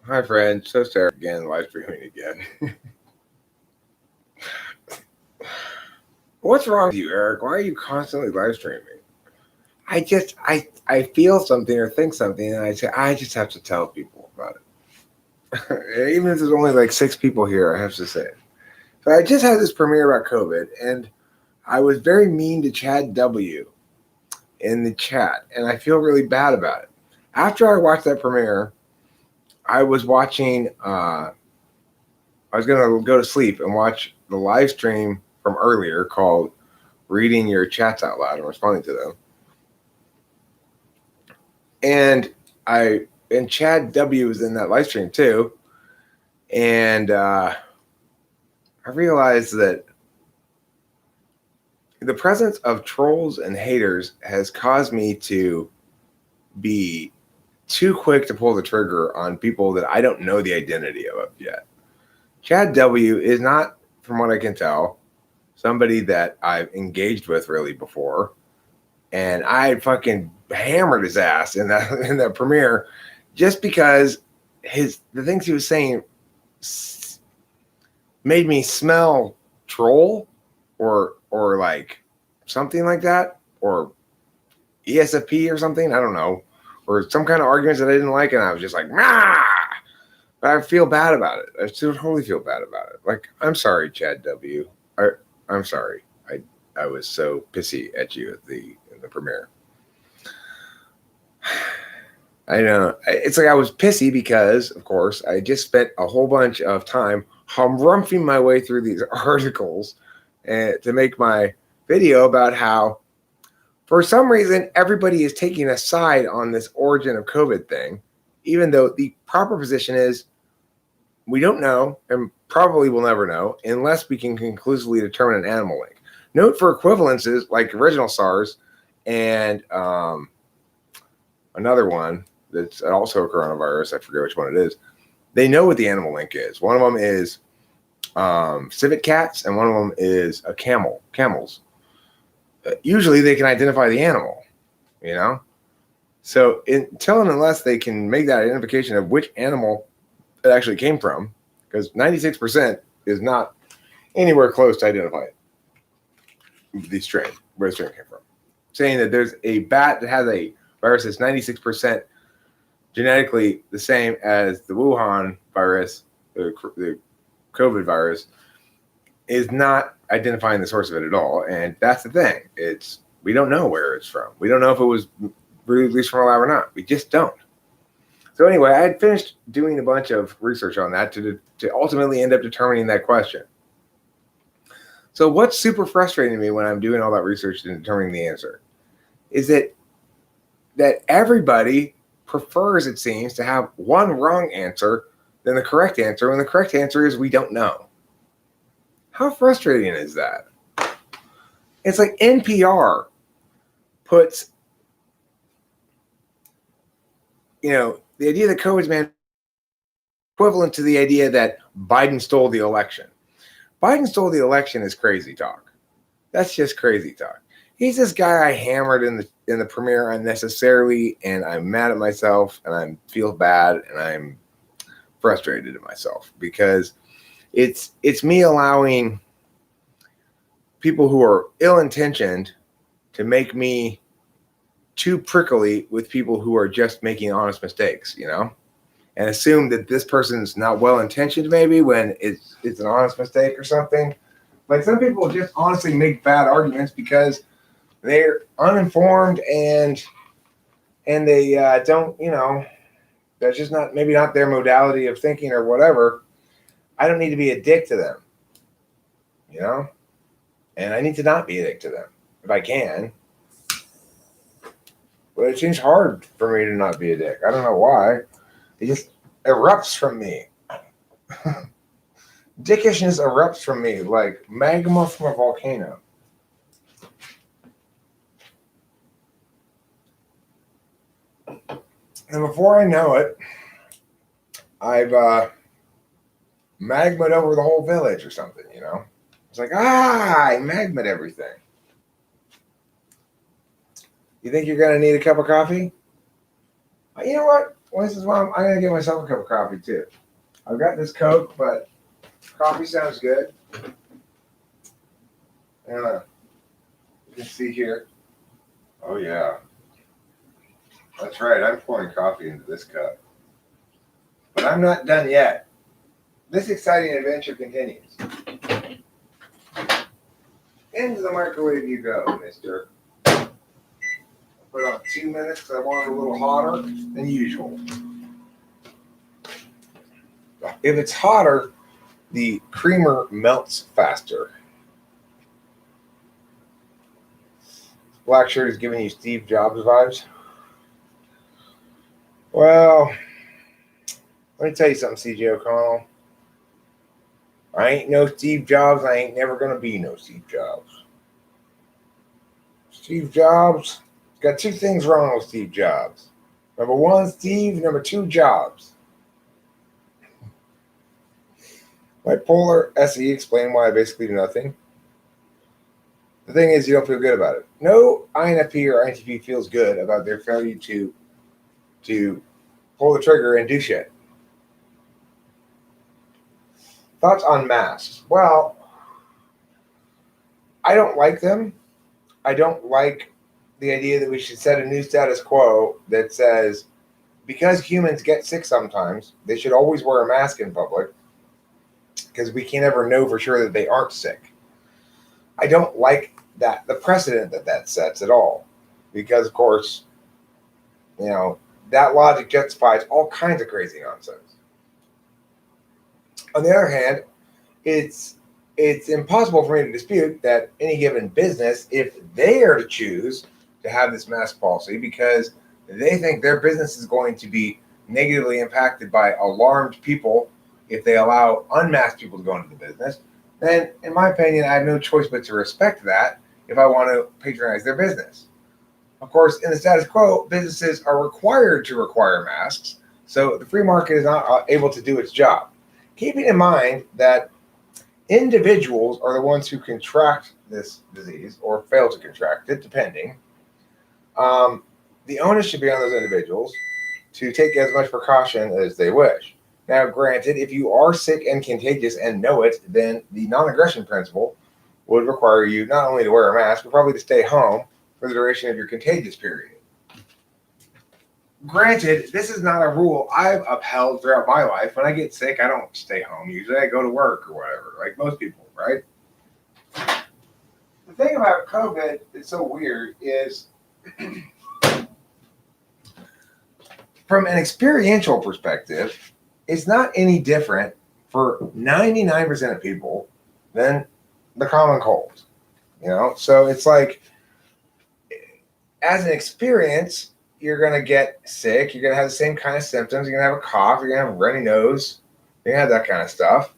Hi, friend. So Sarah again, live streaming again. What's wrong with you, Eric? Why are you constantly live streaming? I feel something or think something, and I say I just have to tell people about it. Even if there's only like 6 people here, I have to say it. So I just had this premiere about COVID, and I was very mean to Chad W in the chat, and I feel really bad about it. After I watched that premiere, I was watching. I was gonna go to sleep and watch the live stream from earlier called "Reading Your Chats Out Loud" and responding to them. And Chad W was in that live stream too, and I realized that the presence of trolls and haters has caused me to be too quick to pull the trigger on people that I don't know the identity of yet. Chad W is not, from what I can tell, somebody that I've engaged with really before, and I fucking hammered his ass in that premiere just because the things he was saying made me smell troll or like something like that, or ESFP or something, I don't know, or some kind of arguments that I didn't like, and I was just like, nah. But I feel bad about it. I still totally feel bad about it. Like, I'm sorry, Chad W. I'm sorry. I was so pissy at you in the premiere. I know. It's like I was pissy because, of course, I just spent a whole bunch of time harumping my way through these articles to make my video about how, for some reason, everybody is taking a side on this origin of COVID thing, even though the proper position is we don't know and probably will never know unless we can conclusively determine an animal link. Note for equivalences like original SARS and another one that's also a coronavirus, I forget which one it is, they know what the animal link is. One of them is civet cats, and one of them is a camels. Usually they can identify the animal, you know? So until and unless they can make that identification of which animal it actually came from, because 96% is not anywhere close to identifying the strain, where the strain came from. Saying that there's a bat that has a virus that's 96% genetically the same as the Wuhan virus, the COVID virus, is not identifying the source of it at all. And that's the thing. We don't know where it's from. We don't know if it was released from a lab or not. We just don't. So anyway, I had finished doing a bunch of research on that to ultimately end up determining that question. So what's super frustrating to me when I'm doing all that research and determining the answer is that everybody prefers, it seems, to have one wrong answer than the correct answer, when the correct answer is we don't know. How frustrating is that? It's like NPR puts, the idea that COVID's equivalent to the idea that Biden stole the election. Biden stole the election is crazy talk. That's just crazy talk. He's this guy I hammered in the premiere unnecessarily, and I'm mad at myself, and I feel bad, and I'm frustrated at myself because it's me allowing people who are ill-intentioned to make me too prickly with people who are just making honest mistakes, and assume that this person's not well-intentioned maybe when it's an honest mistake or something. Like, some people just honestly make bad arguments because they're uninformed and they don't, that's just not their modality of thinking or whatever. I don't need to be a dick to them, and I need to not be a dick to them if I can. But it seems hard for me to not be a dick. I don't know why. It just erupts from me. Dickishness erupts from me like magma from a volcano. And before I know it, I've magma'd over the whole village or something, It's like, I magma'd everything. You think you're going to need a cup of coffee? You know what? Well, this is why I'm going to get myself a cup of coffee too. I've got this Coke, but coffee sounds good. And you can see here. Oh, yeah. That's right. I'm pouring coffee into this cup. But I'm not done yet. This exciting adventure continues. Into the microwave you go, mister. I'll put it on 2 minutes because I want it a little hotter than usual. If it's hotter, the creamer melts faster. Black shirt is giving you Steve Jobs vibes. Well, let me tell you something, CJ O'Connell. I ain't no Steve Jobs. I ain't never going to be no Steve Jobs. Steve Jobs got two things wrong with Steve Jobs. Number one, Steve. Number two, Jobs. Bipolar SE explain why I basically do nothing. The thing is, you don't feel good about it. No INFP or INTP feels good about their failure to pull the trigger and do shit. Thoughts on masks? Well, I don't like them. I don't like the idea that we should set a new status quo that says because humans get sick sometimes, they should always wear a mask in public because we can't ever know for sure that they aren't sick. I don't like that, the precedent that sets at all, because of course, that logic justifies all kinds of crazy nonsense. On the other hand, it's impossible for me to dispute that any given business, if they are to choose to have this mask policy because they think their business is going to be negatively impacted by alarmed people if they allow unmasked people to go into the business, then in my opinion, I have no choice but to respect that if I want to patronize their business. Of course, in the status quo, businesses are required to require masks, so the free market is not able to do its job. Keeping in mind that individuals are the ones who contract this disease or fail to contract it, depending. The onus should be on those individuals to take as much precaution as they wish. Now, granted, if you are sick and contagious and know it, then the non-aggression principle would require you not only to wear a mask, but probably to stay home for the duration of your contagious period. Granted, this is not a rule I've upheld throughout my life. When I get sick, I don't stay home. Usually I go to work or whatever, like most people, right? The thing about COVID that's so weird is from an experiential perspective, it's not any different for 99% of people than the common cold, So it's like, as an experience, you're going to get sick. You're going to have the same kind of symptoms. You're going to have a cough. You're going to have a runny nose. You're going to have that kind of stuff.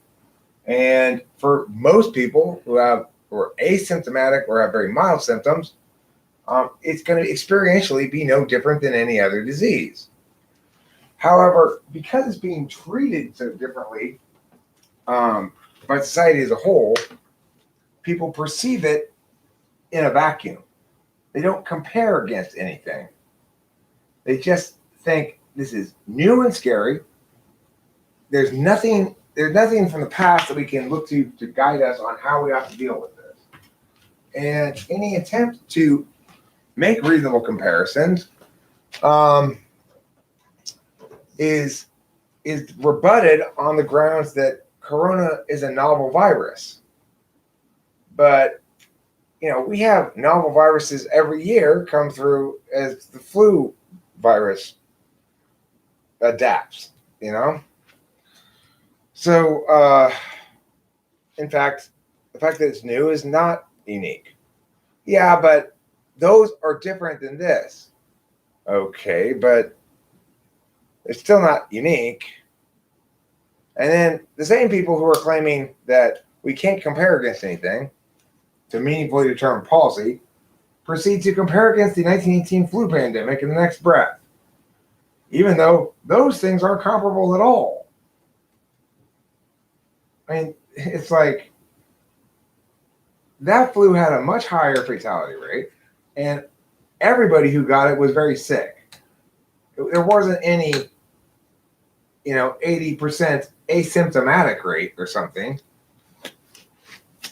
And for most people who are asymptomatic or have very mild symptoms, it's going to experientially be no different than any other disease. However, because it's being treated so differently by society as a whole, people perceive it in a vacuum. They don't compare against anything. They just think this is new and scary. There's nothing from the past that we can look to guide us on how we have to deal with this. And any attempt to make reasonable comparisons is rebutted on the grounds that corona is a novel virus. But we have novel viruses every year come through as the flu virus adapts, So, in fact, the fact that it's new is not unique. Yeah, but those are different than this. Okay, but it's still not unique. And then the same people who are claiming that we can't compare against anything to meaningfully determine policy proceed to compare against the 1918 flu pandemic in the next breath, even though those things aren't comparable at all. I mean, it's like that flu had a much higher fatality rate, and everybody who got it was very sick. There wasn't any 80% asymptomatic rate or something.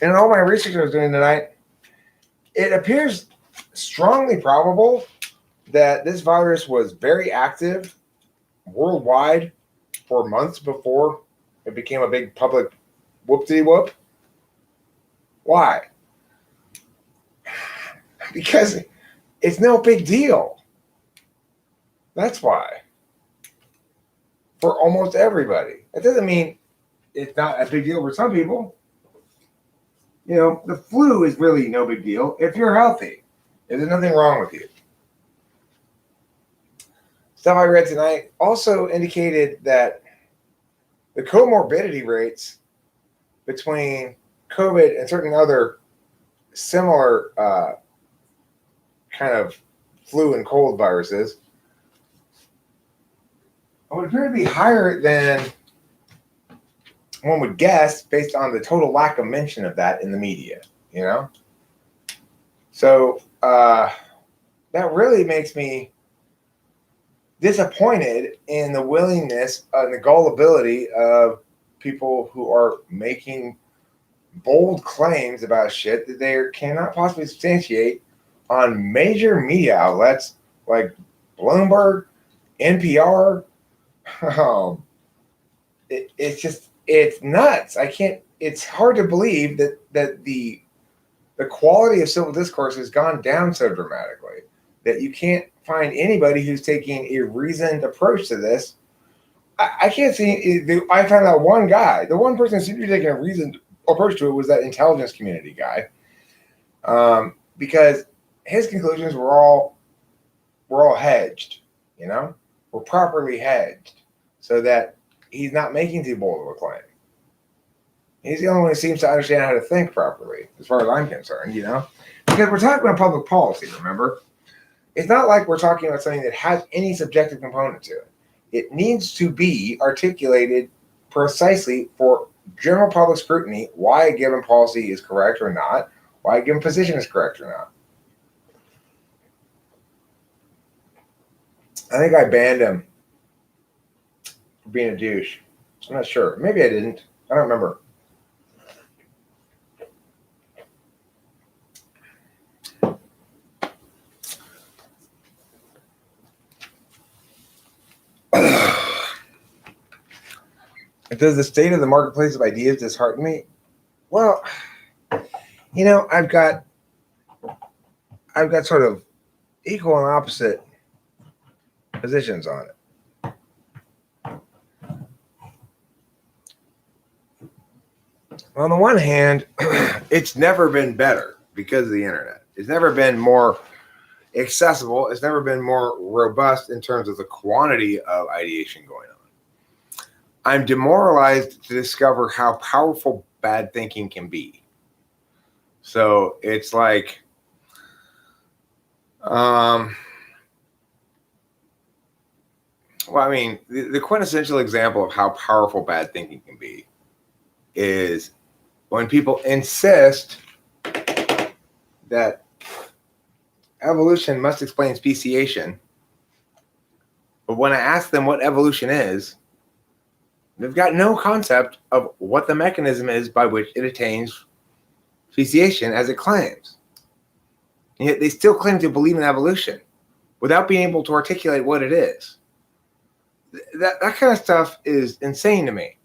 And in all my research I was doing tonight, it appears strongly probable that this virus was very active worldwide for months before it became a big public whoop-de-whoop. Why? Because it's no big deal. That's why. For almost everybody. That doesn't mean it's not a big deal for some people. The flu is really no big deal if you're healthy. If there's nothing wrong with you. Stuff I read tonight also indicated that the comorbidity rates between COVID and certain other similar kind of flu and cold viruses would appear to be higher than one would guess based on the total lack of mention of that in the media, So that really makes me disappointed in the willingness and the gullibility of people who are making bold claims about shit that they cannot possibly substantiate on major media outlets like Bloomberg, NPR. It's nuts. It's hard to believe that the quality of civil discourse has gone down so dramatically that you can't find anybody who's taking a reasoned approach to this. I can't see. I found out one guy. The one person who seemed to be taking a reasoned approach to it was that intelligence community guy, because his conclusions were all hedged. Were properly hedged, so that he's not making too bold of a claim. He's the only one who seems to understand how to think properly, as far as I'm concerned. Because we're talking about public policy. Remember. It's not like we're talking about something that has any subjective component to it. It needs to be articulated precisely for general public scrutiny why a given policy is correct or not, why a given position is correct or not. I think I banned him for being a douche. I'm not sure. Maybe I didn't. I don't remember. Does the state of the marketplace of ideas dishearten me? Well, I've got sort of equal and opposite positions on it. On the one hand, it's never been better because of the internet. It's never been more accessible. It's never been more robust in terms of the quantity of ideation going on. I'm demoralized to discover how powerful bad thinking can be. So it's like, the quintessential example of how powerful bad thinking can be is when people insist that evolution must explain speciation, but when I ask them what evolution is, they've got no concept of what the mechanism is by which it attains speciation as it claims. And yet they still claim to believe in evolution without being able to articulate what it is. That kind of stuff is insane to me.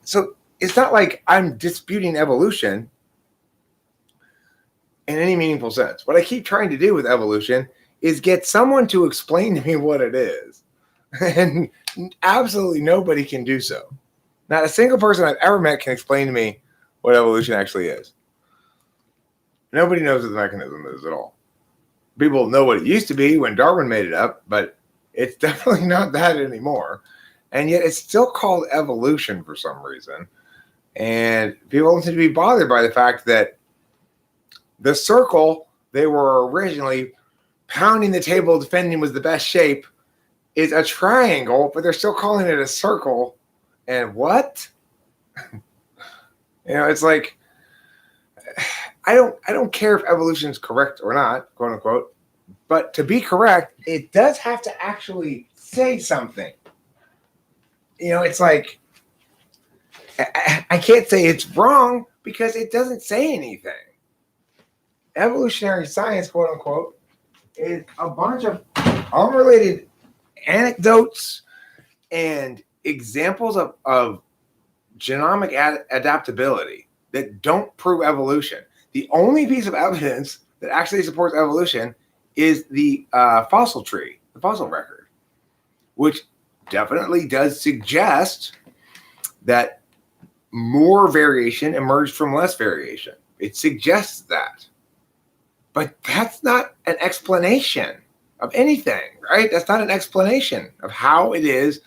So it's not like I'm disputing evolution in any meaningful sense. What I keep trying to do with evolution is get someone to explain to me what it is. And absolutely nobody can do so. Not a single person I've ever met can explain to me what evolution actually is. Nobody knows what the mechanism is at all. People know what it used to be when Darwin made it up, but it's definitely not that anymore. And yet it's still called evolution for some reason. And people don't seem to be bothered by the fact that the circle they were originally pounding the table defending was the best shape is a triangle, but they're still calling it a circle. And what? It's like, I don't care if evolution is correct or not, quote unquote, but to be correct, it does have to actually say something. it's like I can't say it's wrong because it doesn't say anything. Evolutionary science, quote unquote, is a bunch of unrelated anecdotes and examples of genomic adaptability that don't prove evolution. The only piece of evidence that actually supports evolution is the fossil tree, the fossil record, which definitely does suggest that more variation emerged from less variation. It suggests that. But that's not an explanation of anything, right? That's not an explanation of how it is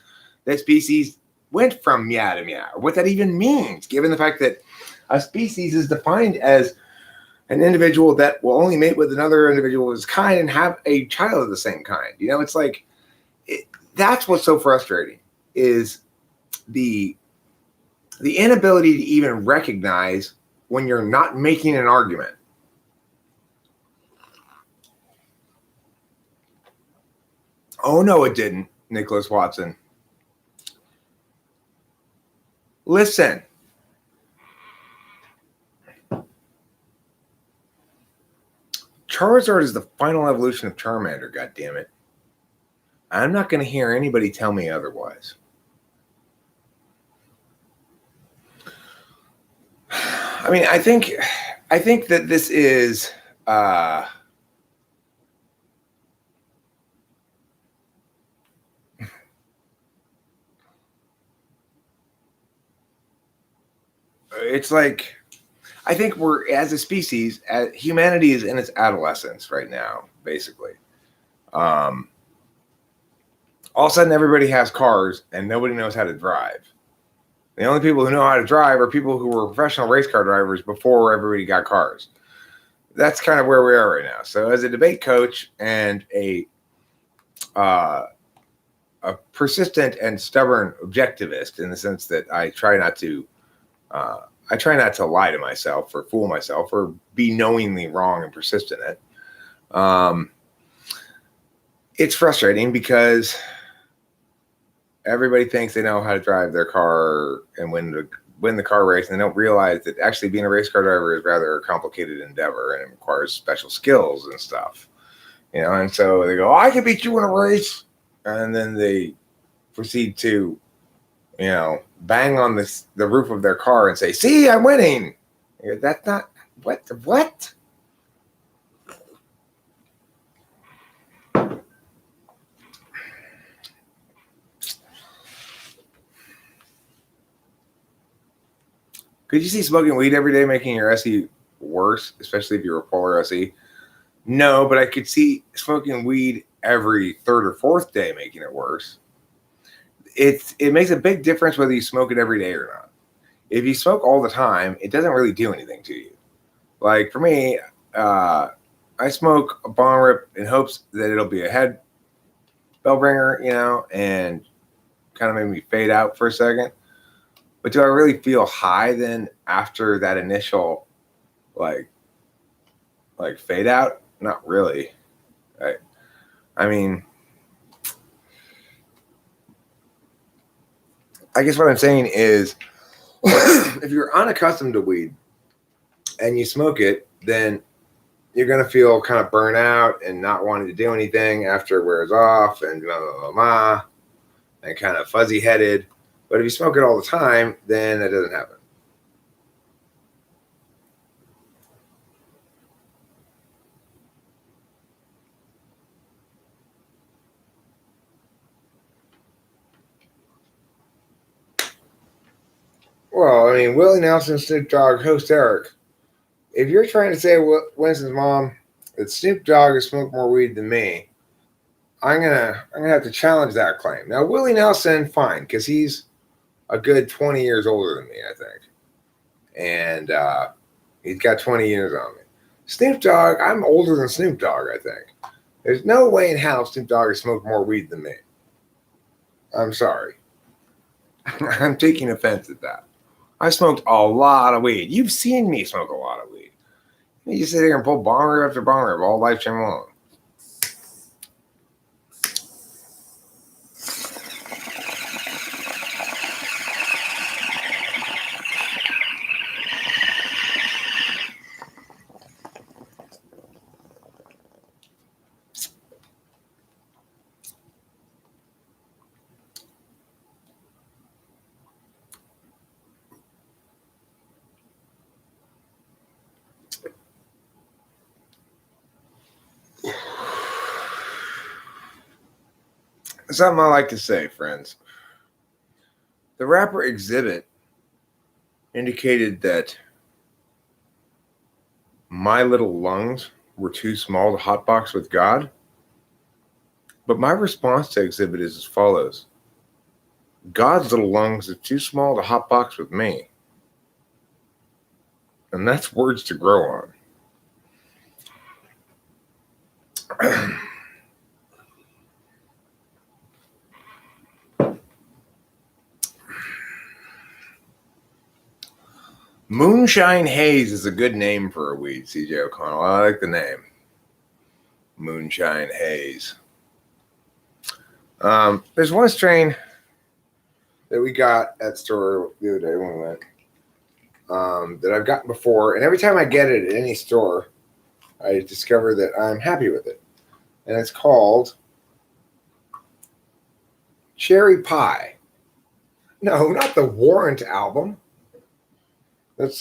that species went from meow to meow, or what that even means, given the fact that a species is defined as an individual that will only mate with another individual of his kind and have a child of the same kind. It's like, that's what's so frustrating, is the inability to even recognize when you're not making an argument. Oh, no, it didn't, Nicholas Watson. Listen. Charizard is the final evolution of Charmander, goddammit. I'm not going to hear anybody tell me otherwise. I mean, I think that this is it's like, I think we're, as a species, humanity is in its adolescence right now, basically. All of a sudden, everybody has cars and nobody knows how to drive. The only people who know how to drive are people who were professional race car drivers before everybody got cars. That's kind of where we are right now. So as a debate coach and a persistent and stubborn objectivist, in the sense that I try not to lie to myself or fool myself or be knowingly wrong and persist in it. It's frustrating because everybody thinks they know how to drive their car and win the car race, and they don't realize that actually being a race car driver is rather a complicated endeavor and it requires special skills and stuff. And so they go, I can beat you in a race, and then they proceed to bang on the roof of their car and say, see, I'm winning. That's not what? Could you see smoking weed every day making your SE worse, especially if you're a polar SE? No, but I could see smoking weed every third or fourth day making it worse. It makes a big difference whether you smoke it every day or not. If you smoke all the time, it doesn't really do anything to you. Like for me, I smoke a bong rip in hopes that it'll be a head bell ringer, and kind of make me fade out for a second. But do I really feel high then after that initial like fade out? Not really. I mean, I guess what I'm saying is if you're unaccustomed to weed and you smoke it, then you're going to feel kind of burnt out and not wanting to do anything after it wears off and blah, blah, blah, blah, and kind of fuzzy headed. But if you smoke it all the time, then that doesn't happen. Well, I mean, Willie Nelson, Snoop Dogg, host Eric. If you're trying to say Winston's mom that Snoop Dogg has smoked more weed than me, I'm gonna have to challenge that claim. Now, Willie Nelson, fine, because he's a good 20 years older than me, I think, and he's got 20 years on me. Snoop Dogg, I'm older than Snoop Dogg, I think. There's no way in hell Snoop Dogg has smoked more weed than me. I'm sorry. I'm taking offense at that. I smoked a lot of weed. You've seen me smoke a lot of weed. You just sit here and pull bong rip after bong rip all lifetime long. Something I like to say, friends. The rapper Exhibit indicated that my little lungs were too small to hotbox with God. But my response to Exhibit is as follows. God's little lungs are too small to hotbox with me. And that's words to grow on. Moonshine Haze is a good name for a weed, CJ O'Connell. I like the name. Moonshine Haze. There's one strain that we got at store the other day when we went that I've gotten before, and every time I get it at any store, I discover that I'm happy with it. And it's called Cherry Pie. No, not the Warrant album. That's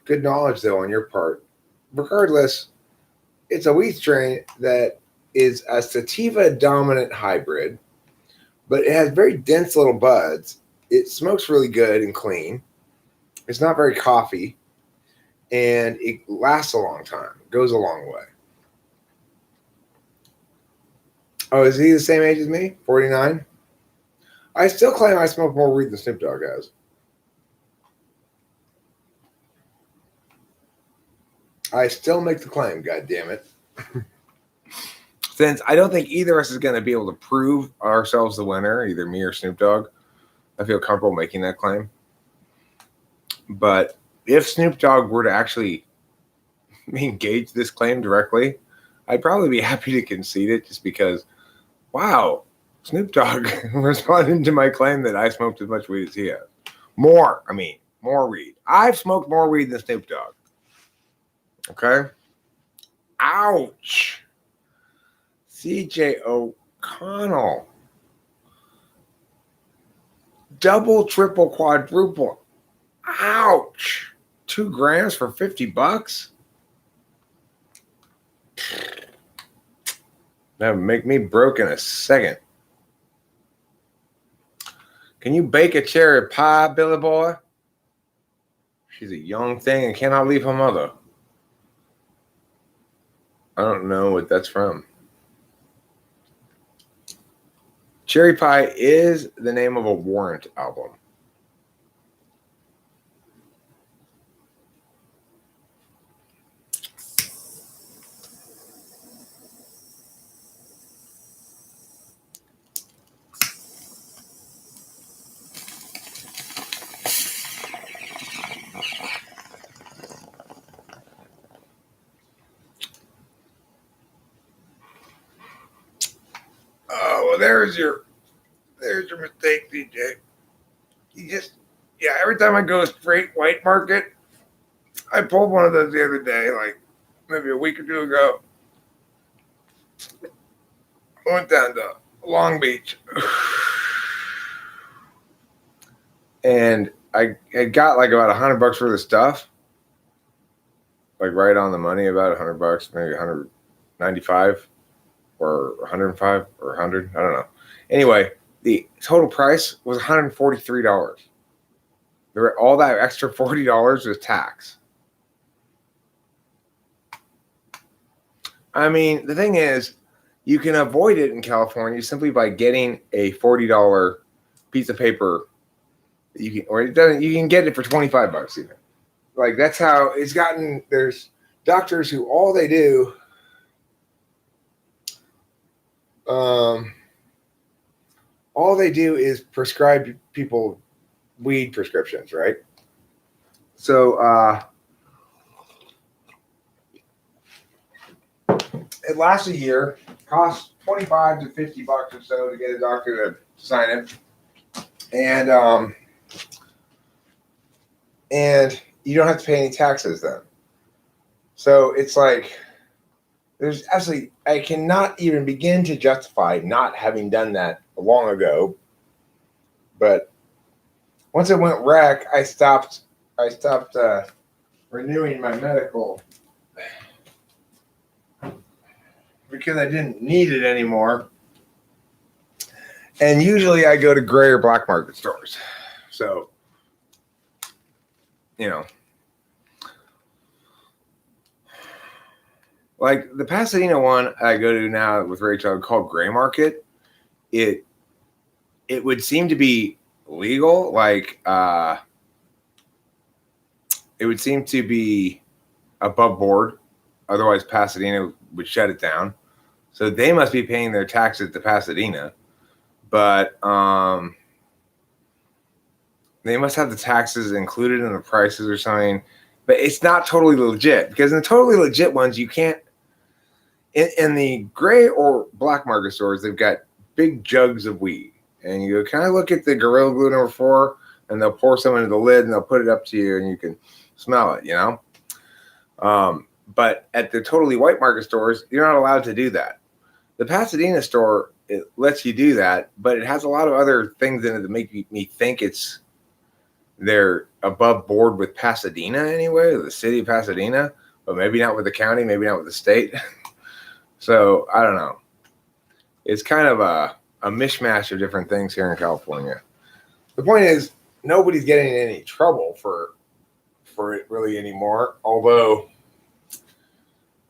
good knowledge, though, on your part. Regardless, it's a wheat strain that is a sativa-dominant hybrid, but it has very dense little buds. It smokes really good and clean. It's not very coffee, and it lasts a long time. It goes a long way. Oh, is he the same age as me? 49? I still claim I smoke more weed than Snoop Dogg has. I still make the claim, goddammit. Since I don't think either of us is going to be able to prove ourselves the winner, either me or Snoop Dogg, I feel comfortable making that claim. But if Snoop Dogg were to actually engage this claim directly, I'd probably be happy to concede it just because, wow, Snoop Dogg responded to my claim that I smoked as much weed as he has. More weed. I've smoked more weed than Snoop Dogg. Okay? Ouch. CJ O'Connell. Double, triple, quadruple. Ouch. 2 grams for $50? That would make me broke in a second. Can you bake a cherry pie, Billy boy? She's a young thing and cannot leave her mother. I don't know what that's from. Cherry Pie is the name of a Warrant album. Oh, well, there's your mistake, DJ. Every time I go straight white market, I pulled one of those the other day, like maybe a week or two ago. I went down to Long Beach. And I got like about $100 worth of stuff. Like right on the money, about $100, maybe 195 or 105 or 100. I don't know. Anyway, the total price was $143. All that extra $40 was tax. I mean, the thing is, you can avoid it in California simply by getting a $40 piece of paper. You can get it for $25 even. Like that's how it's gotten. There's doctors who all they do is prescribe people weed prescriptions, right? So it lasts a year, costs $25 to $50 or so to get a doctor to sign it, and you don't have to pay any taxes then. So it's like there's absolutely, I cannot even begin to justify not having done that long ago. But once it went rec, I stopped renewing my medical because I didn't need it anymore. And usually I go to gray or black market stores. So, you know, like the Pasadena one I go to now with Rachel called Gray Market. It would seem to be legal, like it would seem to be above board. Otherwise, Pasadena would shut it down. So they must be paying their taxes to Pasadena, but they must have the taxes included in the prices or something. But it's not totally legit, because in the totally legit ones, you can't. In the gray or black market stores, they've got big jugs of weed, and you go, "Can I look at the Gorilla Glue number 4?" And they'll pour some into the lid, and they'll put it up to you, and you can smell it. But at the totally white market stores, you're not allowed to do that. The Pasadena store, it lets you do that, but it has a lot of other things in it that make me think they're above board with Pasadena anyway, the city of Pasadena, but maybe not with the county, maybe not with the state. So I don't know. It's kind of a mishmash of different things here in California. The point is, nobody's getting in any trouble for it really anymore. Although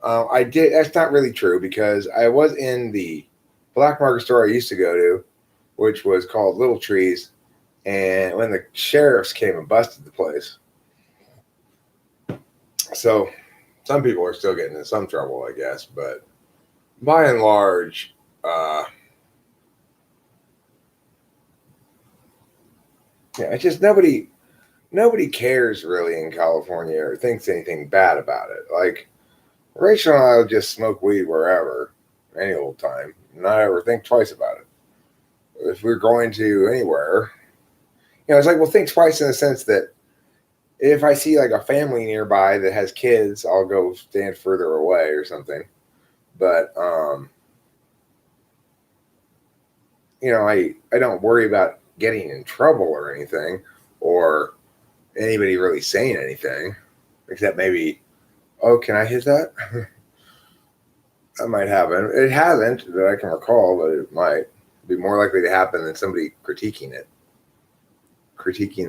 I did. That's not really true, because I was in the black market store I used to go to, which was called Little Trees, and when the sheriffs came and busted the place. So some people are still getting in some trouble, I guess, but by and large, it's just nobody cares really in California or thinks anything bad about it. Like Rachel and I will just smoke weed wherever, any old time, not ever think twice about it. If we're going to anywhere, it's like, we'll think twice in the sense that if I see like a family nearby that has kids, I'll go stand further away or something. But I don't worry about getting in trouble or anything, or anybody really saying anything, except maybe, "Oh, can I hit that?" That might happen. It hasn't that I can recall, but it might be more likely to happen than somebody critiquing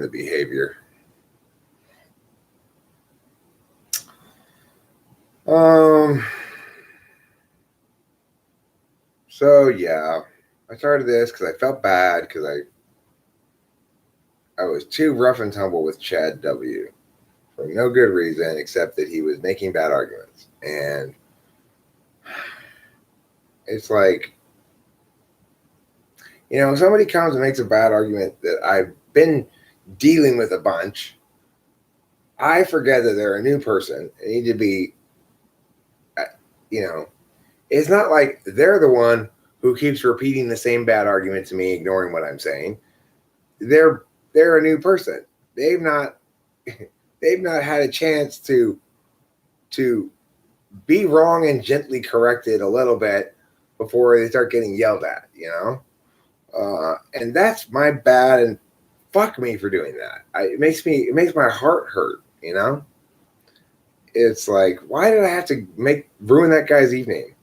the behavior. So yeah, I started this because I felt bad, because I was too rough and tumble with Chad W. for no good reason except that he was making bad arguments. And it's like, if somebody comes and makes a bad argument that I've been dealing with a bunch, I forget that they're a new person. They need to be, it's not like they're the one who keeps repeating the same bad argument to me, ignoring what I'm saying. They're a new person. They've not had a chance to be wrong and gently corrected a little bit before they start getting yelled at, and that's my bad, and fuck me for doing that. It makes my heart hurt, It's like, why did I have to ruin that guy's evening?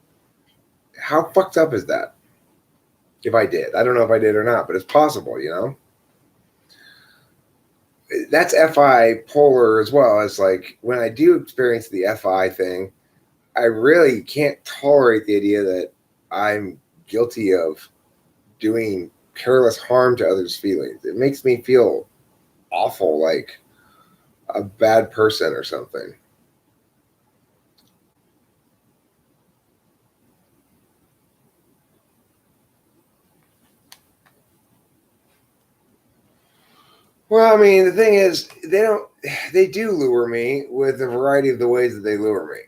How fucked up is that? If I did, I don't know if I did or not, but it's possible, That's FI polar as well. It's like, when I do experience the FI thing, I really can't tolerate the idea that I'm guilty of doing careless harm to others' feelings. It makes me feel awful, like a bad person or something. Well, I mean, the thing is, they do lure me with a variety of the ways that they lure me.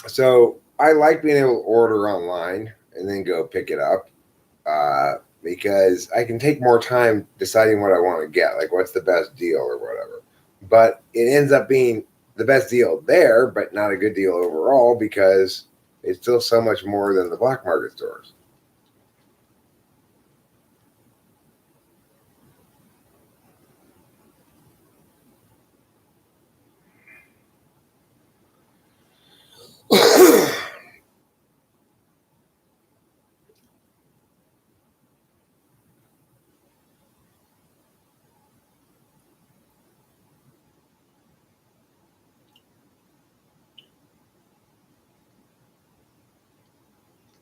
So I like being able to order online and then go pick it up, because I can take more time deciding what I want to get, like what's the best deal or whatever. But it ends up being the best deal there, but not a good deal overall, because it's still so much more than the black market stores.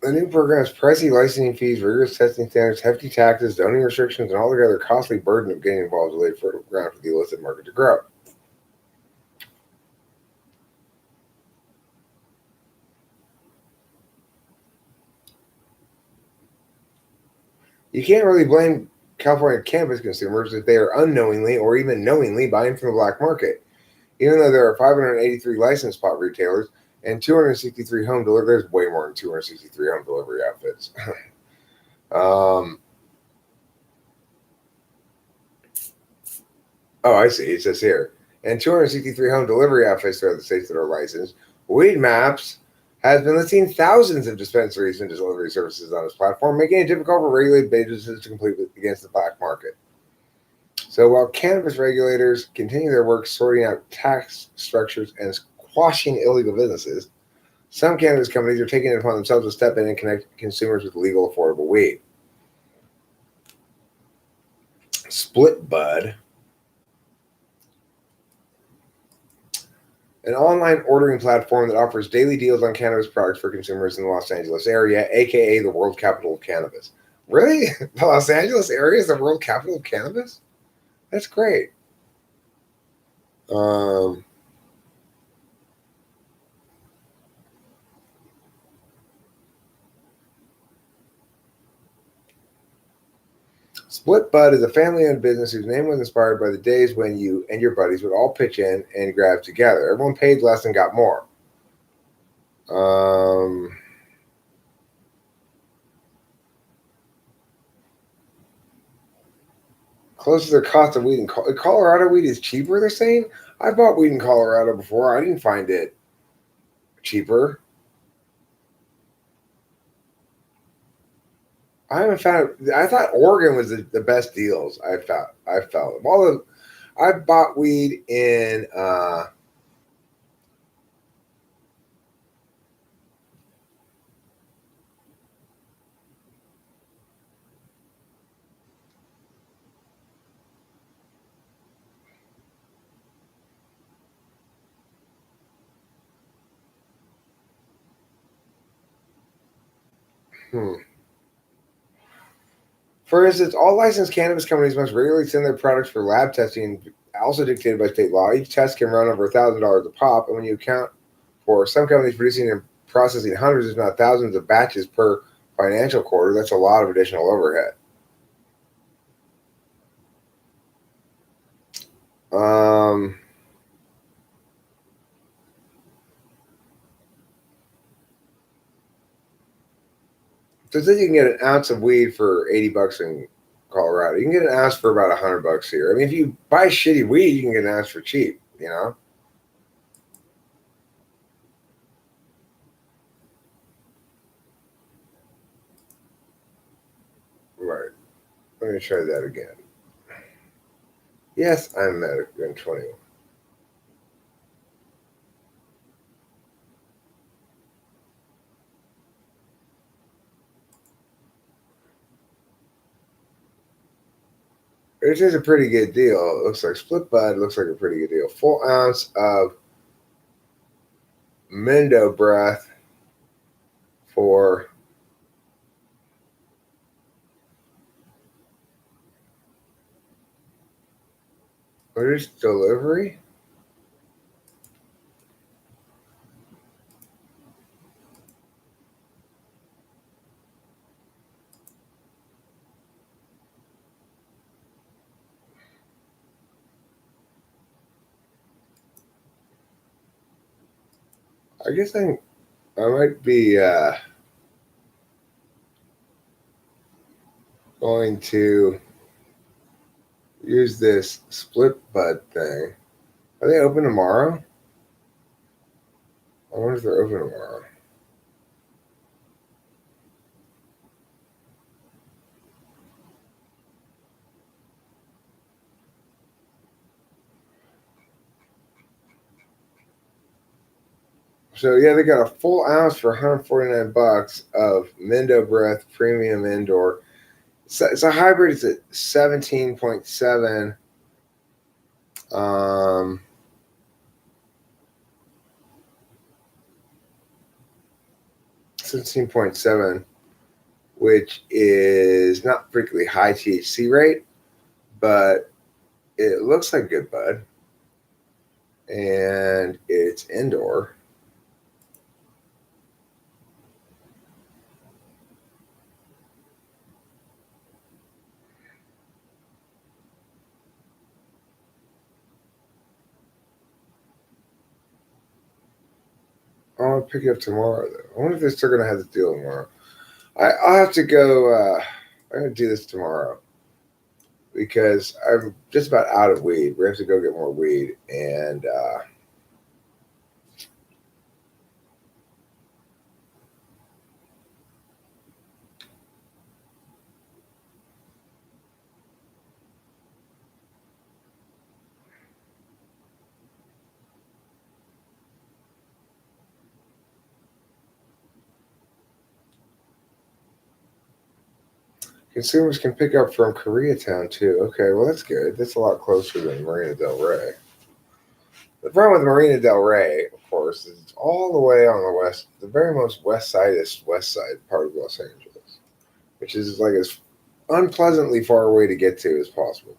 The new program has pricey licensing fees, rigorous testing standards, hefty taxes, zoning restrictions, and altogether costly burden of getting involved with fertile ground for the illicit market to grow. You can't really blame California cannabis consumers if they are unknowingly or even knowingly buying from the black market. Even though there are 583 licensed pot retailers and 263 home delivery, there's way more than 263 home delivery outfits. um, oh, I see. It says here. And 263 home delivery outfits throughout the states that are licensed. Weed Maps has been listing thousands of dispensaries and delivery services on its platform, making it difficult for regulated businesses to compete against the black market. So while cannabis regulators continue their work sorting out tax structures and quashing illegal businesses, some cannabis companies are taking it upon themselves to step in and connect consumers with legal, affordable weed. Split Bud, an online ordering platform that offers daily deals on cannabis products for consumers in the Los Angeles area, aka the world capital of cannabis. Really? The Los Angeles area is the world capital of cannabis? That's great. Um, Split Bud is a family-owned business whose name was inspired by the days when you and your buddies would all pitch in and grab together. Everyone paid less and got more. Um, Close to the cost of weed in Colorado, weed is cheaper. They're saying. I bought weed in Colorado before. I didn't find it cheaper. I haven't found it. I thought Oregon was the best deals. I felt of all the. I bought weed in. Hmm. For instance, all licensed cannabis companies must regularly send their products for lab testing, also dictated by state law. Each test can run over $1,000 a pop, and when you account for some companies producing and processing hundreds, if not thousands, of batches per financial quarter, that's a lot of additional overhead. Um, so it says you can get an ounce of weed for $80 in Colorado. You can get an ounce for about $100 here. I mean, if you buy shitty weed, you can get an ounce for cheap. You know, right? Let me try that again. Yes, I'm at 20. It is a pretty good deal. It looks like Split Bud looks like a pretty good deal. Full ounce of Mendo breath for what is delivery? I guess I might be going to use this Split Bud thing. Are they open tomorrow? I wonder if they're open tomorrow. So yeah, they got a full ounce for $149 of Mendo Breath Premium Indoor. It's a hybrid. It's at 17.7. Um, 17.7, which is not particularly high THC rate, but it looks like good bud. And it's indoor. I want to pick it up tomorrow, though. I wonder if they're still going to have the deal tomorrow. I'll have to go. I'm going to do this tomorrow because I'm just about out of weed. We have to go get more weed. And consumers can pick up from Koreatown, too. Okay, well, that's good. That's a lot closer than Marina Del Rey. The problem with Marina Del Rey, of course, is it's all the way on the west, the very most west side part of Los Angeles, which is like as unpleasantly far away to get to as possible.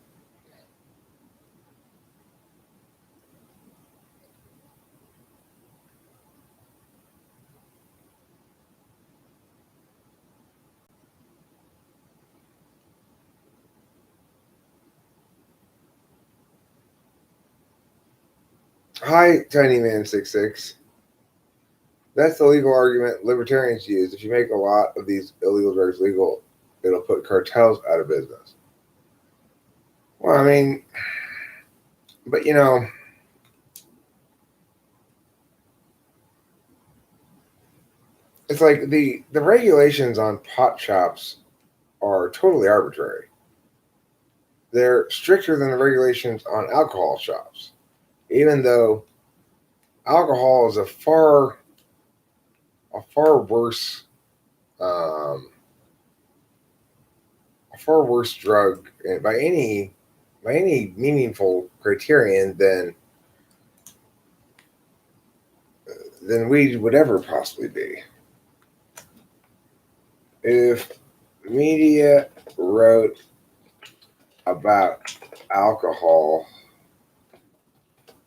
Hi, Tiny Man 66. That's the legal argument libertarians use. If you make a lot of these illegal drugs legal, it'll put cartels out of business. Well, I mean, but it's like the regulations on pot shops are totally arbitrary. They're stricter than the regulations on alcohol shops, even though alcohol is a far worse drug by any meaningful criterion than weed would ever possibly be. If media wrote about alcohol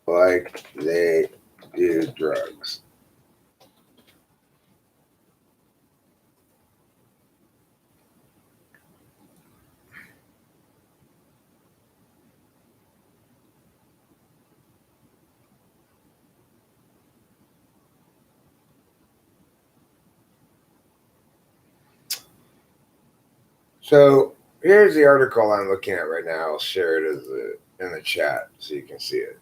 like they do drugs, so here's the article I'm looking at right now. I'll share it in the chat so you can see it.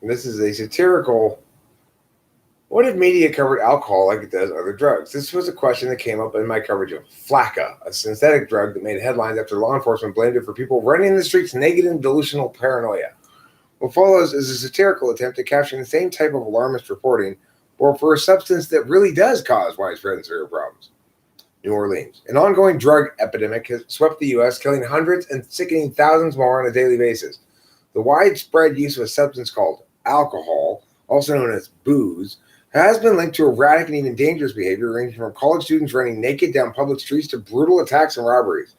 This is a satirical. What if media covered alcohol like it does other drugs? This was a question that came up in my coverage of Flakka, a synthetic drug that made headlines after law enforcement blamed it for people running the streets naked in delusional paranoia. What follows is a satirical attempt at capturing the same type of alarmist reporting, or for a substance that really does cause widespread and severe problems. New Orleans. An ongoing drug epidemic has swept the U.S., killing hundreds and sickening thousands more on a daily basis. The widespread use of a substance called alcohol, also known as booze, has been linked to erratic and even dangerous behavior, ranging from college students running naked down public streets to brutal attacks and robberies.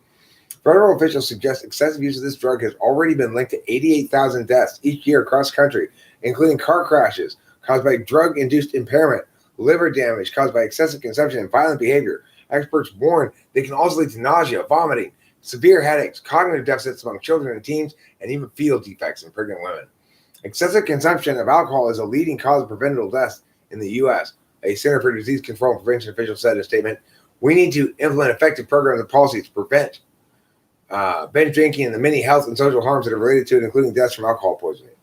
Federal officials suggest excessive use of this drug has already been linked to 88,000 deaths each year across the country, including car crashes caused by drug-induced impairment, liver damage caused by excessive consumption, and violent behavior. Experts warn they can also lead to nausea, vomiting, severe headaches, cognitive deficits among children and teens, and even fetal defects in pregnant women. Excessive consumption of alcohol is a leading cause of preventable deaths in the U.S. A Center for Disease Control and Prevention official said in a statement, "We need to implement effective programs and policies to prevent binge drinking and the many health and social harms that are related to it, including deaths from alcohol poisoning."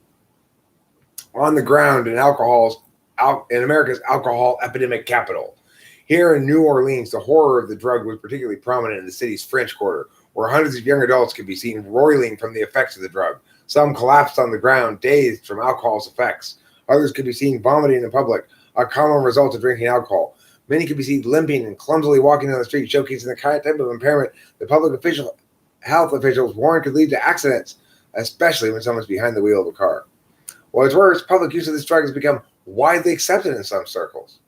On the ground in America's alcohol epidemic capital. Here in New Orleans, the horror of the drug was particularly prominent in the city's French Quarter, where hundreds of young adults could be seen roiling from the effects of the drug. Some collapsed on the ground, dazed from alcohol's effects. Others could be seen vomiting in public, a common result of drinking alcohol. Many could be seen limping and clumsily walking down the street, showcasing the kind of type of impairment that public health officials warned could lead to accidents. especially when someone's behind the wheel of a car. What's worse, public use of this drug has become widely accepted in some circles.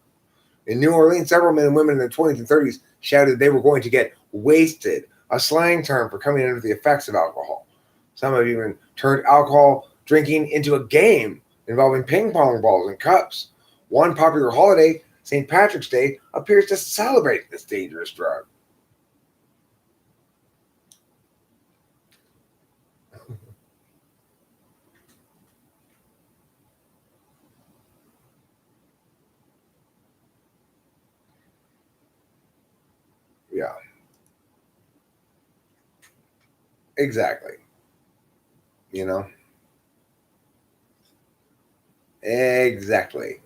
In New Orleans, several men and women in their 20s and 30s shouted they were going to get wasted, a slang term for coming under the effects of alcohol. Some have even turned alcohol drinking into a game involving ping pong balls and cups. One popular holiday, St. Patrick's Day, appears to celebrate this dangerous drug. Yeah, exactly. You know, exactly.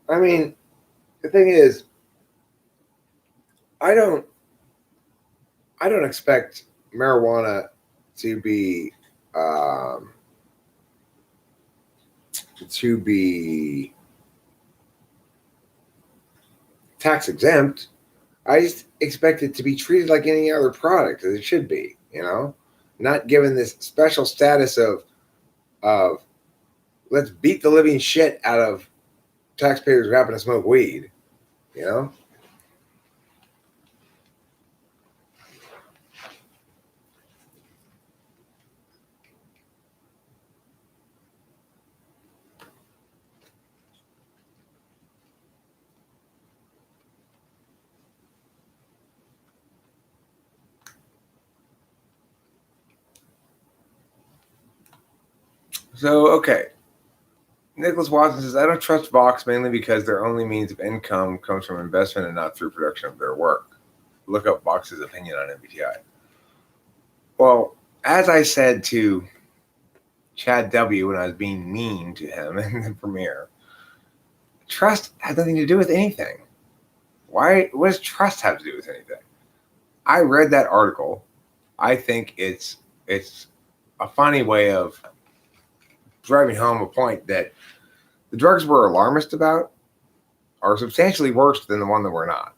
I mean, the thing is, I don't, I don't expect marijuana to be, um, to be tax exempt. I just expect it to be treated like any other product, as it should be. Not given this special status of let's beat the living shit out of taxpayers who happen to smoke weed. You know. So okay, Nicholas Watson says, I don't trust Vox mainly because their only means of income comes from investment and not through production of their work. Look up Vox's opinion on MBTI. Well, as I said to Chad W. when I was being mean to him in the premiere, trust has nothing to do with anything. Why? What does trust have to do with anything? I read that article. I think it's a funny way of driving home a point that the drugs we're alarmist about are substantially worse than the one that we're not.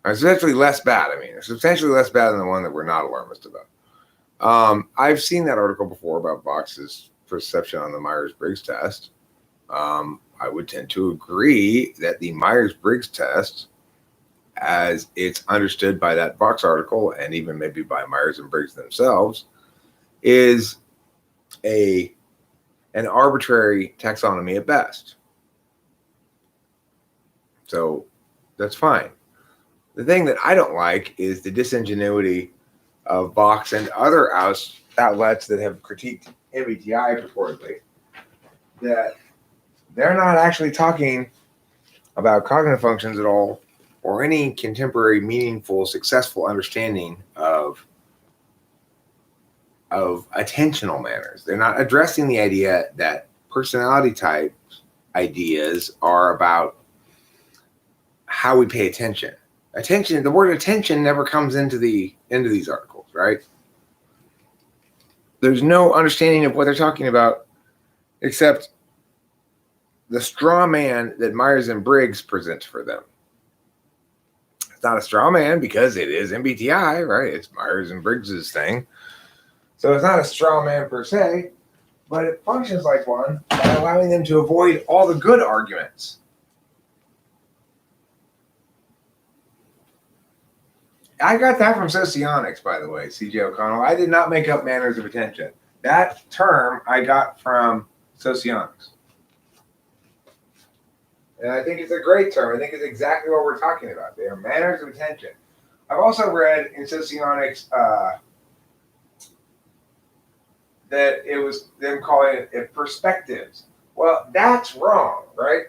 Or substantially less bad. I mean, they're substantially less bad than the one that we're not alarmist about. I've seen that article before about Vox's perception on the Myers-Briggs test. I would tend to agree that the Myers-Briggs test, as it's understood by that Vox article and even maybe by Myers and Briggs themselves, is an arbitrary taxonomy at best. So that's fine. The thing that I don't like is the disingenuity of Vox and other outlets that have critiqued MBTI purportedly, that they're not actually talking about cognitive functions at all or any contemporary, meaningful, successful understanding of attentional manners. They're not addressing the idea that personality type ideas are about how we pay attention. Attention, the word attention never comes into these articles, right? There's no understanding of what they're talking about except the straw man that Myers and Briggs presents for them. It's not a straw man because it is MBTI, right? It's Myers and Briggs's thing. So it's not a straw man per se, but it functions like one by allowing them to avoid all the good arguments. I got that from socionics, by the way, C.J. O'Connell. I did not make up manners of attention. That term I got from socionics. And I think it's a great term. I think it's exactly what we're talking about. They are manners of attention. I've also read in socionics that it was them calling it perspectives. Well, that's wrong, right?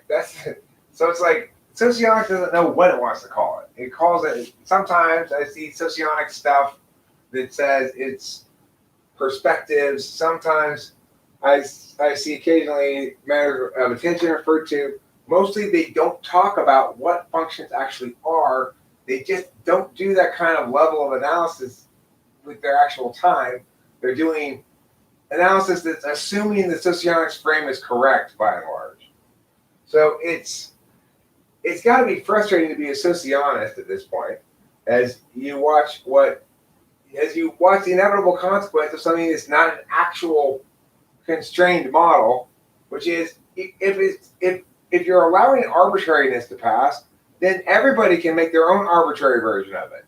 So it's like socionics doesn't know what it wants to call it. It calls it, sometimes I see socionic stuff that says it's perspectives. Sometimes I see occasionally matters of attention referred to. Mostly they don't talk about what functions actually are. They just don't do that kind of level of analysis with their actual time. They're doing analysis that's assuming the socionics frame is correct by and large. So it's it's got to be frustrating to be a sociologist at this point, as you watch the inevitable consequence of something that's not an actual constrained model, which is if you're allowing arbitrariness to pass, then everybody can make their own arbitrary version of it.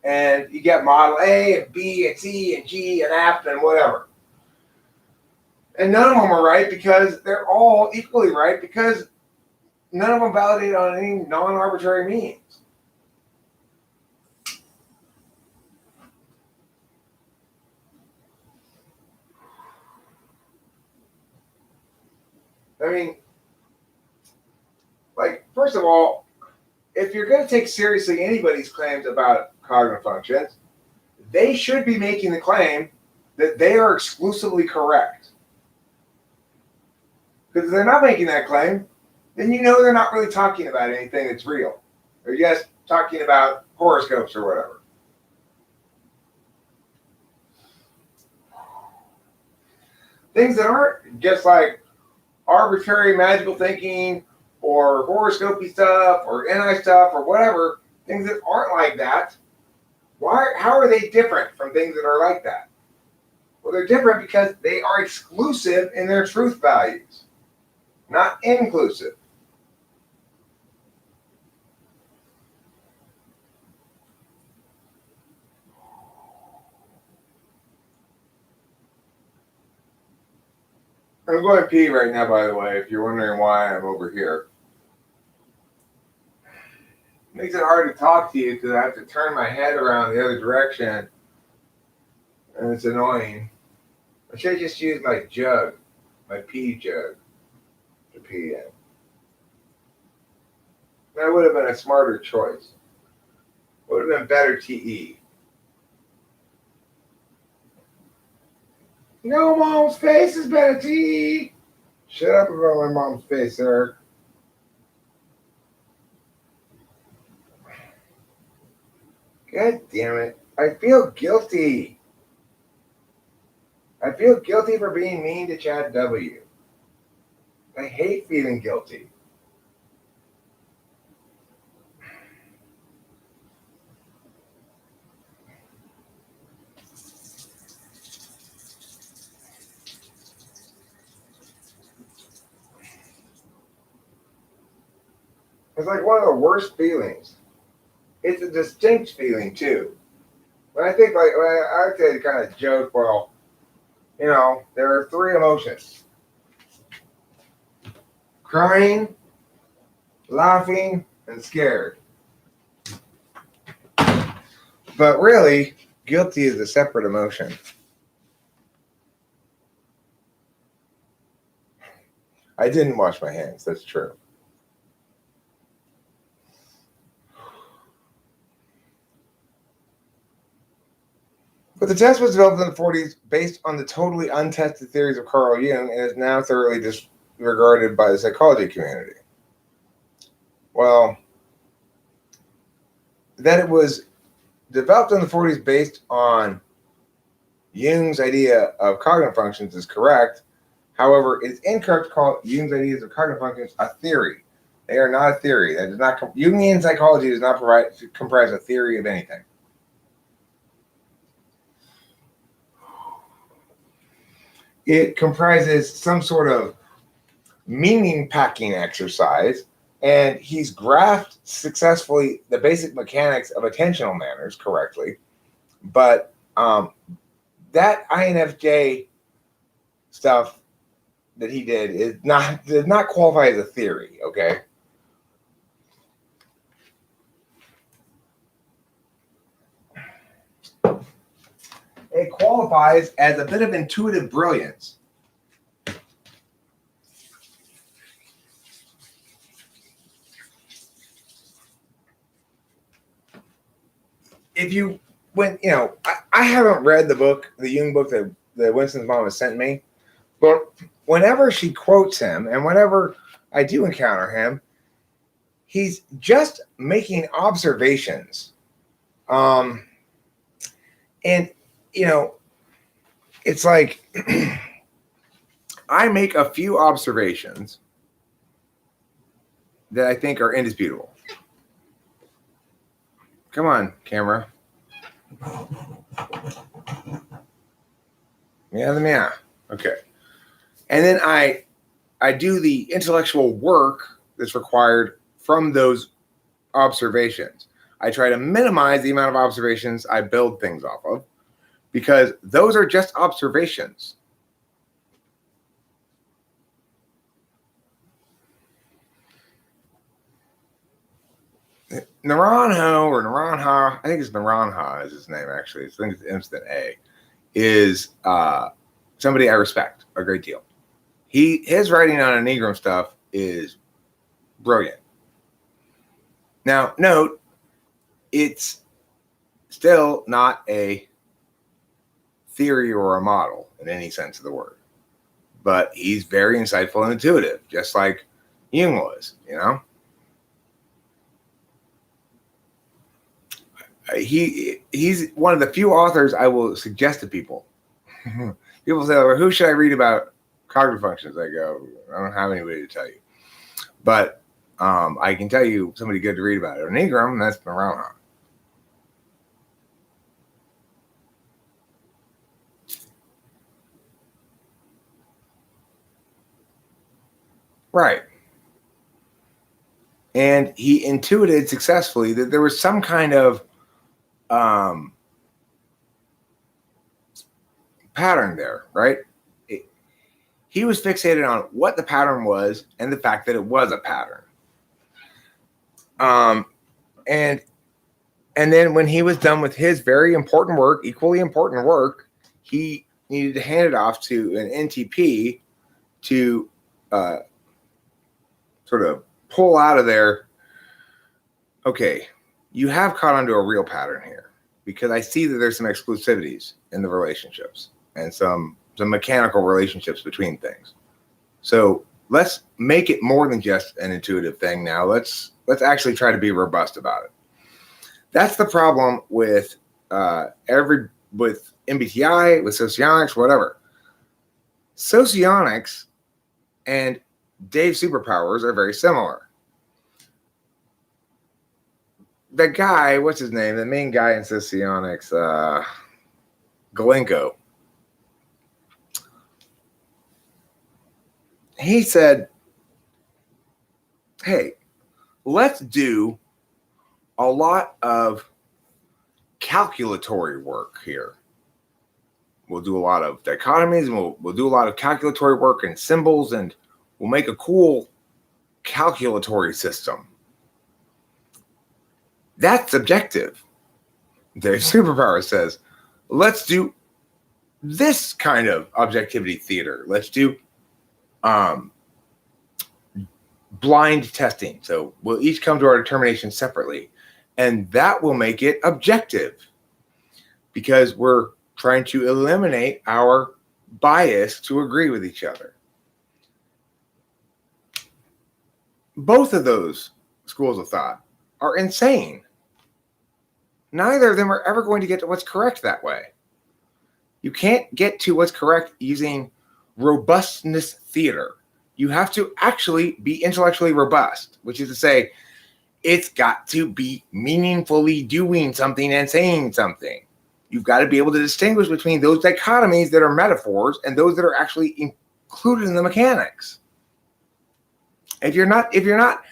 And you get model A and B and C and G and F and whatever. And none of them are right because they're all equally right because none of them validate on any non-arbitrary means. I mean, like, first of all, if you're going to take seriously anybody's claims about cognitive functions, they should be making the claim that they are exclusively correct. Because if they're not making that claim, then you know they're not really talking about anything that's real. They're just talking about horoscopes or whatever. Things that aren't just like arbitrary magical thinking or horoscopy stuff or NI stuff or whatever, things that aren't like that, how are they different from things that are like that? Well, they're different because they are exclusive in their truth values, not inclusive. I'm going to pee right now, by the way, if you're wondering why I'm over here. It makes it hard to talk to you because I have to turn my head around the other direction, and it's annoying. I should have just used my jug, my pee jug, to pee in. That would have been a smarter choice. Would have been better TE. No, Mom's face is better TE. Shut up about my mom's face, Eric. God damn it. I feel guilty. I feel guilty for being mean to Chad W. I hate feeling guilty. It's like one of the worst feelings. It's a distinct feeling, too. When I think, like, I say kind of joke, well, you know, there are three emotions: crying, laughing, and scared. But really, guilty is a separate emotion. I didn't wash my hands, that's true. But the test was developed in the 40s based on the totally untested theories of Carl Jung and is now thoroughly disregarded by the psychology community. Well, that it was developed in the 40s based on Jung's idea of cognitive functions is correct. However, it's incorrect to call Jung's ideas of cognitive functions a theory. They are not a theory. That does not Jungian psychology does not comprise a theory of anything. It comprises some sort of meaning packing exercise, and he's graphed successfully the basic mechanics of attentional manners correctly. But that INFJ stuff that he did does not qualify as a theory, okay? It qualifies as a bit of intuitive brilliance. If you I haven't read the book, the Jung book that Winston's mom has sent me, but whenever she quotes him and whenever I do encounter him, he's just making observations. And it's like I make a few observations that I think are indisputable. Come on, camera. Yeah. Okay. And then I do the intellectual work that's required from those observations. I try to minimize the amount of observations I build things off of, because those are just observations. Naranjo or Naranja, I think it's Naranja is his name actually. I think it's instant A, is somebody I respect a great deal. His writing on Enneagram stuff is brilliant. Now, note, it's still not a theory or a model in any sense of the word, but he's very insightful and intuitive, just like Jung was, you know. He's one of the few authors I will suggest to people. People say, well, who should I read about cognitive functions? I go, I don't have anybody to tell you. But I can tell you somebody good to read about it. Enneagram, that's Naranja. Right. And he intuited successfully that there was some kind of pattern there, right? He was fixated on what the pattern was and the fact that it was a pattern. And then when he was done with his very important work, equally important work, he needed to hand it off to an NTP to sort of pull out of there. Okay, you have caught onto a real pattern here, because I see that there's some exclusivities in the relationships and some mechanical relationships between things. So let's make it more than just an intuitive thing now. Let's actually try to be robust about it. That's the problem with with MBTI, with socionics, whatever. Socionics and Dave's superpowers are very similar. The guy, what's his name? The main guy in socionics, Galenko. He said, hey, let's do a lot of calculatory work here. We'll do a lot of dichotomies, and we'll do a lot of calculatory work and symbols, and we'll make a cool calculatory system. That's subjective. Their superpower says, let's do this kind of objectivity theater. Let's do blind testing. So we'll each come to our determination separately, and that will make it objective, because we're trying to eliminate our bias to agree with each other. Both of those schools of thought are insane. Neither of them are ever going to get to what's correct that way. You can't get to what's correct using robustness theater. You have to actually be intellectually robust, which is to say, it's got to be meaningfully doing something and saying something. You've got to be able to distinguish between those dichotomies that are metaphors and those that are actually included in the mechanics. If you're not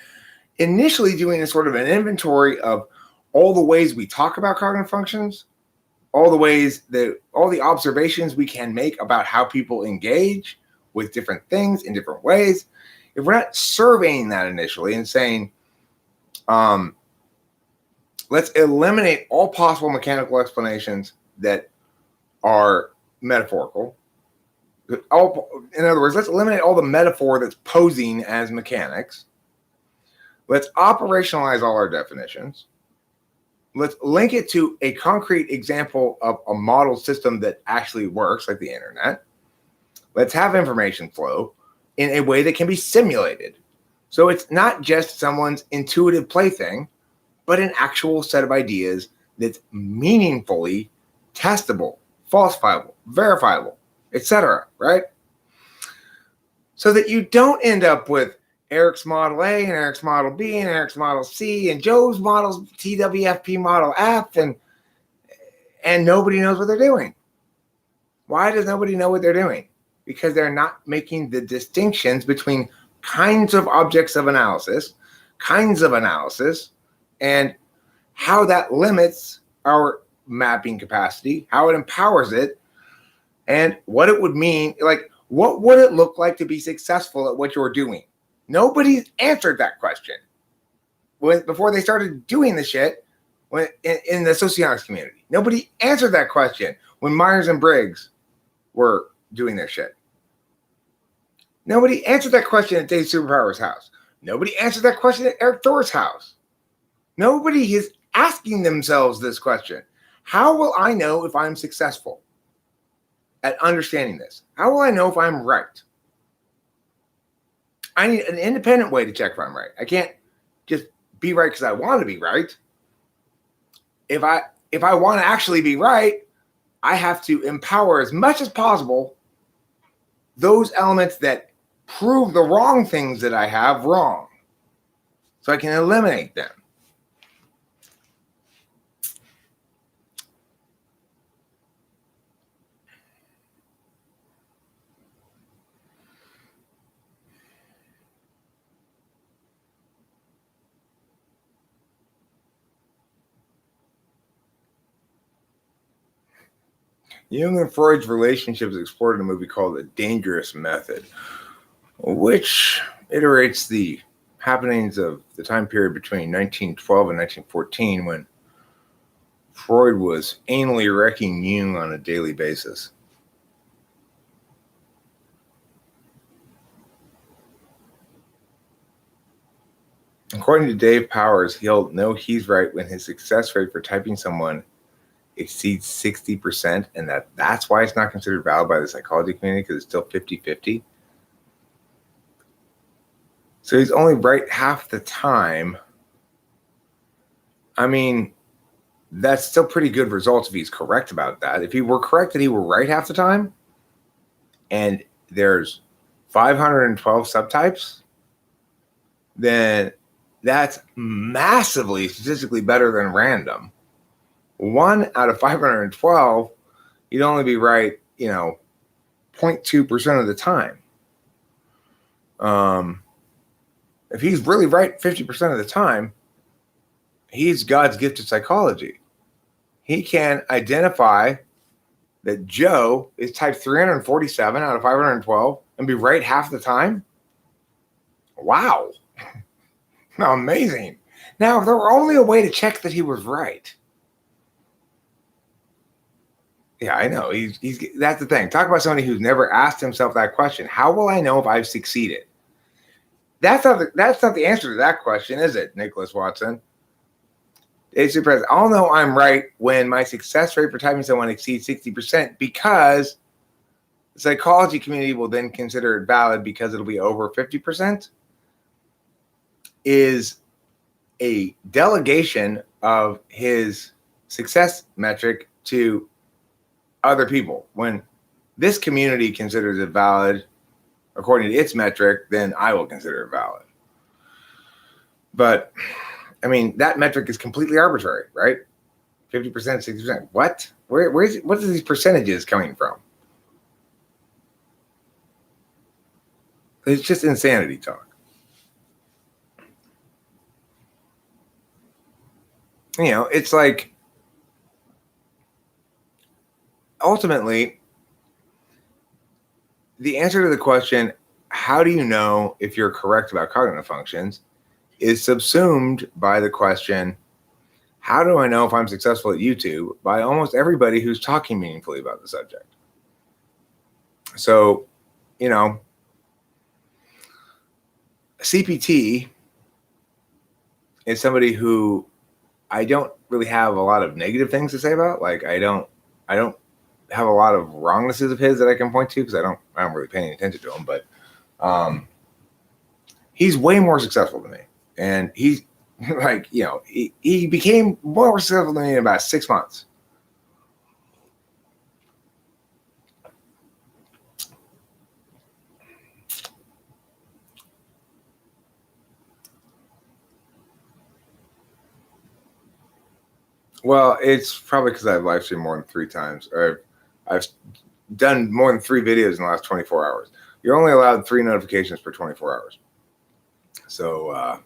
initially doing a sort of an inventory of all the ways we talk about cognitive functions, all the observations we can make about how people engage with different things in different ways, if we're not surveying that initially and saying, let's eliminate all possible mechanical explanations that are metaphorical. In other words, let's eliminate all the metaphor that's posing as mechanics. Let's operationalize all our definitions. Let's link it to a concrete example of a model system that actually works, like the internet. Let's have information flow in a way that can be simulated. So it's not just someone's intuitive plaything, but an actual set of ideas that's meaningfully testable, falsifiable, verifiable, etc., right? So that you don't end up with Eric's Model A and Eric's Model B and Eric's Model C and Joe's Model's TWFP Model F, and nobody knows what they're doing. Why does nobody know what they're doing? Because they're not making the distinctions between kinds of objects of analysis, and how that limits our mapping capacity, how it empowers it, and what it would mean. Like, what would it look like to be successful at what you're doing? Nobody answered that question before they started doing the shit in the socionics community. Nobody answered that question when Myers and Briggs were doing their shit. Nobody answered that question at Dave Superpower's house. Nobody answered that question at Eric Thor's house. Nobody is asking themselves this question. How will I know if I'm successful at understanding this? How will I know if I'm right? I need an independent way to check if I'm right. I can't just be right because I want to be right. If I want to actually be right, I have to empower as much as possible those elements that prove the wrong things that I have wrong, so I can eliminate them. Jung and Freud's relationships explored in a movie called The Dangerous Method, which iterates the happenings of the time period between 1912 and 1914, when Freud was anally wrecking Jung on a daily basis. According to Dave Powers, he'll know he's right when his success rate for typing someone exceeds 60%, and that's why it's not considered valid by the psychology community, because it's still 50-50. So he's only right half the time. I mean, that's still pretty good results if he's correct about that. If he were correct that he were right half the time, and there's 512 subtypes, then that's massively statistically better than random. 1 out of 512, you'd only be right, 0.2% of the time. If he's really right 50% of the time, he's God's gift to psychology. He can identify that Joe is type 347 out of 512 and be right half the time. Wow. Amazing. Now, if there were only a way to check that he was right. Yeah, I know. He's that's the thing. Talk about somebody who's never asked himself that question. How will I know if I've succeeded? That's not the answer to that question, is it, Nicholas Watson? I'll know I'm right when my success rate for typing someone exceeds 60%, because the psychology community will then consider it valid because it'll be over 50%, is a delegation of his success metric to other people. When this community considers it valid according to its metric, then I will consider it valid. But I mean, that metric is completely arbitrary, right? 50%, 60%. What? Where is it? What are these percentages coming from? It's just insanity talk. It's like, ultimately, the answer to the question, how do you know if you're correct about cognitive functions, is subsumed by the question, how do I know if I'm successful at YouTube, by almost everybody who's talking meaningfully about the subject. So, CPT is somebody who I don't really have a lot of negative things to say about. Like, I don't have a lot of wrongnesses of his that I can point to, because I don't really pay any attention to him. But he's way more successful than me, and he's like, he became more successful than me in about 6 months. Well, it's probably because I've live streamed more than 3 times, or I've done more than 3 videos in the last 24 hours. You're only allowed 3 notifications per 24 hours. So,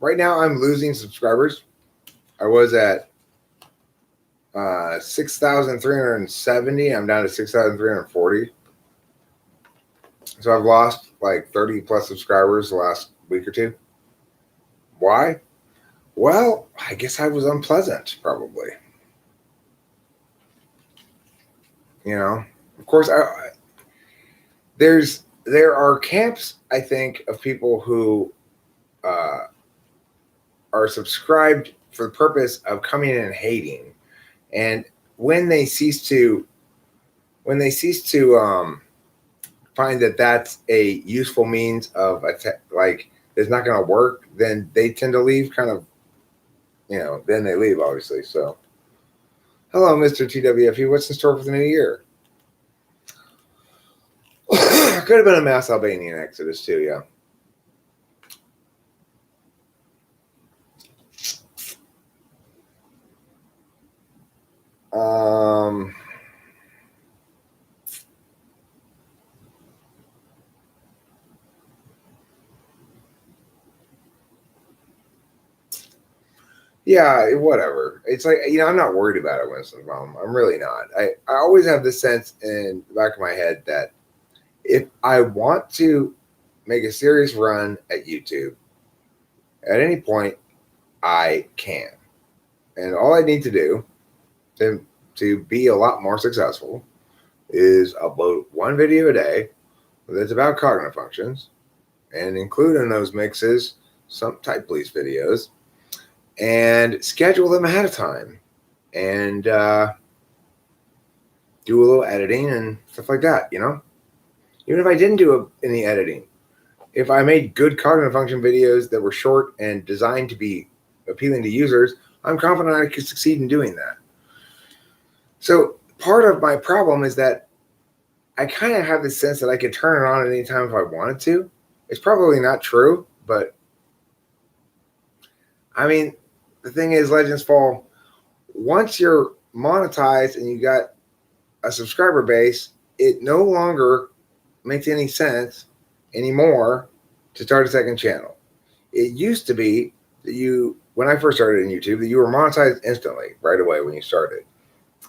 right now I'm losing subscribers. I was at 6,370. I'm down to 6,340. So I've lost like 30 plus subscribers the last week or two. Why? Well, I guess I was unpleasant, probably. You know, of course, there are camps, I think, of people who are subscribed for the purpose of coming in and hating, and when they cease to find that that's a useful means of like it's not going to work, then they tend to leave. Kind of, then they leave, obviously. So, hello, Mr. TWFE. What's in store for the new year? Could have been a mass Albanian exodus too, yeah. Yeah, whatever. It's like, I'm not worried about it when it's a problem. I'm really not. I always have this sense in the back of my head that if I want to make a serious run at YouTube, at any point, I can. And all I need to do to be a lot more successful is upload 1 video a day that's about cognitive functions, and include in those mixes some type police videos, and schedule them ahead of time, and do a little editing and stuff like that, Even if I didn't do any editing, if I made good cognitive function videos that were short and designed to be appealing to users, I'm confident I could succeed in doing that. So part of my problem is that I kind of have this sense that I could turn it on at any time if I wanted to. It's probably not true, but I mean, the thing is, Legends Fall, once you're monetized and you got a subscriber base, it no longer makes any sense anymore to start a second channel. It used to be that when I first started in YouTube, that you were monetized instantly, right away when you started,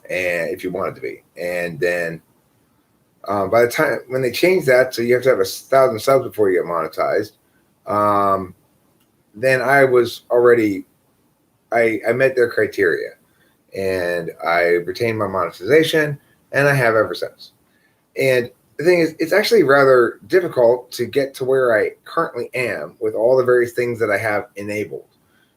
and if you wanted to be. And then by the time when they changed that, so you have to have 1,000 subs before you get monetized, then I was already, I met their criteria, and I retained my monetization, and I have ever since. And the thing is, it's actually rather difficult to get to where I currently am with all the various things that I have enabled.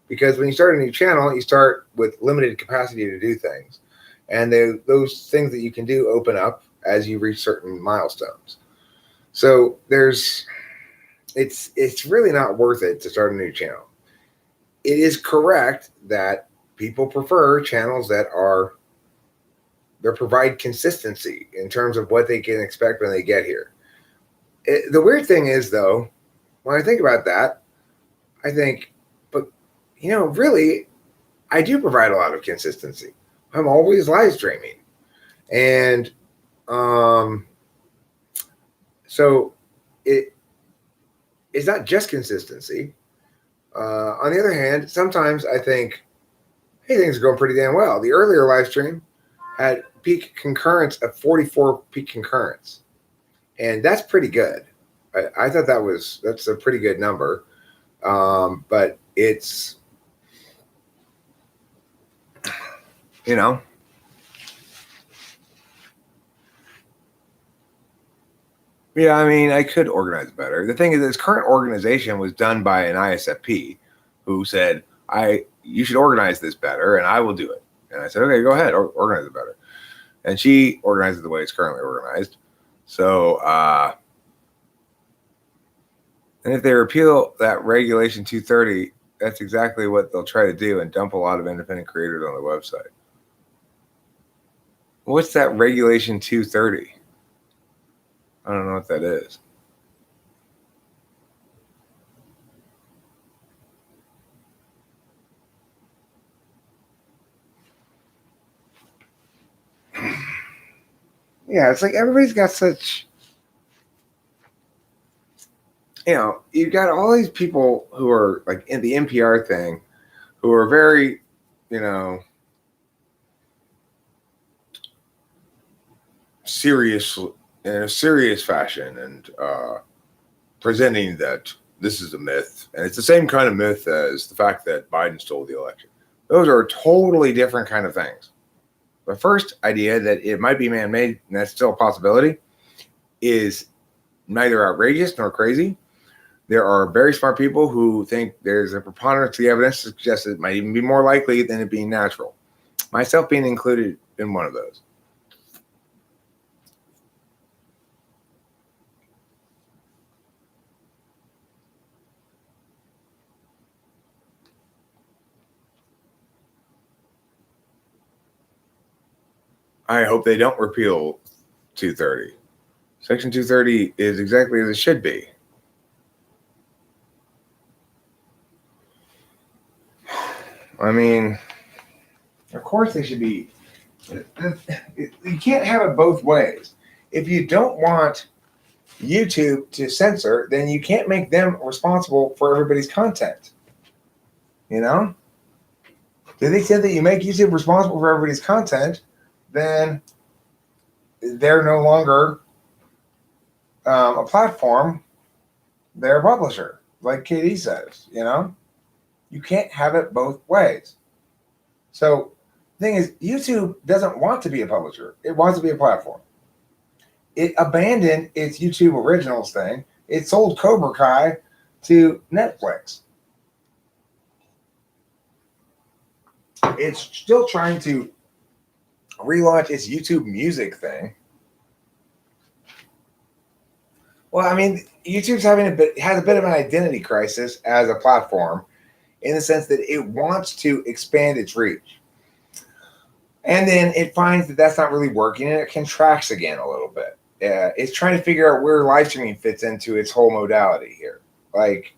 Because when you start a new channel, you start with limited capacity to do things. And those things that you can do open up as you reach certain milestones. So it's really not worth it to start a new channel. It is correct that people prefer channels that provide consistency in terms of what they can expect when they get here. The weird thing is, though, when I think about that, I think, but really, I do provide a lot of consistency. I'm always live streaming, and so it's not just consistency. On the other hand, sometimes I think, hey, things are going pretty damn well. The earlier live stream had peak concurrence of 44 peak concurrence, and that's pretty good. I thought that's a pretty good number, but it's yeah, I mean, I could organize better. The thing is, this current organization was done by an ISFP who said, you should organize this better, and I will do it. And I said, okay, go ahead, organize it better. And she organized it the way it's currently organized. So, and if they repeal that Regulation 230, That's exactly what they'll try to do and dump a lot of independent creators on the website. What's that regulation 230? I don't know what that is. Yeah, it's like everybody's got such, you've got all these people who are like in the NPR thing, who are very, you know, serious in a serious fashion and presenting that this is a myth. And it's the same kind of myth as the fact that Biden stole the election. Those are totally different kind of things. The first idea that it might be man-made, and that's still a possibility, is neither outrageous nor crazy. There are very smart people who think there's a preponderance of the evidence to suggest it might even be more likely than it being natural. Myself being included in one of those. I hope they don't repeal 230. Section 230 is exactly as it should be. I mean, of course they should be. You can't have it both ways. If you don't want YouTube to censor, then you can't make them responsible for everybody's content. You know? To the extent that you make YouTube responsible for everybody's content, then they're no longer a platform, they're a publisher, like KD says, You can't have it both ways. So the thing is, YouTube doesn't want to be a publisher. It wants to be a platform. It abandoned its YouTube Originals thing. It sold Cobra Kai to Netflix. It's still trying to relaunch its YouTube Music thing. Well, I mean, YouTube's has a bit of an identity crisis as a platform, in the sense that it wants to expand its reach. And then it finds that that's not really working, and it contracts again a little bit. It's trying to figure out where live streaming fits into its whole modality here. Like,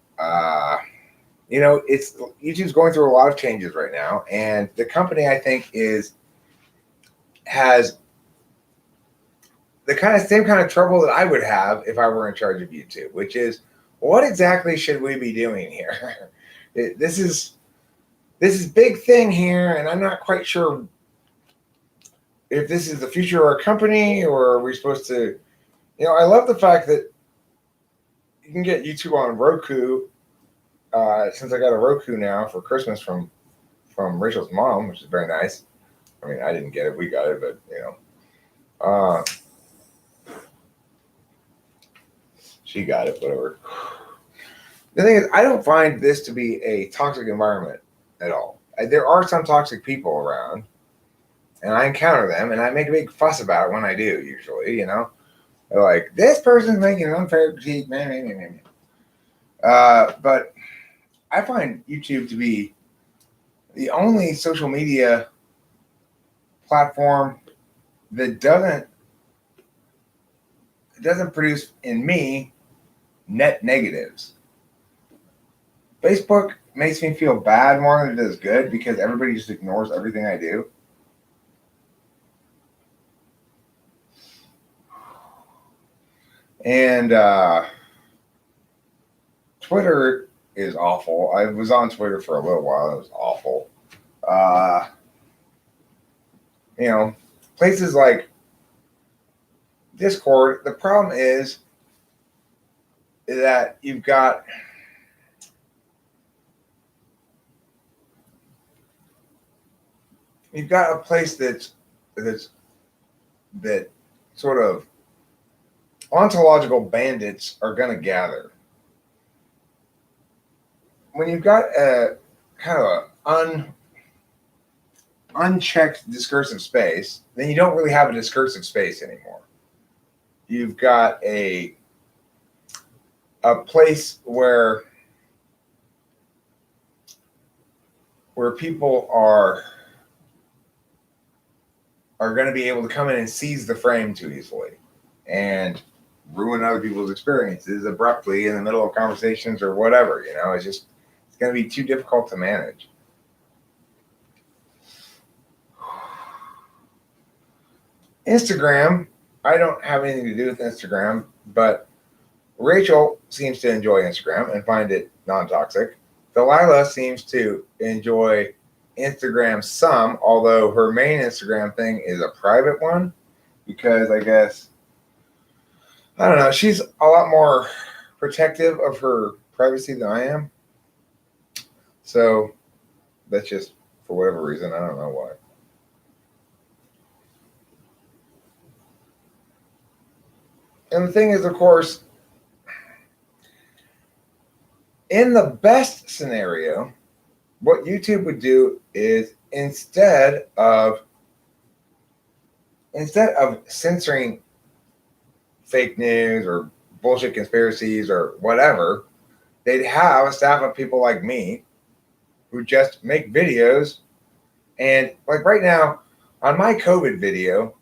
YouTube's going through a lot of changes right now, and the company, I think, has the same kind of trouble that I would have if I were in charge of YouTube, which is, what exactly should we be doing here? This is big thing here, and I'm not quite sure if this is the future of our company, or are we supposed to, I love the fact that you can get YouTube on Roku. Since I got a Roku now for Christmas from Rachel's mom, which is very nice. I mean, I didn't get it; we got it, but she got it. Whatever. The thing is, I don't find this to be a toxic environment at all. There are some toxic people around, and I encounter them, and I make a big fuss about it when I do. Usually, they're like, "This person's making an unfair critique." But I find YouTube to be the only social media platform that doesn't produce in me net negatives. Facebook makes me feel bad more than it does good, because everybody just ignores everything I do. And Twitter is awful. I was on Twitter for a little while. It was awful. Places like Discord, the problem is that you've got a place that sort of ontological bandits are going to gather. When you've got a kind of an unchecked discursive space, then you don't really have a discursive space anymore. You've got a place where where people are going to be able to come in and seize the frame too easily and ruin other people's experiences abruptly in the middle of conversations or whatever. It's going to be too difficult to manage. Instagram, I don't have anything to do with Instagram, but Rachel seems to enjoy Instagram and find it non-toxic. Delilah seems to enjoy Instagram some, although her main Instagram thing is a private one because I guess, I don't know, she's a lot more protective of her privacy than I am. So that's just for whatever reason. I don't know why. And the thing is, of course, in the best scenario, what YouTube would do is instead of censoring fake news or bullshit conspiracies or whatever, they'd have a staff of people like me who just make videos. And like right now on my COVID video,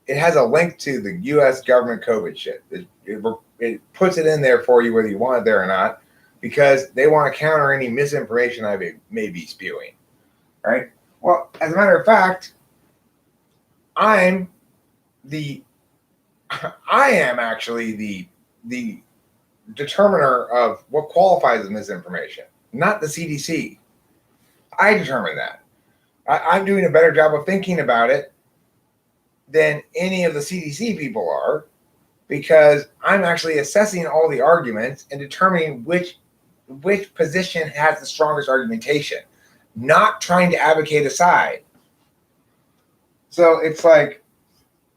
it has a link to the U.S. government COVID shit. It puts it in there for you whether you want it there or not, because they want to counter any misinformation I may be spewing, right? Well, as a matter of fact, I am actually the determiner of what qualifies as misinformation, not the CDC. I determine that. I'm doing a better job of thinking about it than any of the CDC people are, because I'm actually assessing all the arguments and determining which position has the strongest argumentation, not trying to advocate a side. So it's like,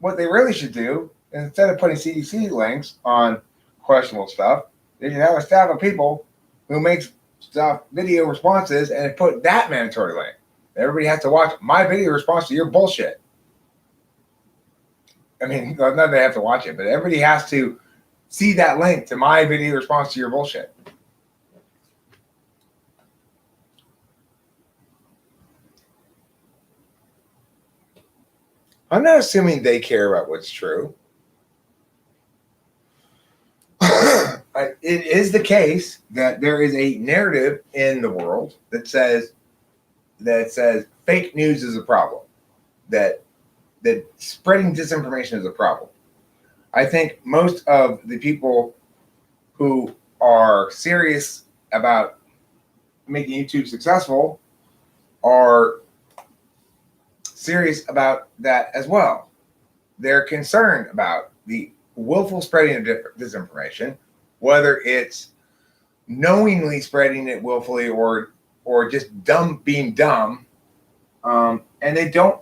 what they really should do, instead of putting CDC links on questionable stuff, they should have a staff of people who makes stuff video responses and put that mandatory link. Everybody has to watch my video response to your bullshit. I mean, not that they have to watch it, but everybody has to see that link to my video response to your bullshit. I'm not assuming they care about what's true. It is the case that there is a narrative in the world that says fake news is a problem, that spreading disinformation is a problem. I think most of the people who are serious about making YouTube successful are serious about that as well. They're concerned about the willful spreading of disinformation, whether it's knowingly spreading it willfully or just being dumb, and they don't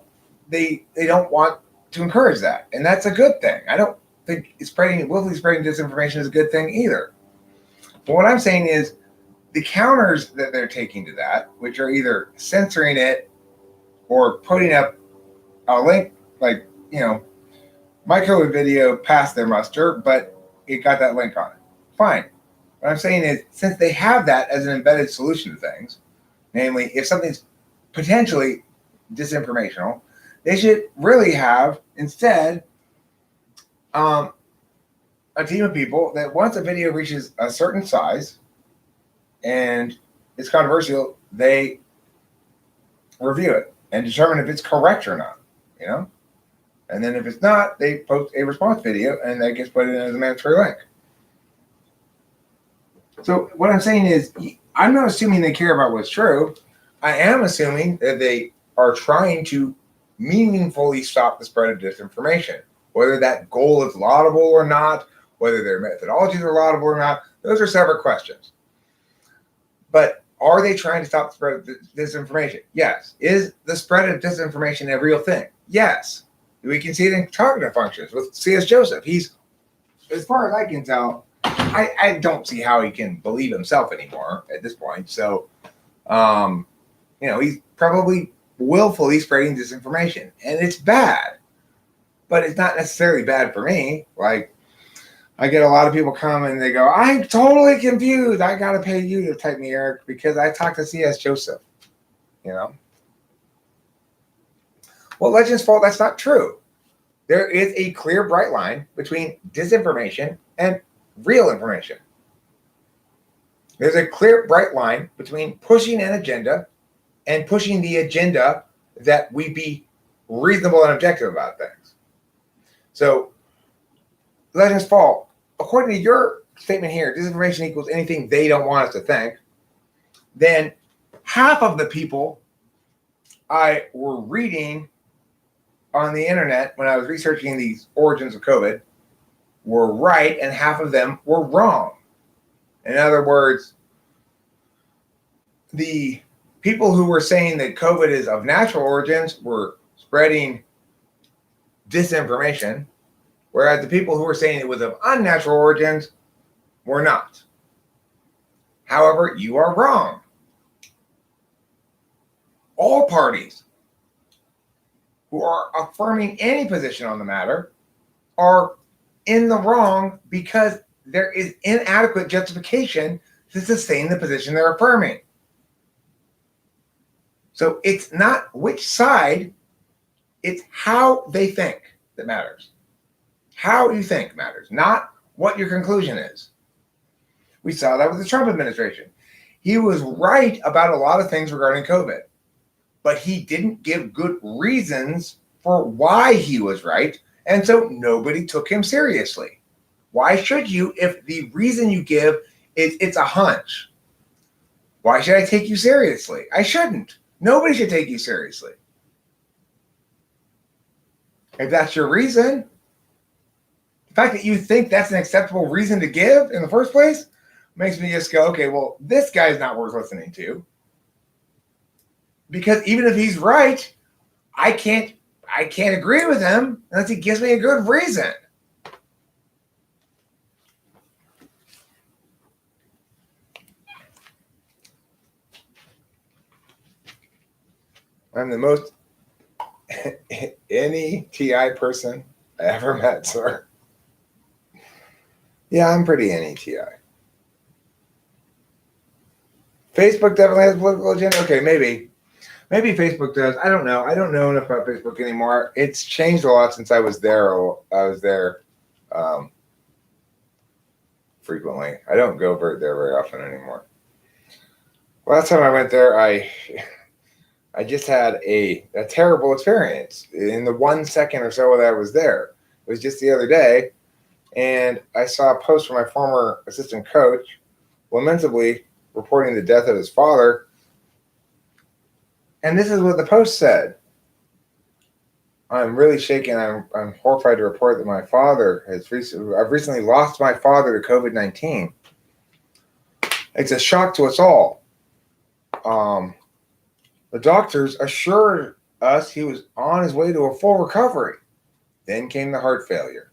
want to encourage that, and that's a good thing. I don't think willfully spreading disinformation is a good thing either. But what I'm saying is the counters that they're taking to that, which are either censoring it or putting up a link, like, my COVID video passed their muster, but it got that link on it. Fine. What I'm saying is, since they have that as an embedded solution to things, namely, if something's potentially disinformational, they should really have instead a team of people that once a video reaches a certain size and it's controversial, they review it and determine if it's correct or not, And then if it's not, they post a response video and that gets put in as a mandatory link. So what I'm saying is, I'm not assuming they care about what's true. I am assuming that they are trying to meaningfully stop the spread of disinformation. Whether that goal is laudable or not, whether their methodologies are laudable or not, those are separate questions. But are they trying to stop the spread of disinformation? Yes. Is the spread of disinformation a real thing? Yes. We can see it in cognitive functions with C.S. Joseph. He's, as far as I can tell, I don't see how he can believe himself anymore at this point. So, he's probably willfully spreading disinformation, and it's bad, but it's not necessarily bad for me. Like, I get a lot of people come and they go, I'm totally confused. I got to pay you to type me, Eric, because I talked to C.S. Joseph. you know. Well, Legends Fall, that's not true. There is a clear, bright line between disinformation and real information. There's a clear, bright line between pushing an agenda and pushing the agenda that we be reasonable and objective about things. So, Legends Fall, according to your statement here, disinformation equals anything they don't want us to think, then half of the people I were reading on the internet when I was researching these origins of COVID were right and half of them were wrong. In other words, the people who were saying that COVID is of natural origins were spreading disinformation, whereas the people who were saying it was of unnatural origins were not. However, you are wrong. All parties who are affirming any position on the matter are in the wrong because there is inadequate justification to sustain the position they're affirming. So it's not which side, it's how they think that matters. How you think matters, not what your conclusion is. We saw that with the Trump administration. He was right about a lot of things regarding COVID, but he didn't give good reasons for why he was right, and so nobody took him seriously. Why should you if the reason you give is it's a hunch? Why should I take you seriously? I shouldn't. Nobody should take you seriously. If that's your reason, the fact that you think that's an acceptable reason to give in the first place makes me just go, okay, well, this guy's not worth listening to. Because even if he's right, I can't agree with him unless he gives me a good reason. I'm the most NETI person I ever met, sir. Yeah, I'm pretty NETI. Facebook definitely has a political agenda. Okay, maybe Facebook does. I don't know. I don't know enough about Facebook anymore. It's changed a lot since I was there. Frequently. I don't go there very often anymore. Last time I went there, I just had a terrible experience in the 1 second or so that I was there. It was just the other day, and I saw a post from my former assistant coach, lamentably reporting the death of his father. And this is what the post said. I'm really shaken. I'm horrified to report that my father I've recently lost my father to COVID-19. It's a shock to us all. The doctors assured us he was on his way to a full recovery. Then came the heart failure.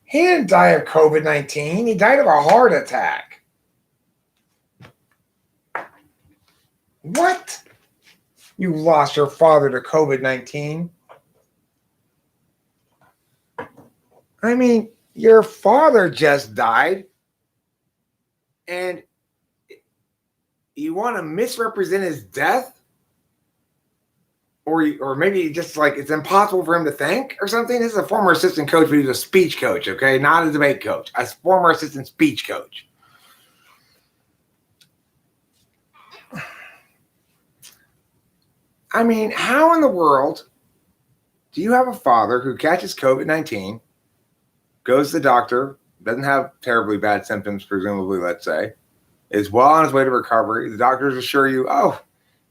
He didn't die of COVID-19. He died of a heart attack. What? You lost your father to COVID-19? I mean, your father just died, and you want to misrepresent his death? Or maybe just like it's impossible for him to think or something? This is a former assistant coach, but he's a speech coach, okay? Not a debate coach. A former assistant speech coach. I mean, how in the world do you have a father who catches COVID-19, goes to the doctor, doesn't have terribly bad symptoms, presumably, let's say, is well on his way to recovery. The doctors assure you, oh,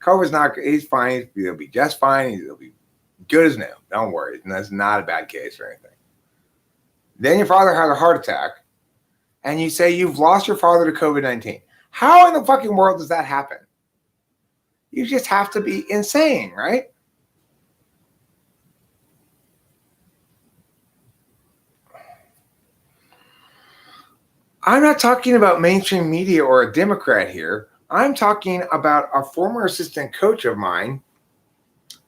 COVID's not, he's fine. He'll be just fine. He'll be good as new. Don't worry. And that's not a bad case or anything. Then your father has a heart attack, and you say you've lost your father to COVID-19. How in the fucking world does that happen? You just have to be insane, right? I'm not talking about mainstream media or a Democrat here. I'm talking about a former assistant coach of mine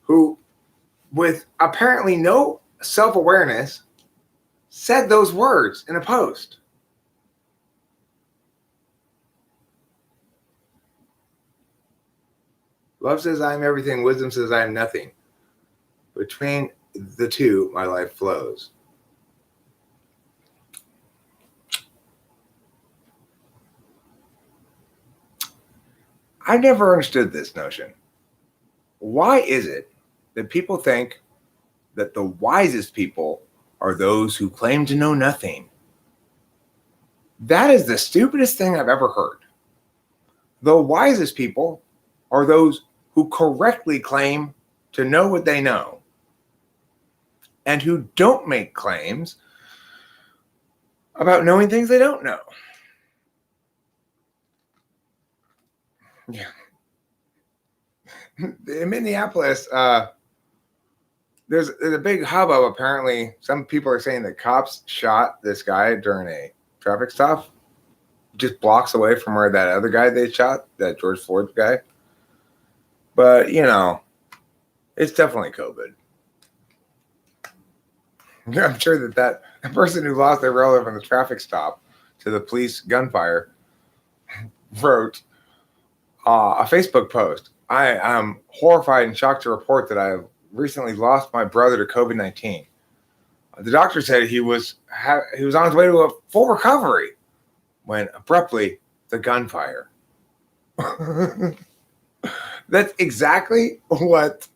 who, with apparently no self-awareness, said those words in a post. Love says I'm everything. Wisdom says I'm nothing. Between the two, my life flows. I never understood this notion. Why is it that people think that the wisest people are those who claim to know nothing? That is the stupidest thing I've ever heard. The wisest people are those who correctly claim to know what they know and who don't make claims about knowing things they don't know. Yeah. In Minneapolis, there's a big hubbub. Apparently, some people are saying that cops shot this guy during a traffic stop, just blocks away from where that other guy they shot, that George Floyd guy. But, you know, it's definitely COVID. I'm sure that person who lost their relative in the traffic stop to the police gunfire wrote a Facebook post. I am horrified and shocked to report that I have recently lost my brother to COVID-19. The doctor said he was on his way to a full recovery when abruptly the gunfire. That's exactly what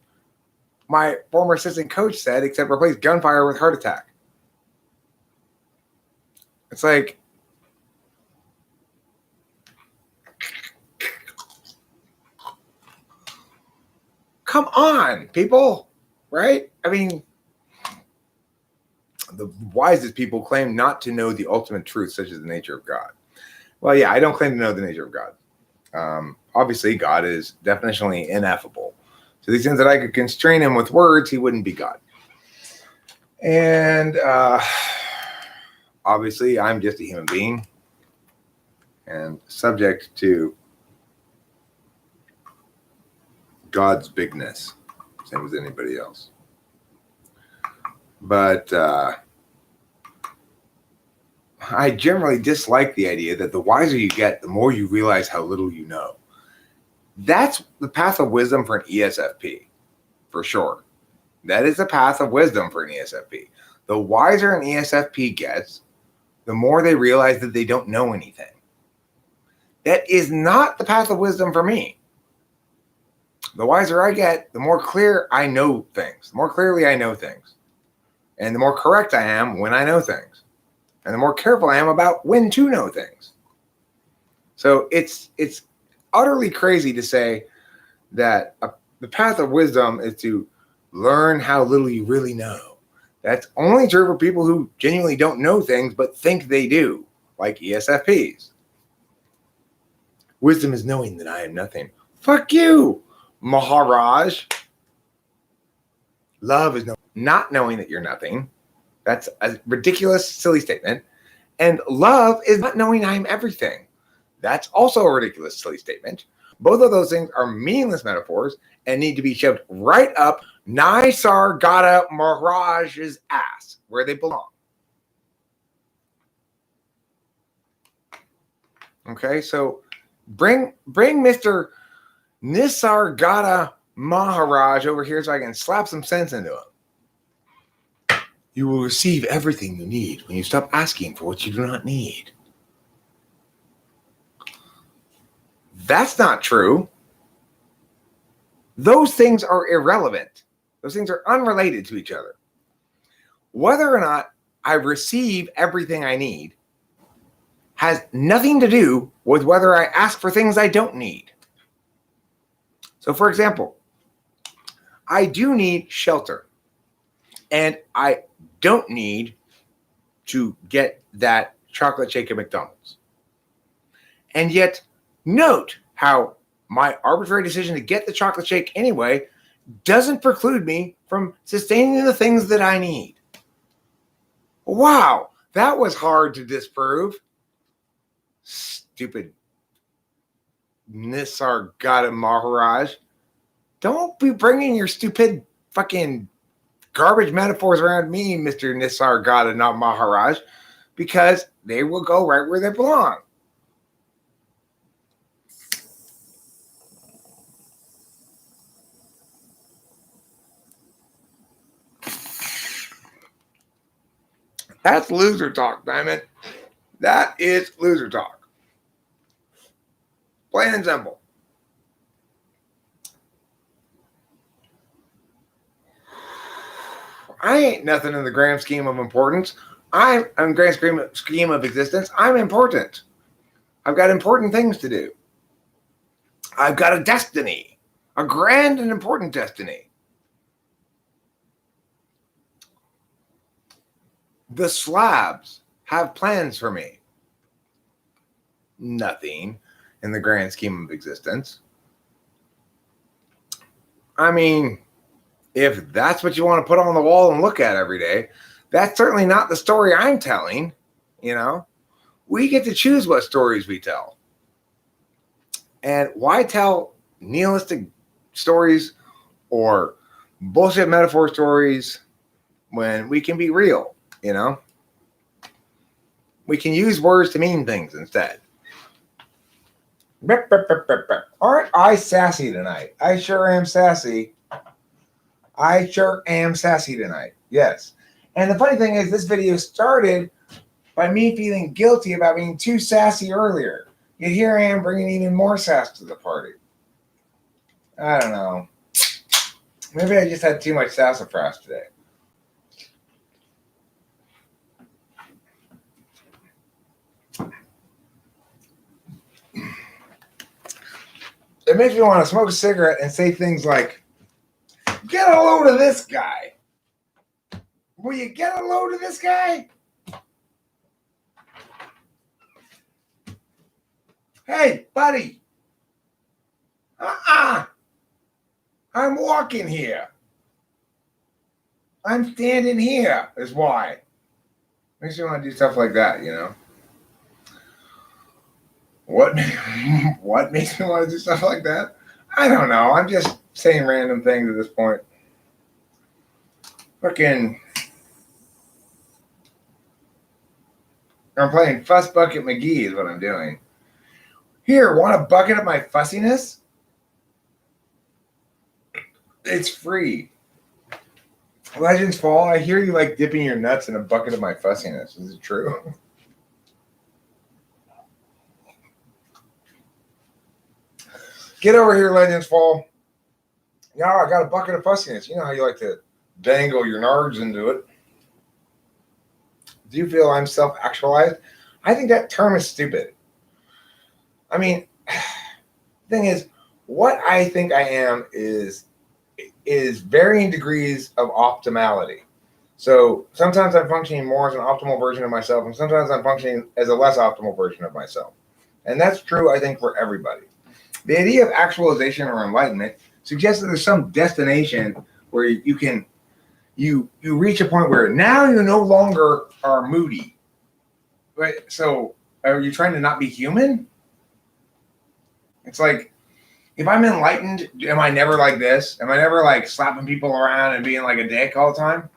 my former assistant coach said, except replace gunfire with heart attack. It's like, come on, people, right? I mean, the wisest people claim not to know the ultimate truth, such as the nature of God. Well, yeah, I don't claim to know the nature of God. Obviously, God is definitionally ineffable. To the extent that I could constrain him with words, he wouldn't be God. And obviously, I'm just a human being and subject to God's bigness, same as anybody else. But I generally dislike the idea that the wiser you get, the more you realize how little you know. That's the path of wisdom for an ESFP, for sure. That is the path of wisdom for an ESFP. The wiser an ESFP gets, the more they realize that they don't know anything. That is not the path of wisdom for me. The wiser I get, the more clear I know things, the more clearly I know things. And the more correct I am when I know things. And the more careful I am about when to know things. So it's utterly crazy to say that the path of wisdom is to learn how little you really know. That's only true for people who genuinely don't know things but think they do, like ESFPs. Wisdom is knowing that I am nothing. Fuck you, Maharaj. Love is not knowing that you're nothing. That's a ridiculous, silly statement. And love is not knowing I'm everything. That's also a ridiculous, silly statement. Both of those things are meaningless metaphors and need to be shoved right up Nisargadatta Maharaj's ass, where they belong. Okay, so bring Mr. Nisargadatta Maharaj over here so I can slap some sense into him. You will receive everything you need when you stop asking for what you do not need. That's not true. Those things are irrelevant. Those things are unrelated to each other. Whether or not I receive everything I need has nothing to do with whether I ask for things I don't need. So, for example, I do need shelter, and I don't need to get that chocolate shake at McDonald's. And yet, note how my arbitrary decision to get the chocolate shake anyway doesn't preclude me from sustaining the things that I need. Wow, that was hard to disprove. Stupid Nisargadatta Maharaj. Don't be bringing your stupid fucking garbage metaphors around me, Mr. Nisargadatta, not Maharaj, because they will go right where they belong. That's loser talk, damn it. That is loser talk. Plain and simple. I ain't nothing in the grand scheme of importance. I'm in grand scheme of existence. I'm important. I've got important things to do. I've got a destiny, a grand and important destiny. The slabs have plans for me. Nothing in the grand scheme of existence. I mean, if that's what you want to put on the wall and look at every day, that's certainly not the story I'm telling. You know, we get to choose what stories we tell. And why tell nihilistic stories or bullshit metaphor stories when we can be real, you know? We can use words to mean things instead. Aren't I sassy tonight? I sure am sassy. I sure am sassy tonight. Yes. And the funny thing is, this video started by me feeling guilty about being too sassy earlier. Yet here I am bringing even more sass to the party. I don't know. Maybe I just had too much sassafras today. It makes me want to smoke a cigarette and say things like, get a load of this guy. Will you get a load of this guy? Hey, buddy. I'm walking here. I'm standing here is why. Makes me want to do stuff like that, you know? What makes me want to do stuff like that? I don't know. I'm just saying random things at this point. Fucking... I'm playing Fuss Bucket McGee is what I'm doing. Here, want a bucket of my fussiness? It's free. Legends Fall, I hear you like dipping your nuts in a bucket of my fussiness. Is it true? Get over here, Legends Fall. Yeah, I got a bucket of fussiness. You know how you like to dangle your nards into it. Do you feel I'm self-actualized? I think that term is stupid. I mean, the thing is, what I think I am is varying degrees of optimality. So sometimes I'm functioning more as an optimal version of myself, and sometimes I'm functioning as a less optimal version of myself. And that's true, I think, for everybody. The idea of actualization or enlightenment suggests that there's some destination where you reach a point where now you no longer are moody. Right? So are you trying to not be human? It's like, if I'm enlightened, am I never like this? Am I never like slapping people around and being like a dick all the time?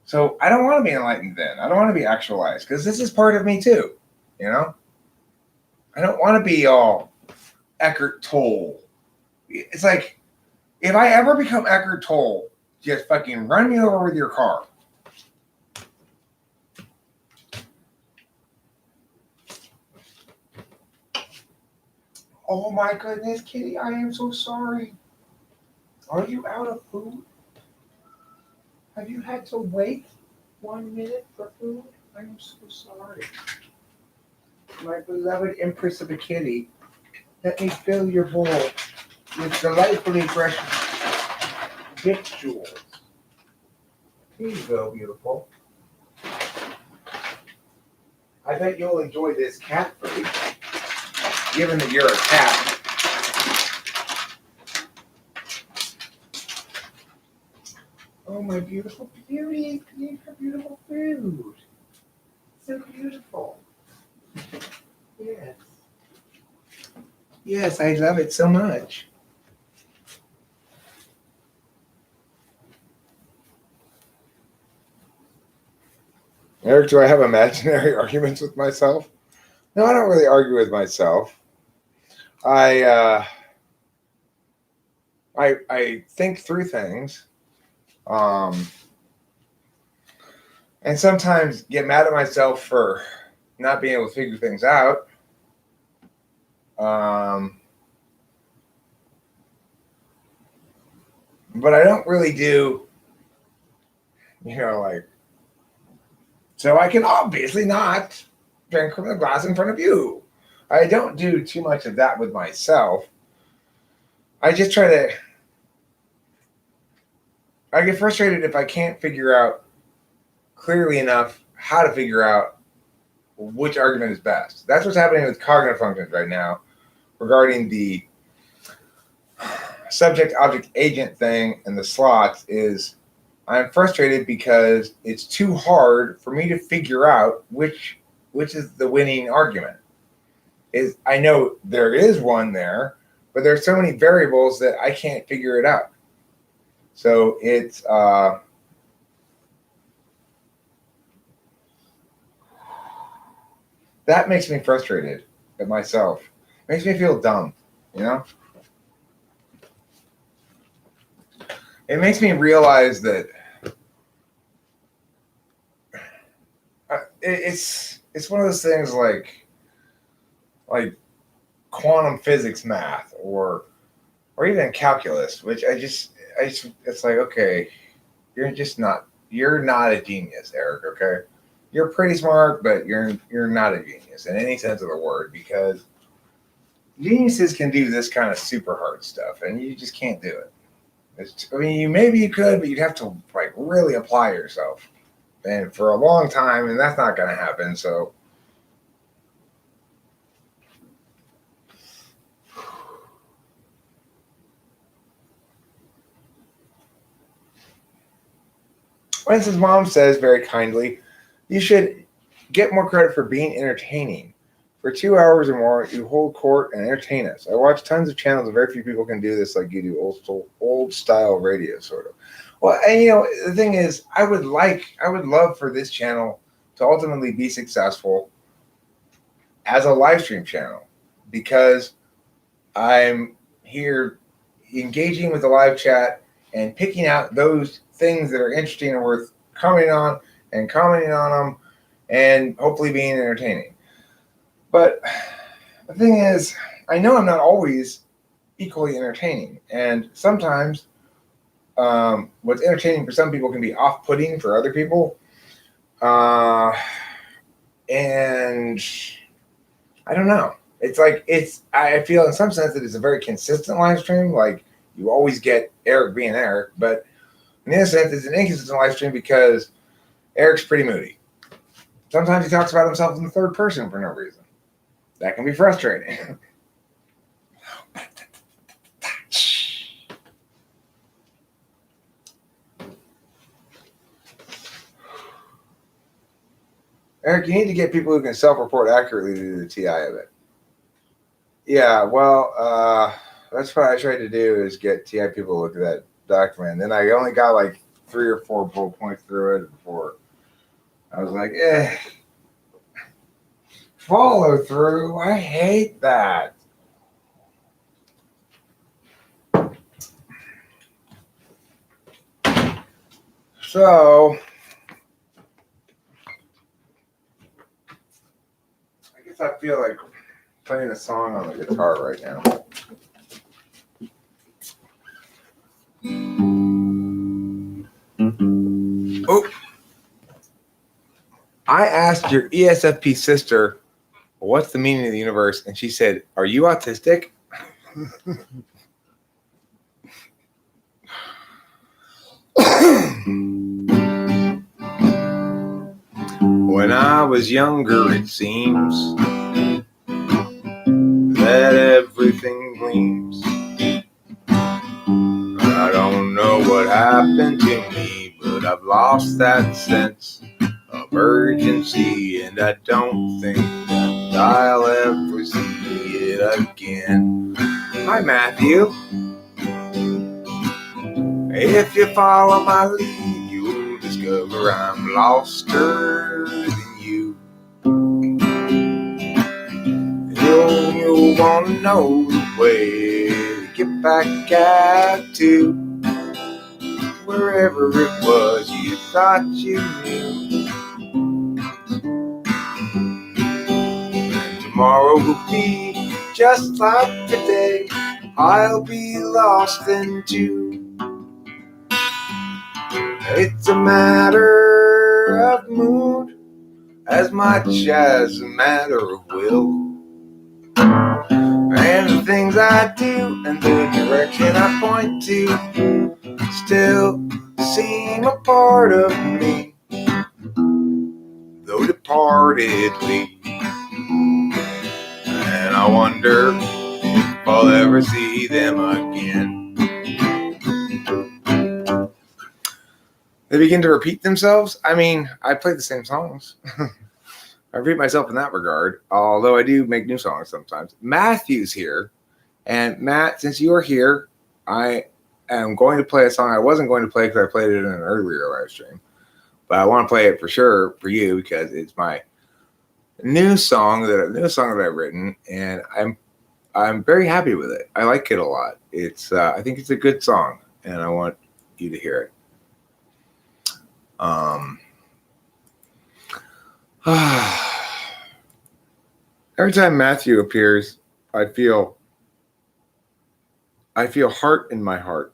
So I don't want to be enlightened then. I don't want to be actualized because this is part of me too. You know? I don't want to be all Eckhart Tolle. It's like, if I ever become Eckhart Tolle, just fucking run me over with your car. Oh my goodness, Kitty, I am so sorry. Are you out of food? Have you had to wait 1 minute for food? I am so sorry. My beloved Empress of a Kitty, let me fill your bowl with delightfully fresh victuals. Here you go, beautiful. I bet you'll enjoy this cat food, given that you're a cat. Oh, my beautiful beauty. Eat her beautiful food. So beautiful. Yes. Yes, I love it so much. Eric, do I have imaginary arguments with myself? No, I don't really argue with myself. I think through things. and sometimes get mad at myself for not being able to figure things out. But I don't really do, like, so I can obviously not drink from the glass in front of you. I don't do too much of that with myself. I just try to, I get frustrated if I can't figure out clearly enough how to figure out which argument is best. That's what's happening with cognitive functions right now regarding the subject object agent thing and the slots. Is I'm frustrated because it's too hard for me to figure out which is the winning argument. Is I know there is one there, but there's so many variables that I can't figure it out. So it's that makes me frustrated at myself. Makes me feel dumb, It makes me realize that it's one of those things like quantum physics math or even calculus, which I just it's like, okay, you're not a genius, Eric, okay? You're pretty smart, but you're not a genius in any sense of the word, because geniuses can do this kind of super hard stuff and you just can't do it. Maybe you could, but you'd have to like really apply yourself and for a long time, and that's not going to happen. So Winston's mom says very kindly, you should get more credit for being entertaining. For 2 hours or more, you hold court and entertain us. I watch tons of channels, and very few people can do this like you do, old style radio, sort of. Well, and the thing is, I would love for this channel to ultimately be successful as a live stream channel, because I'm here engaging with the live chat and picking out those things that are interesting and worth commenting on them and hopefully being entertaining. But the thing is, I know I'm not always equally entertaining, and sometimes what's entertaining for some people can be off-putting for other people. And I don't know. I feel in some sense that it's a very consistent live stream. Like, you always get Eric being Eric, but in the other sense, it's an inconsistent live stream because Eric's pretty moody. Sometimes he talks about himself in the third person for no reason. That can be frustrating. Eric, you need to get people who can self-report accurately to do the TI of it. Yeah, well, that's what I tried to do, is get TI people to look at that document. And then I only got like 3 or 4 bullet points through it before I was like, follow through. I hate that. So I guess I feel like playing a song on the guitar right now. Oh, I asked your ESFP sister, what's the meaning of the universe? And she said, are you autistic? When I was younger, it seems that everything gleams. I don't know what happened to me, but I've lost that sense of urgency, and I don't think that I'll ever see it again. Hi, Matthew. If you follow my lead, you'll discover I'm loster than you. You'll want to know the way to get back at to wherever it was you thought you knew. tomorrow will be just like today. I'll be lost in two. It's a matter of mood as much as a matter of will. And the things I do and the direction I point to still seem a part of me, though departedly. And I wonder if I'll ever see them again. They begin to repeat themselves. I mean, I play the same songs. I repeat myself in that regard, although I do make new songs sometimes. Matthew's here. And Matt, since you are here, I am going to play a song I wasn't going to play because I played it in an earlier live stream. But I want to play it for sure for you because it's my new song that I've written, and I'm very happy with it. I like it a lot. It's I think it's a good song, and I want you to hear it. Every time Matthew appears, I feel heart in my heart.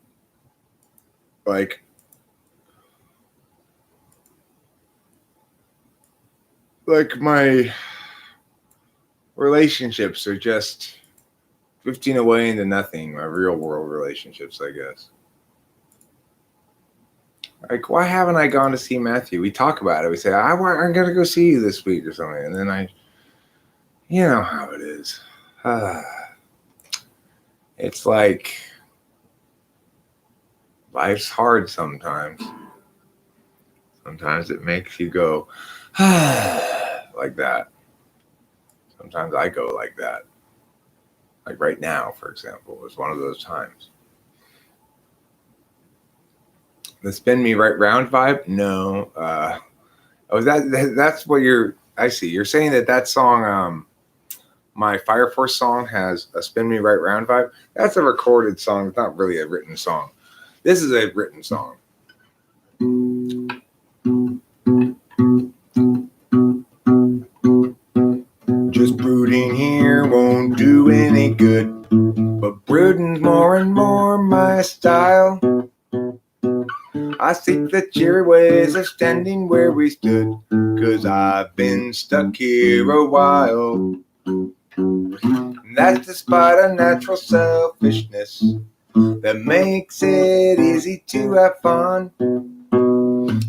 Like my relationships are just drifting away into nothing. My real world relationships, I guess. Like, why haven't I gone to see Matthew? We talk about it. We say, I'm going to go see you this week or something. And then you know how it is. It's like life's hard sometimes. Sometimes it makes you go like that. Sometimes I go like that. Like right now, for example, is one of those times. The spin me right round vibe? No. That's what I see. You're saying that song, my Fire Force song, has a spin me right round vibe. That's a recorded song. It's not really a written song. This is a written song. Just brooding here won't do any good, but brooding's more and more my style. I seek the cheery ways of standing where we stood, 'cause I've been stuck here a while. And that's despite a natural selfishness that makes it easy to have fun.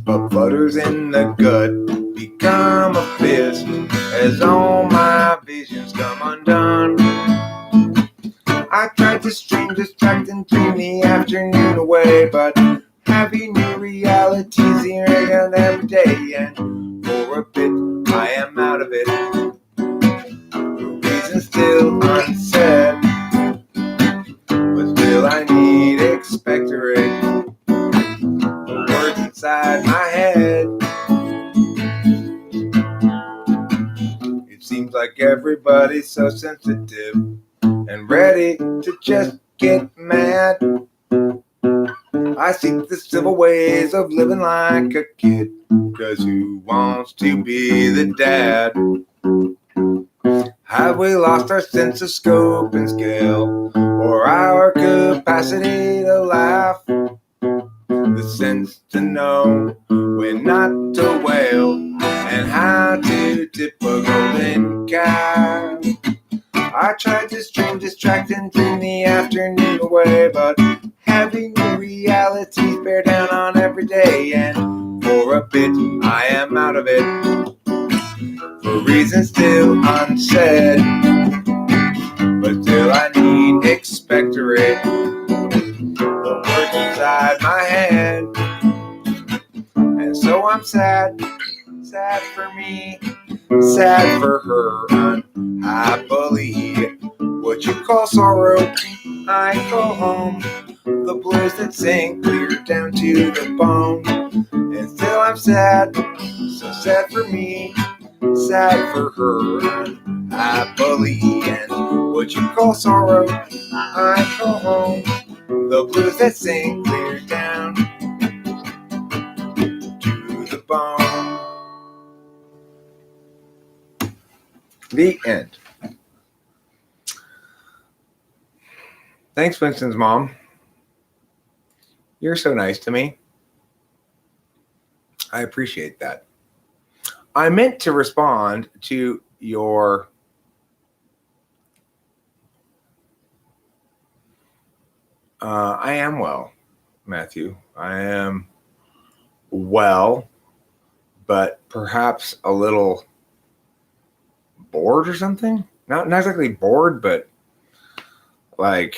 But flutters in the gut become a fist as all my visions come undone. I tried to string distracting through the afternoon away, but happy new realities here and every day, and for a bit I am out of it. The reason still unsaid, but still I need expectorate. The words inside my head. It seems like everybody's so sensitive and ready to just get mad. I seek the civil ways of living like a kid, 'cause who wants to be the dad? Have we lost our sense of scope and scale, or our capacity to laugh? The sense to know when not to wail, and how to tip a golden cow. I tried to string distracting through the afternoon away, but heavy new realities bear down on every day, and for a bit I am out of it, for reasons still unsaid, but still I need expectorate. The words inside my head, and so I'm sad, sad for me, sad for her, unhappily. What you call sorrow, I call home. The blues that sink clear down to the bone, and still I'm sad, so sad for me, sad for her, unhappily. And what you call sorrow, I call home. The blues that sink clear down to the bone. The end. Thanks, Winston's mom. You're so nice to me. I appreciate that. I meant to respond to your I am well, Matthew. I am well, but perhaps a little bored or something. Not exactly bored, but like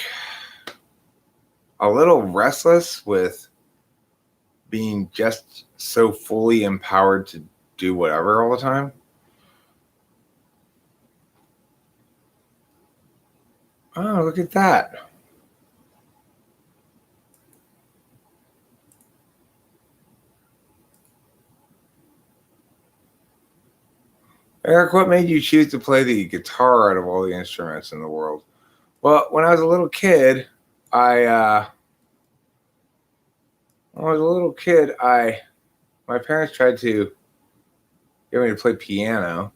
a little restless with being just so fully empowered to do whatever all the time. Oh, look at that. Eric, what made you choose to play the guitar out of all the instruments in the world? Well, when I was a little kid, my parents tried to get me to play piano.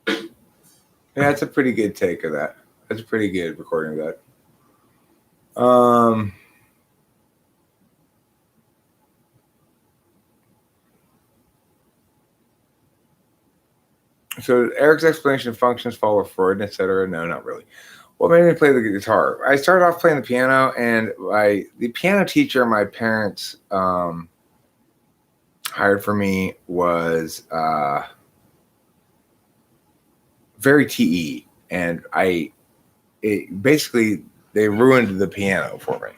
Yeah, that's a pretty good take of that. That's a pretty good recording of that. So Eric's explanation of functions follow Freud, etc. No, not really. What made me play the guitar? I started off playing the piano, and the piano teacher my parents hired for me was very TE, and basically they ruined the piano for me.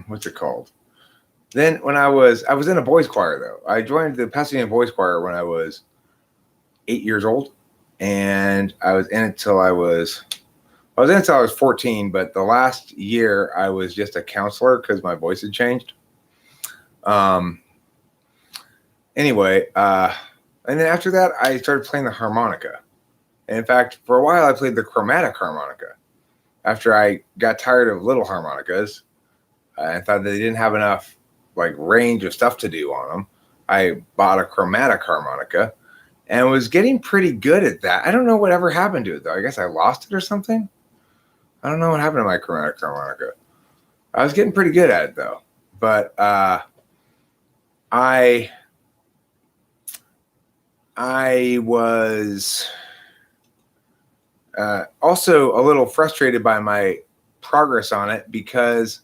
What's it called? Then when I was in a boys choir though. I joined the Pasadena Boys Choir when I was 8 years old, and I was in it until I was 14. But the last year I was just a counselor because my voice had changed. Anyway, and then after that I started playing the harmonica. And in fact, for a while I played the chromatic harmonica. After I got tired of little harmonicas, I thought that they didn't have enough like range of stuff to do on them. I bought a chromatic harmonica and was getting pretty good at that. I don't know whatever happened to it though. I guess I lost it or something. I don't know what happened to my chromatic harmonica. I was getting pretty good at it though. But I was also a little frustrated by my progress on it because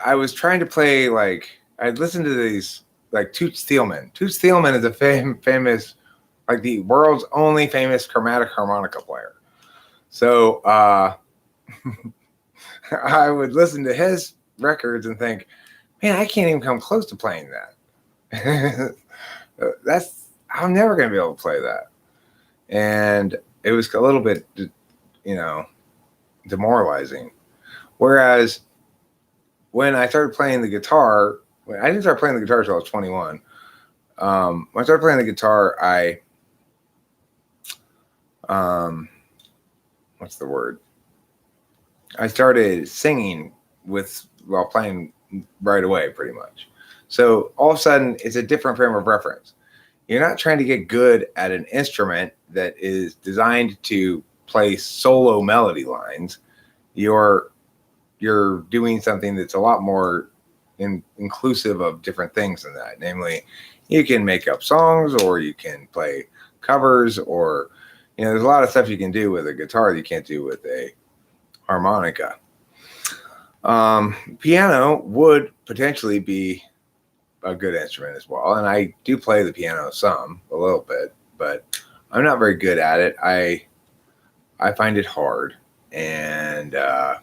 I was trying to play, like, I'd listened to these, like, Toots Thielman. Toots Thielman is a famous, like, the world's only famous chromatic harmonica player. So I would listen to his records and think, man, I can't even come close to playing that. I'm never going to be able to play that. And it was a little bit, demoralizing. Whereas when I started playing the guitar, I didn't start playing the guitar until I was 21. When I started playing the guitar, what's the word? I started singing while playing right away, pretty much. So all of a sudden, it's a different frame of reference. You're not trying to get good at an instrument that is designed to play solo melody lines. You're doing something that's a lot more inclusive of different things than that. Namely, you can make up songs, or you can play covers, or there's a lot of stuff you can do with a guitar that you can't do with a harmonica. Piano would potentially be a good instrument as well, and I do play the piano a little bit, but I'm not very good at it. I find it hard, and I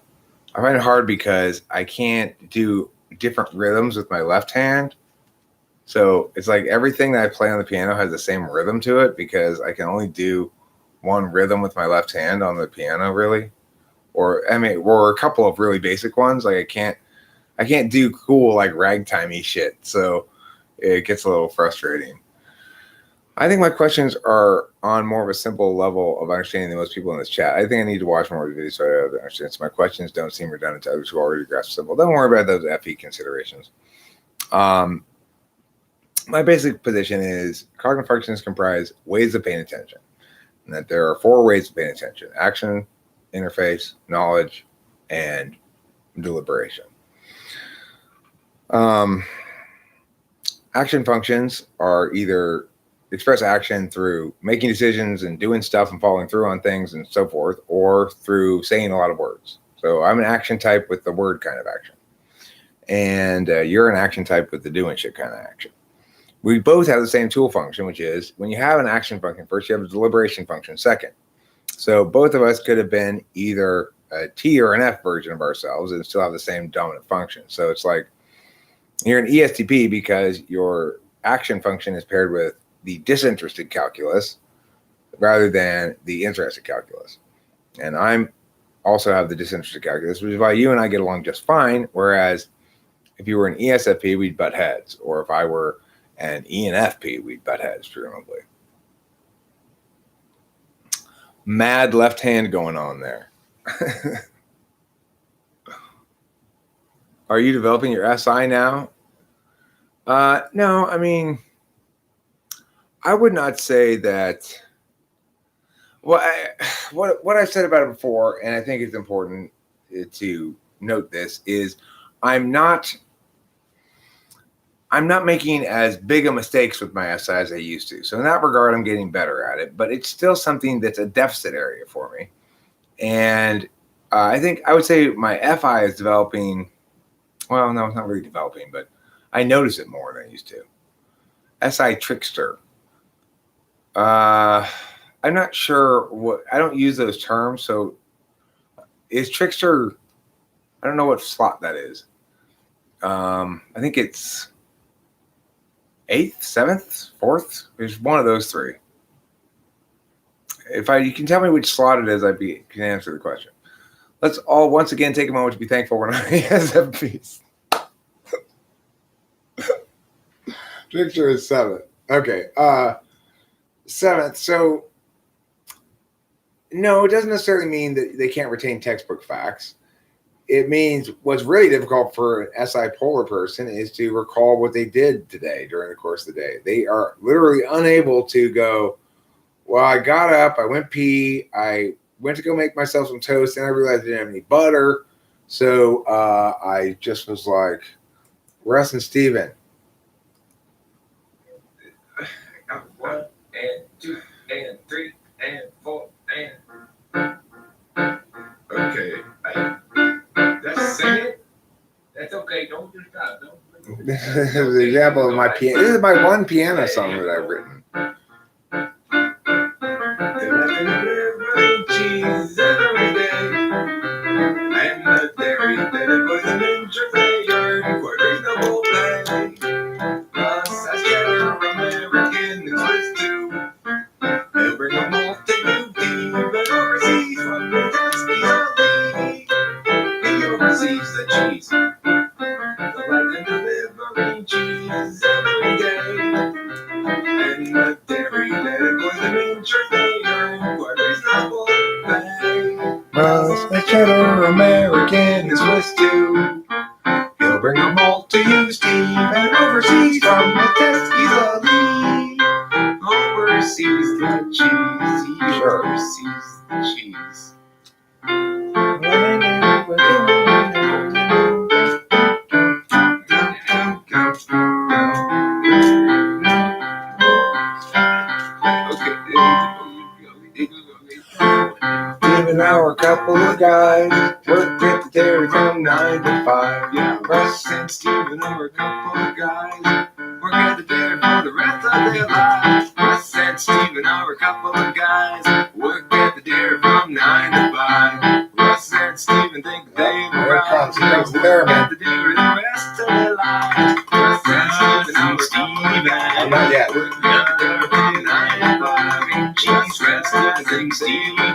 find it hard because I can't do different rhythms with my left hand. So it's like everything that I play on the piano has the same rhythm to it because I can only do one rhythm with my left hand on the piano, really. Or a couple of really basic ones. Like I can't do cool like ragtimey shit. So it gets a little frustrating. I think my questions are on more of a simple level of understanding than most people in this chat. I think I need to watch more videos so I understand. So my questions don't seem redundant to others who already grasp simple. Don't worry about those FE considerations. My basic position is cognitive functions comprise ways of paying attention, and that there are 4 ways of paying attention: action, interface, knowledge, and deliberation. Action functions are either express action through making decisions and doing stuff and following through on things and so forth, or through saying a lot of words. So I'm an action type with the word kind of action, and you're an action type with the doing shit kind of action. We both have the same tool function, which is when you have an action function first, you have a deliberation function second. So both of us could have been either a T or an F version of ourselves and still have the same dominant function. So it's like you're an ESTP because your action function is paired with the disinterested calculus rather than the interested calculus. And I'm also have the disinterested calculus, which is why you and I get along just fine. Whereas if you were an ESFP, we'd butt heads. Or if I were an ENFP, we'd butt heads, presumably. Mad left hand going on there. Are you developing your SI now? No, I mean, I would not say that. Well, what I've said about it before, and I think it's important to note this, is I'm not making as big of mistakes with my SI as I used to. So in that regard, I'm getting better at it, but it's still something that's a deficit area for me. And I think I would say my FI is developing. Well, no, it's not really developing, but I notice it more than I used to. SI trickster. I'm not sure what, I don't use those terms. So is trickster, I don't know what slot that is. I think it's 8th, 7th, 4th. There's one of those 3. If you can tell me which slot it is, can answer the question. Let's all once again take a moment to be thankful we're not ESFPs. Trickster is 7th. Okay. 7th. So no, it doesn't necessarily mean that they can't retain textbook facts. It means what's really difficult for an SI polar person is to recall what they did today during the course of the day. They are literally unable to go, well, I got up, I went pee, I went to go make myself some toast, and I realized I didn't have any butter. So I just was like, Russ and Steven. 1 and 2 and 3 and 4 and. Okay. That's it. That's okay. Don't do stop. This is an example of my piano. This is my one piano song that I've written. Cheese every day, and the dairy that it was an injury for reasonable pay. Plus, I cheddar American is too. They'll bring them all to you, but overseas from the Tusky. He oversees the cheese. The light and delivering cheese every day, and the dairy that it was an injury for reasonable pay. Plus, a cheddar American is Swiss too. He'll bring them all to you, Steve, and overseas from the Tusky. Overseas the cheese, he oversees the cheese. Even our couple of guys worked at the dairy from 9 to 5. Yeah, Russ and Steven are a couple of guys work at the dairy for the rest of their lives. Russ and Steven are a couple of guys work at the dairy from 9 to 5. Russ and Steven think they will rise and work at the dairy the rest of their lives. Russ and Steven are a couple of guys Not yet. work at the dairy from 9 to 5. Cheese, Russ and Steven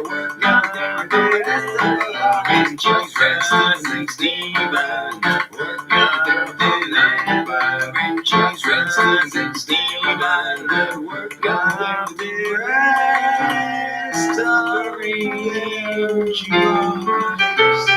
work at the dairy the rest of their lives. Cheese, Russ and Steven work at the dairy 9 to 5. Cheese, Russ and Steven work at the rest of the cheese.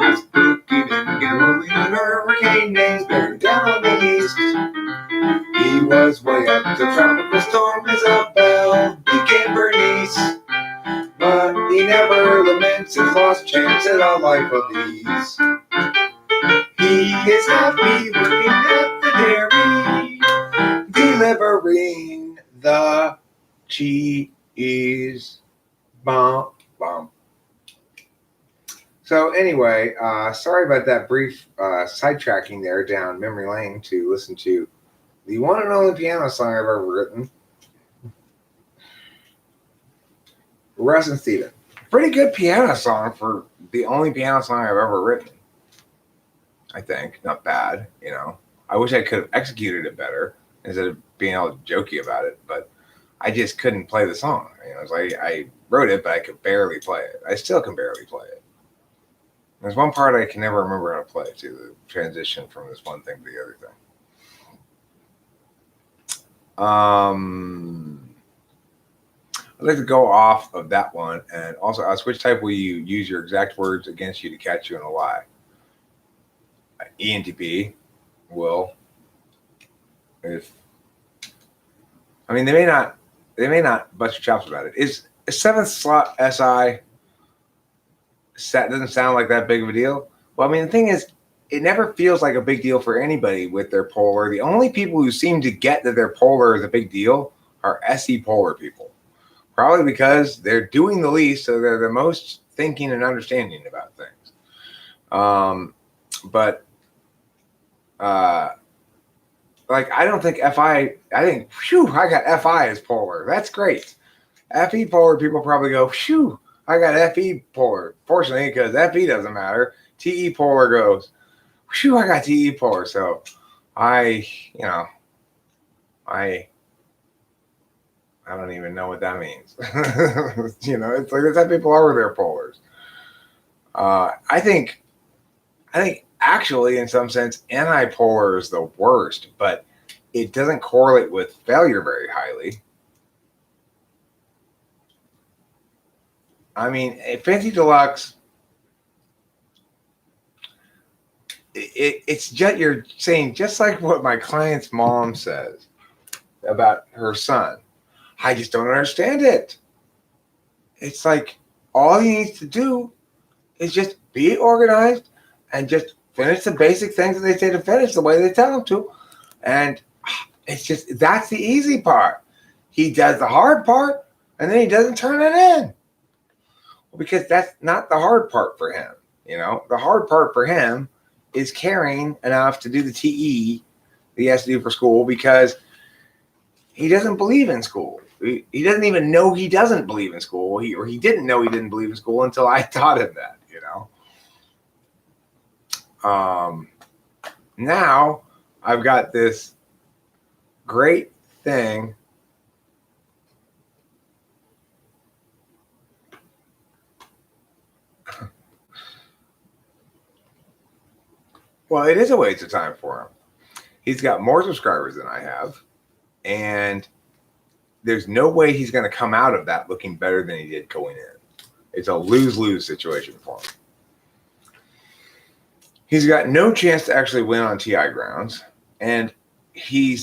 Rasputin, Carolina, hurricane names buried down on the east. He was way up to tropical storm Isabel, became Bernice. But he never laments his lost chance at a life of ease. He is happy working at the dairy, delivering the cheese. Bum, bum. So anyway, sorry about that brief sidetracking there down memory lane to listen to the one and only piano song I've ever written. Russ and Steven. Pretty good piano song for the only piano song I've ever written. I think. Not bad, you know. I wish I could have executed it better instead of being all jokey about it, but I just couldn't play the song. You know, it's like I wrote it, but I could barely play it. I still can barely play it. There's one part I can never remember how to play, too, the transition from this one thing to the other thing. I'd like to go off of that one and also ask, which type will you use your exact words against you to catch you in a lie? ENTP will. If I mean, they may not bust your chops about it. Is a 7th slot SI doesn't sound like that big of a deal? Well, I mean, the thing is, it never feels like a big deal for anybody with their polar. The only people who seem to get that their polar is a big deal are SE polar people. Probably because they're doing the least, so they're the most thinking and understanding about things. Like, I don't think FI, I think, phew, I got FI as polar. That's great. FE polar people probably go, phew, I got FE polar. Fortunately, because FE doesn't matter. TE polar goes, phew, I got TE polar. So I don't even know what that means. You know, it's like that's how people are with their polars. I think actually, in some sense, anti-polar is the worst, but it doesn't correlate with failure very highly. I mean, a Fancy Deluxe, it's just, you're saying just like what my client's mom says about her son. I just don't understand it. It's like all he needs to do is just be organized and just finish the basic things that they say to finish the way they tell him to. And it's just, that's the easy part. He does the hard part and then he doesn't turn it in. Because that's not the hard part for him. You know, the hard part for him is caring enough to do the TE that he has to do for school because he doesn't believe in school. He doesn't even know he doesn't believe in school. He didn't know he didn't believe in school until I taught him that, you know. Now I've got this great thing. Well, it is a waste of time for him. He's got more subscribers than I have, and there's no way he's going to come out of that looking better than he did going in. It's a lose-lose situation for him. He's got no chance to actually win on TI grounds, and he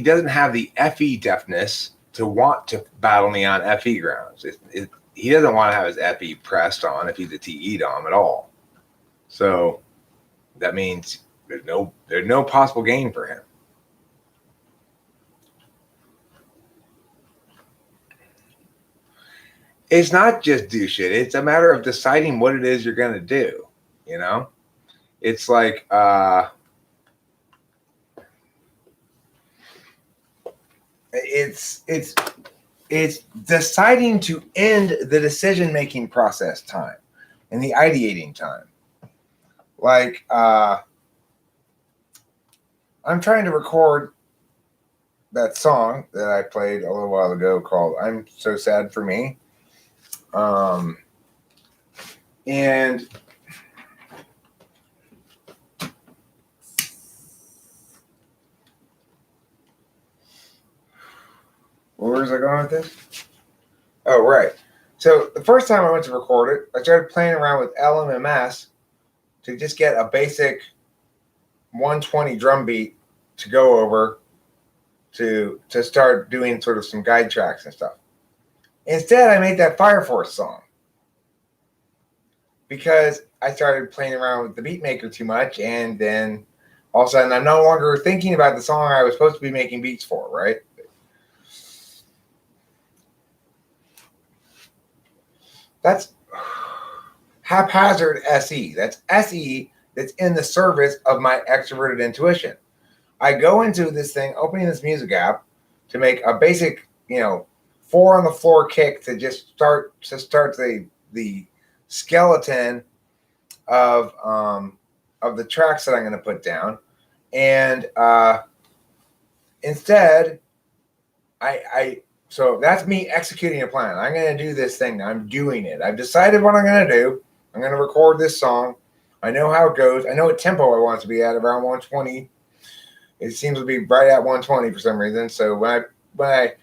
doesn't have the FE deafness to want to battle me on FE grounds. He doesn't want to have his FE pressed on if he's a TE Dom at all. So that means there's no possible gain for him. It's not just do shit. It's a matter of deciding what it is you're going to do, you know? It's like it's deciding to end the decision-making process time and the ideating time. Like I'm trying to record that song that I played a little while ago called "I'm So Sad for Me." And where was I going with this? Oh, right. So the first time I went to record it, I started playing around with LMMS to just get a basic 120 drum beat to go over to start doing sort of some guide tracks and stuff. Instead, I made that Fire Force song because I started playing around with the beat maker too much, and then all of a sudden I'm no longer thinking about the song I was supposed to be making beats for, right? That's haphazard SE. That's SE that's in the service of my extroverted intuition. I go into this thing, opening this music app to make a basic, 4 on the floor kick to just start the skeleton of the tracks that I'm going to put down, and instead, so that's me executing a plan. I'm going to do this thing. I'm doing it. I've decided what I'm going to do. I'm going to record this song. I know how it goes. I know what tempo I want it to be at, around 120. It seems to be right at 120 for some reason. So when I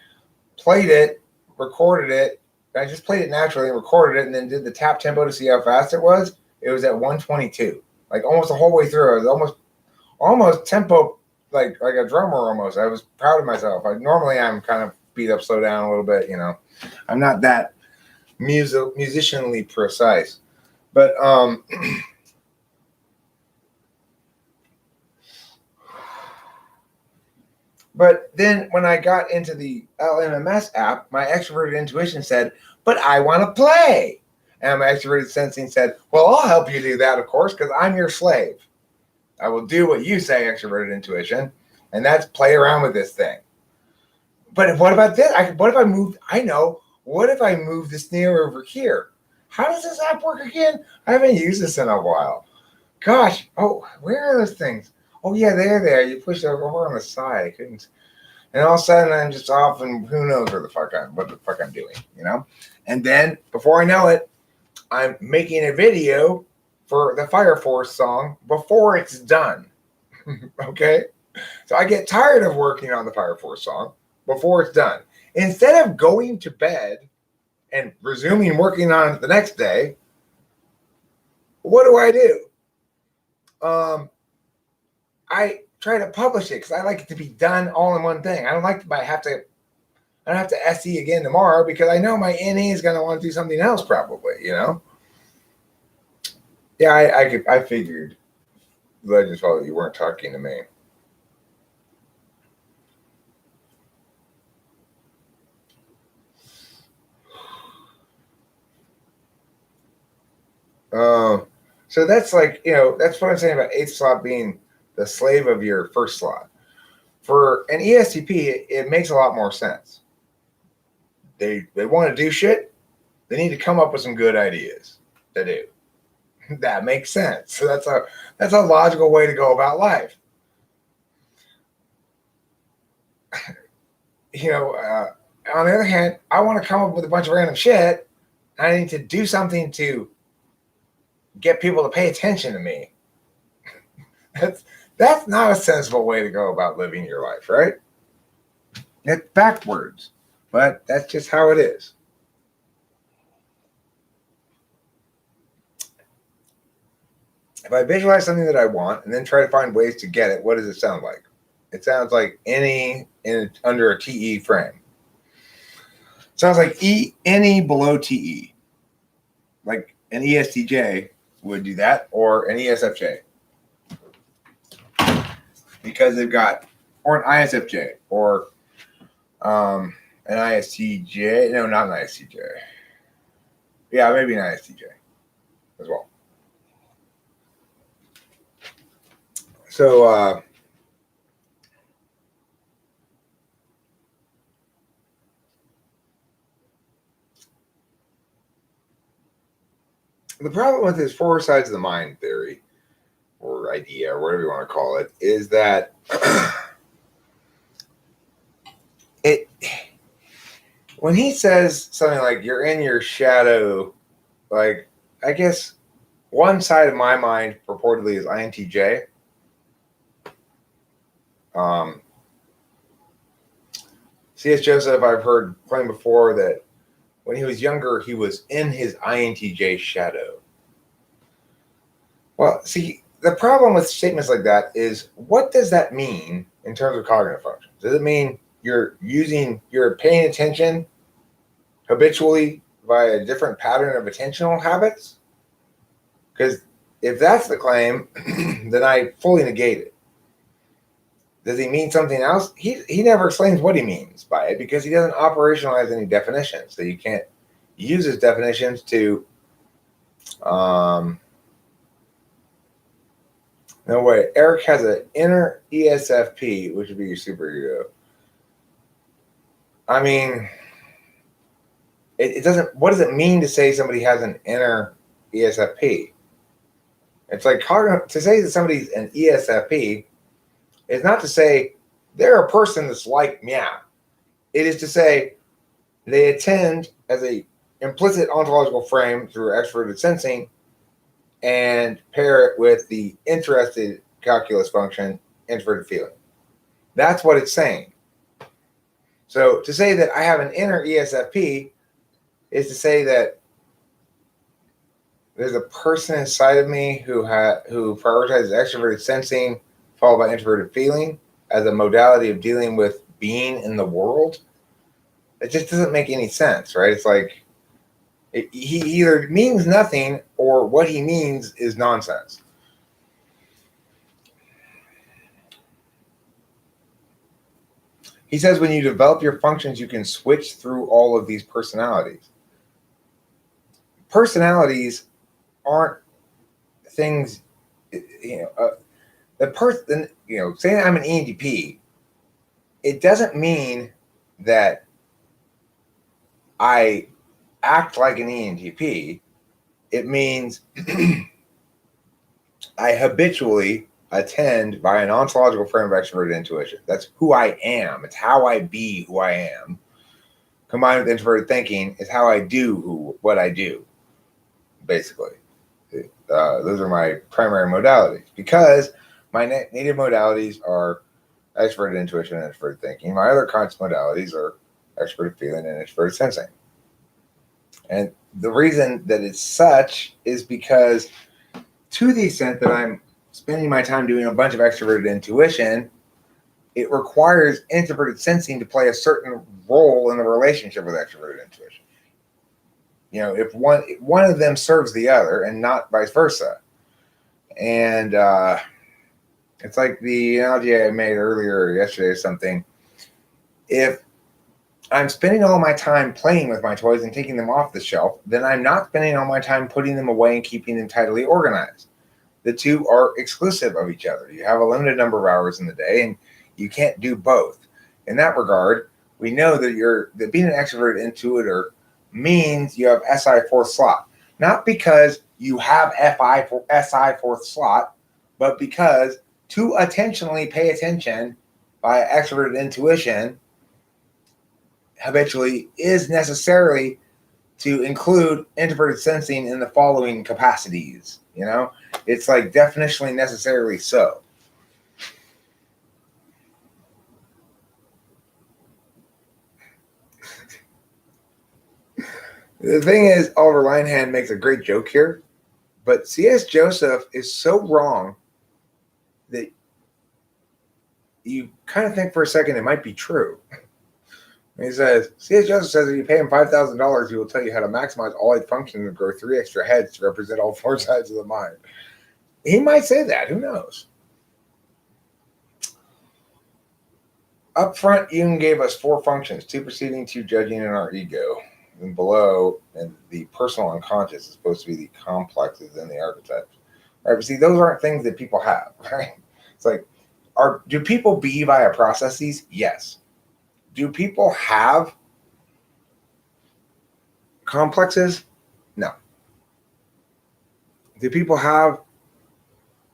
played it, recorded it, I just played it naturally and recorded it, and then did the tap tempo to see how fast it was. It was at 122, like almost the whole way through. I was almost tempo, like a drummer almost. I was proud of myself. Normally I'm kind of beat up, slow down a little bit. I'm not that musicianly precise, but But then when I got into the LMMS app, my extroverted intuition said, but I want to play. And my extroverted sensing said, well, I'll help you do that, of course, because I'm your slave. I will do what you say, extroverted intuition, and that's play around with this thing. But what about this? What if I move the snare over here? How does this app work again? I haven't used this in a while. Gosh, where are those things? Oh, yeah, they're there. You push it over on the side. I couldn't. And all of a sudden, I'm just off, and who knows what the fuck I'm doing, And then, before I know it, I'm making a video for the Fire Force song before it's done. Okay? So I get tired of working on the Fire Force song before it's done. Instead of going to bed and resuming working on it the next day, what do? I try to publish it because I like it to be done all in one thing. I don't like to have to SE again tomorrow because I know my NE is going to want to do something else probably, Yeah, I figured. Legends probably you weren't talking to me. So that's like, that's what I'm saying about 8th slot being the slave of your first slot. For an ESTP, it makes a lot more sense. They want to do shit. They need to come up with some good ideas to do. That makes sense. So that's a logical way to go about life. On the other hand, I want to come up with a bunch of random shit. I need to do something to get people to pay attention to me. That's not a sensible way to go about living your life, right? It's backwards, but that's just how it is. If I visualize something that I want and then try to find ways to get it, what does it sound like? It sounds like under a TE frame. It sounds like any below TE. Like an ESTJ would do that, or an ESFJ. Because they've got, or an ISFJ, or an ISTJ. No, not an ISTJ. Yeah, maybe an ISTJ as well. So, the problem with this 4 sides of the mind theory, or idea, or whatever you want to call it, is that when he says something like you're in your shadow, like, I guess one side of my mind purportedly is INTJ. C.S. Joseph, I've heard claim before that when he was younger, he was in his INTJ shadow. Well, see, the problem with statements like that is, what does that mean in terms of cognitive functions? Does it mean you're paying attention habitually via a different pattern of attentional habits? Because if that's the claim, then I fully negate it. Does he mean something else? He never explains what he means by it because he doesn't operationalize any definitions. So you can't use his definitions to no way. Eric has an inner ESFP, which would be your superego. I mean, it doesn't. What does it mean to say somebody has an inner ESFP? It's like to say that somebody's an ESFP is not to say they're a person that's like meow. It is to say they attend as a implicit ontological frame through extroverted sensing and pair it with the interested calculus function, introverted feeling. That's what it's saying. So to say that I have an inner ESFP is to say that there's a person inside of me who prioritizes extroverted sensing followed by introverted feeling as a modality of dealing with being in the world. It just doesn't make any sense, right? It's like he either means nothing or what he means is nonsense. He says when you develop your functions, you can switch through all of these personalities. Personalities aren't things, the person, saying I'm an ENTP, it doesn't mean that I act like an ENTP. It means I habitually attend by an ontological frame of extroverted intuition. That's who I am. It's how I be who I am. Combined with introverted thinking is how I do what I do, basically. Those are my primary modalities because my native modalities are extroverted intuition and extroverted thinking. My other conscious modalities are extroverted feeling and extroverted sensing. And the reason that it's such is because to the extent that I'm spending my time doing a bunch of extroverted intuition, it requires introverted sensing to play a certain role in the relationship with extroverted intuition. If one of them serves the other and not vice versa. And it's like the analogy I made earlier yesterday or something. If I'm spending all my time playing with my toys and taking them off the shelf, then I'm not spending all my time putting them away and keeping them tidily organized. The two are exclusive of each other. You have a limited number of hours in the day, and you can't do both. In that regard, we know that being an extroverted intuitor means you have SI fourth slot. Not because you have SI fourth slot, but because to attentionally pay attention by extroverted intuition habitually is necessarily to include introverted sensing in the following capacities. It's like definitionally necessarily so. The thing is, Oliver Linehan makes a great joke here, but C.S. Joseph is so wrong that you kind of think for a second it might be true. He says, C.S. Joseph says if you pay him $5,000, he will tell you how to maximize all 8 functions and grow 3 extra heads to represent all 4 sides of the mind. He might say that. Who knows? Up front, Jung gave us 4 functions, 2 perceiving, 2 judging, and our ego. And below, and the personal unconscious is supposed to be the complexes and the archetypes. Right? But see, those aren't things that people have, right? It's like, do people be via processes? Yes. Do people have complexes? No. Do people have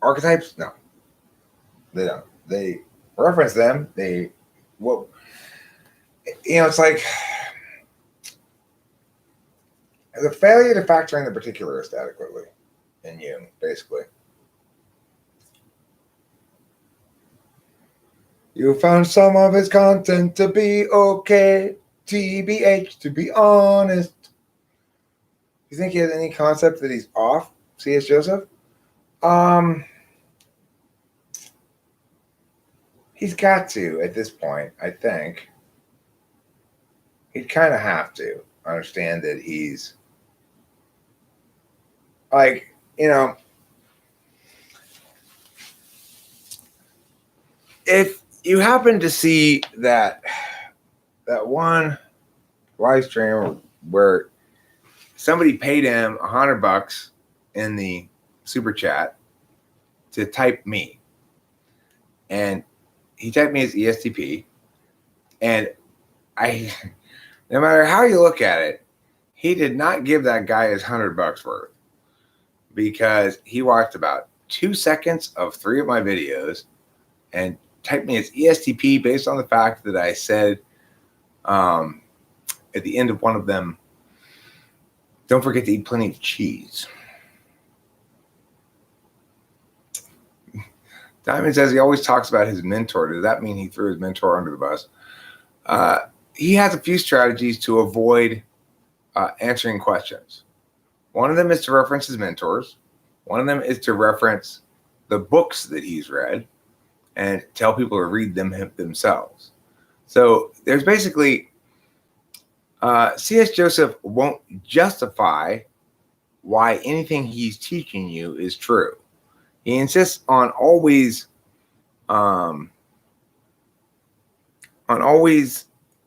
archetypes? No. They don't. They reference them. It's like the failure to factor in the particularist adequately in Jung, basically. You found some of his content to be okay, TBH, to be honest. you think he has any concept that he's off, C.S. Joseph? He's got to at this point, I think. He'd kind of have to understand that he's like, if you happen to see that one live stream where somebody paid him $100 in the super chat to type me, and he typed me as ESTP, and no matter how you look at it, he did not give that guy his $100 worth, because he watched about 2 seconds of 3 of my videos and typed me as ESTP based on the fact that I said at the end of one of them, don't forget to eat plenty of cheese. Diamond says he always talks about his mentor. Does that mean he threw his mentor under the bus? He has a few strategies to avoid answering questions. One of them is to reference his mentors. One of them is to reference the books that he's read and tell people to read them themselves. So there's basically, C.S. Joseph won't justify why anything he's teaching you is true. He insists on always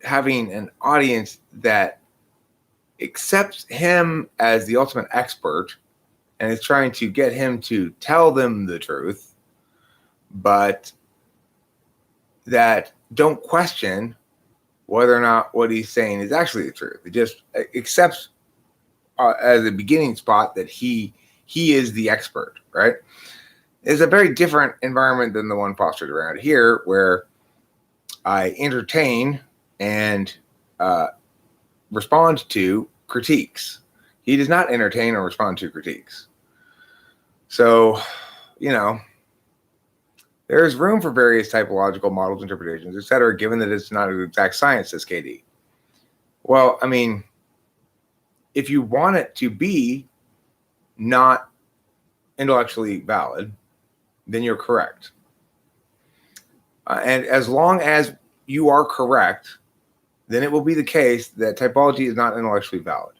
having an audience that accepts him as the ultimate expert and is trying to get him to tell them the truth, but that don't question whether or not what he's saying is actually the truth. It just accepts as a beginning spot that he is the expert, right? It's a very different environment than the one fostered around here, where I entertain and respond to critiques. He does not entertain or respond to critiques. So, there's room for various typological models, interpretations, etc., given that it's not an exact science, says KD. Well, I mean, if you want it to be not intellectually valid, then you're correct. And as long as you are correct, then it will be the case that typology is not intellectually valid.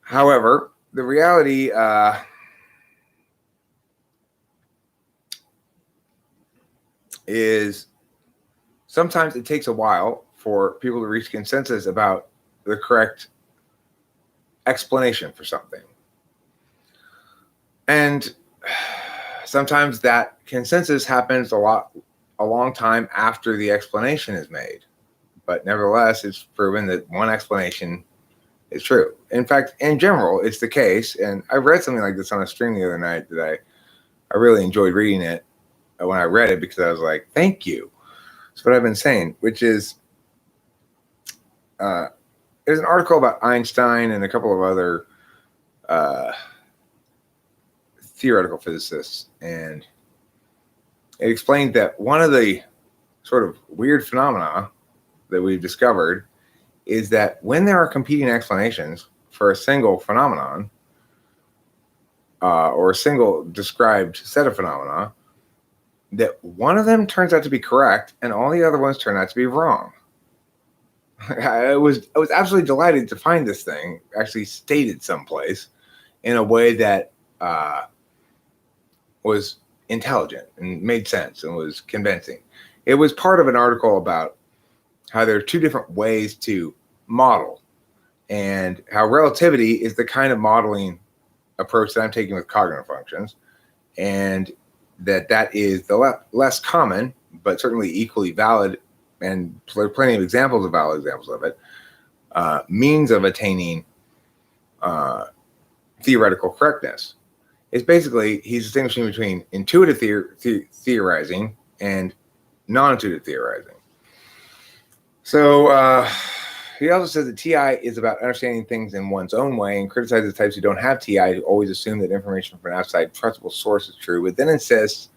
However, the reality is sometimes it takes a while for people to reach consensus about the correct explanation for something. And sometimes that consensus happens a long time after the explanation is made. But nevertheless, it's proven that one explanation is true. In fact, in general, it's the case. And I read something like this on a stream the other night that I really enjoyed reading it when I read it, because I was like, thank you. That's what I've been saying, which is there's an article about Einstein and a couple of other theoretical physicists, and it explained that one of the sort of weird phenomena that we've discovered is that when there are competing explanations for a single phenomenon or a single described set of phenomena, that one of them turns out to be correct and all the other ones turn out to be wrong. I was absolutely delighted to find this thing actually stated someplace in a way that was intelligent and made sense and was convincing. It was part of an article about how there are two different ways to model, and how relativity is the kind of modeling approach that I'm taking with cognitive functions, and that is the less common, but certainly equally valid, and there are plenty of examples of valid examples of it, means of attaining theoretical correctness. It's basically, he's distinguishing between intuitive theorizing and non-intuitive theorizing. So he also says that TI is about understanding things in one's own way, and criticizes types who don't have TI, who always assume that information from an outside trustable source is true, but then insists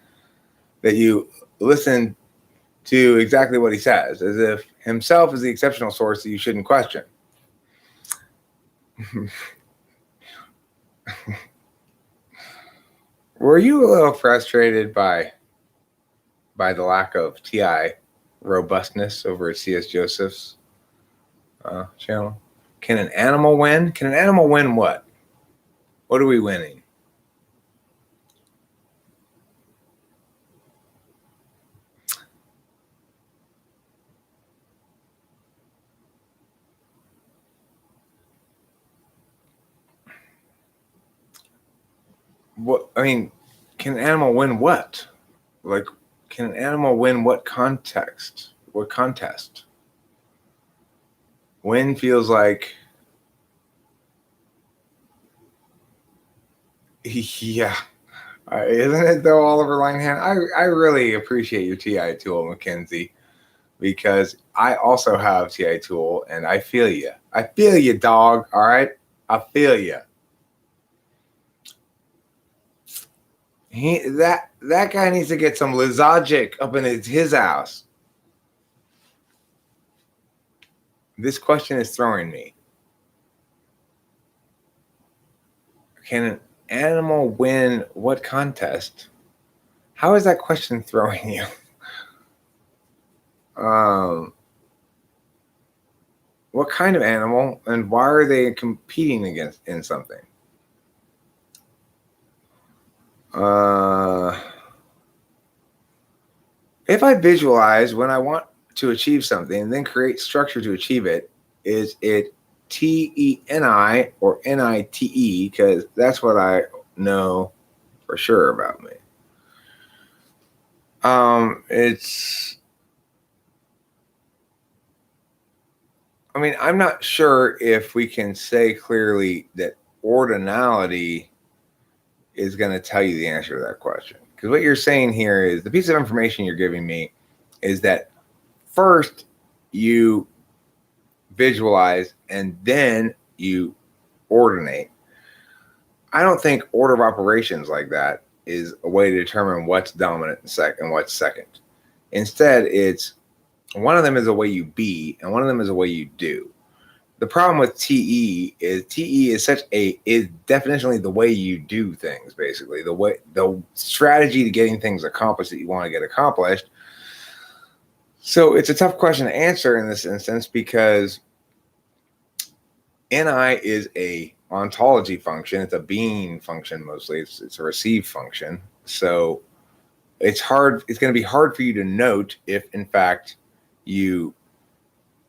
that you listen to exactly what he says, as if himself is the exceptional source that you shouldn't question. Were you a little frustrated by the lack of TI robustness over at CS Joseph's channel? Can an animal win? Can an animal win what? What are we winning? What, I mean, can an animal win what? Like, can an animal win what context? What contest? Win feels like, yeah. Isn't it though, Oliver Linehan? I really appreciate your TI tool, Mackenzie, because I also have TI tool, and I feel you. I feel you, dog. All right, I feel you. That guy needs to get some Lizagic up in his house. This question is throwing me. Can an animal win what contest? How is that question throwing you? What kind of animal, and why are they competing in something? If I visualize when I want to achieve something and then create structure to achieve it, is it TENI or NITE? Because that's what I know for sure about me. I mean, I'm not sure if we can say clearly that ordinality is going to tell you the answer to that question. Because what you're saying here is the piece of information you're giving me is that first you visualize and then you ordinate. I don't think order of operations like that is a way to determine what's dominant and what's second. Instead, it's one of them is a way you be and one of them is a way you do. The problem with TE is is definitionally the way you do things, basically the strategy to getting things accomplished that you want to get accomplished. So it's a tough question to answer in this instance because NI is a ontology function. It's a being function mostly. It's a receive function. So it's hard. It's going to be hard for you to note if, in fact, you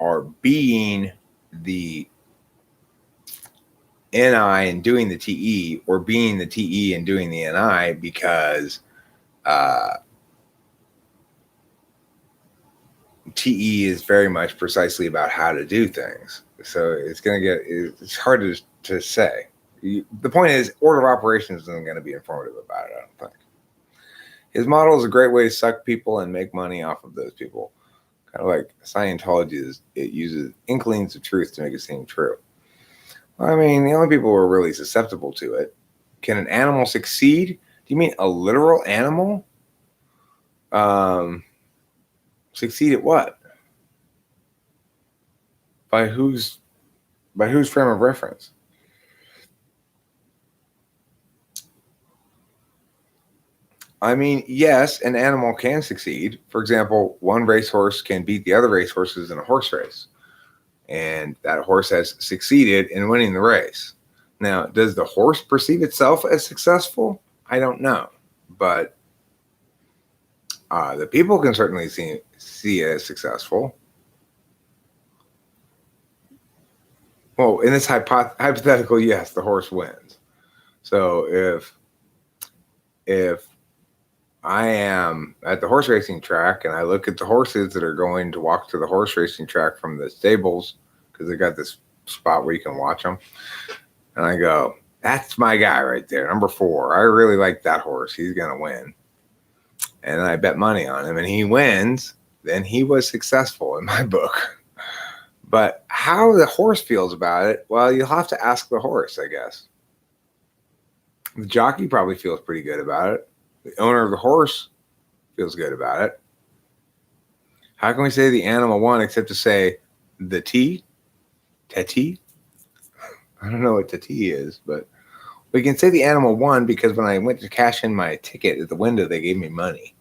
are being the NI and doing the TE, or being the TE and doing the NI, because TE is very much precisely about how to do things. So it's hard to say. The point is, order of operations isn't going to be informative about it, I don't think. His model is a great way to suck people and make money off of those people. Kind of like Scientology it uses inklings of truth to make it seem true. I mean, the only people who are really susceptible to it. Can an animal succeed? Do you mean a literal animal? Succeed at what? By whose frame of reference? I mean, yes, an animal can succeed. For example, one racehorse can beat the other racehorses in a horse race, and that horse has succeeded in winning the race. Now, does the horse perceive itself as successful? I don't know, but the people can certainly see it as successful. Well, in this hypothetical, yes, the horse wins. So if I am at the horse racing track and I look at the horses that are going to walk to the horse racing track from the stables, because they got this spot where you can watch them, and I go, that's my guy right there, number 4. I really like that horse. He's going to win. And I bet money on him and he wins, then he was successful in my book. But how the horse feels about it, well, you'll have to ask the horse, I guess. The jockey probably feels pretty good about it. The owner of the horse feels good about it. How can we say the animal won except to say the T? Teti? I don't know what the T is, but we can say the animal won because when I went to cash in my ticket at the window, they gave me money.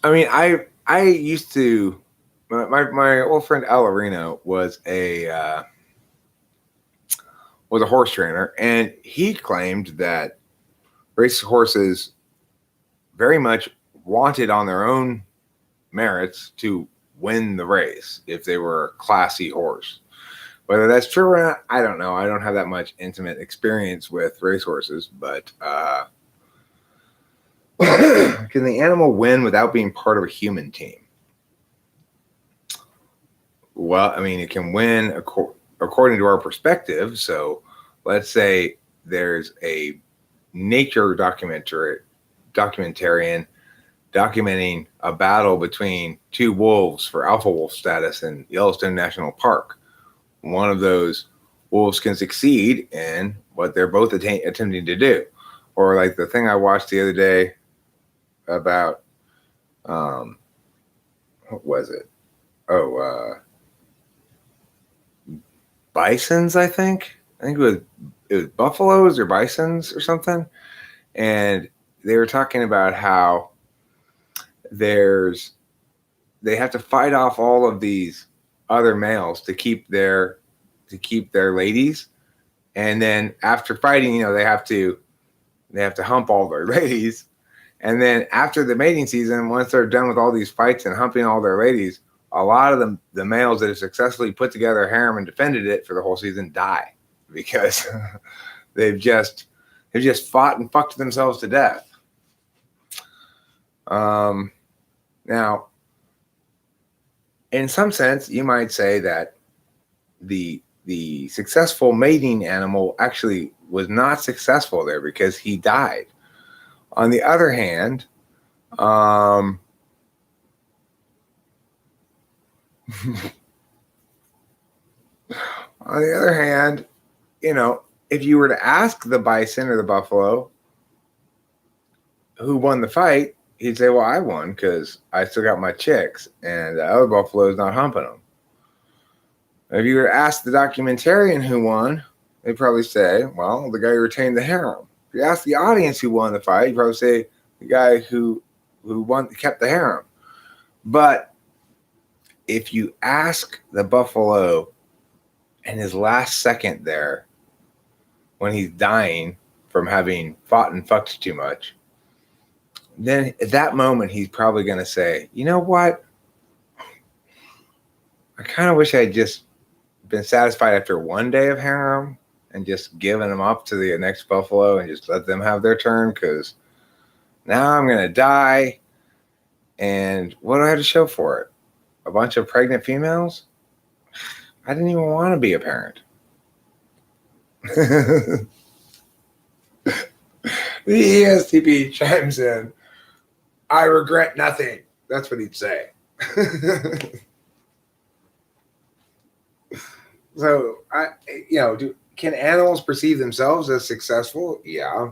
I mean, I used to my old friend Alarino was a horse trainer, and he claimed that race horses very much wanted on their own merits to win the race if they were a classy horse. Whether that's true or not, I don't know. I don't have that much intimate experience with racehorses, but can the animal win without being part of a human team? Well, I mean, it can win according to our perspective. So let's say there's a nature documentarian documenting a battle between two wolves for alpha wolf status in Yellowstone National Park. One of those wolves can succeed in what they're both attempting to do. Or like the thing I watched the other day about, what was it? Bisons, I think it was buffaloes or bisons or something. And they were talking about how they have to fight off all of these other males to keep their ladies, and then after fighting, they have to hump all their ladies, and then after the mating season, once they're done with all these fights and humping all their ladies, a lot of the males that have successfully put together a harem and defended it for the whole season die because they've just fought and fucked themselves to death. Now, in some sense, you might say that the successful mating animal actually was not successful there because he died. On the other hand, if you were to ask the bison or the buffalo who won the fight, he'd say, well, I won because I still got my chicks and the other buffalo is not humping them. If you were to ask the documentarian who won, they'd probably say, well, the guy who retained the harem. If you ask the audience who won the fight, you'd probably say the guy who kept the harem. But if you ask the buffalo in his last second there, when he's dying from having fought and fucked too much, then at that moment, he's probably going to say, you know what? I kind of wish I had just been satisfied after one day of harem and just given them up to the next buffalo and just let them have their turn, because now I'm going to die. And what do I have to show for it? A bunch of pregnant females? I didn't even want to be a parent. The ESTP chimes in, I regret nothing. That's what he'd say. So, can animals perceive themselves as successful? Yeah.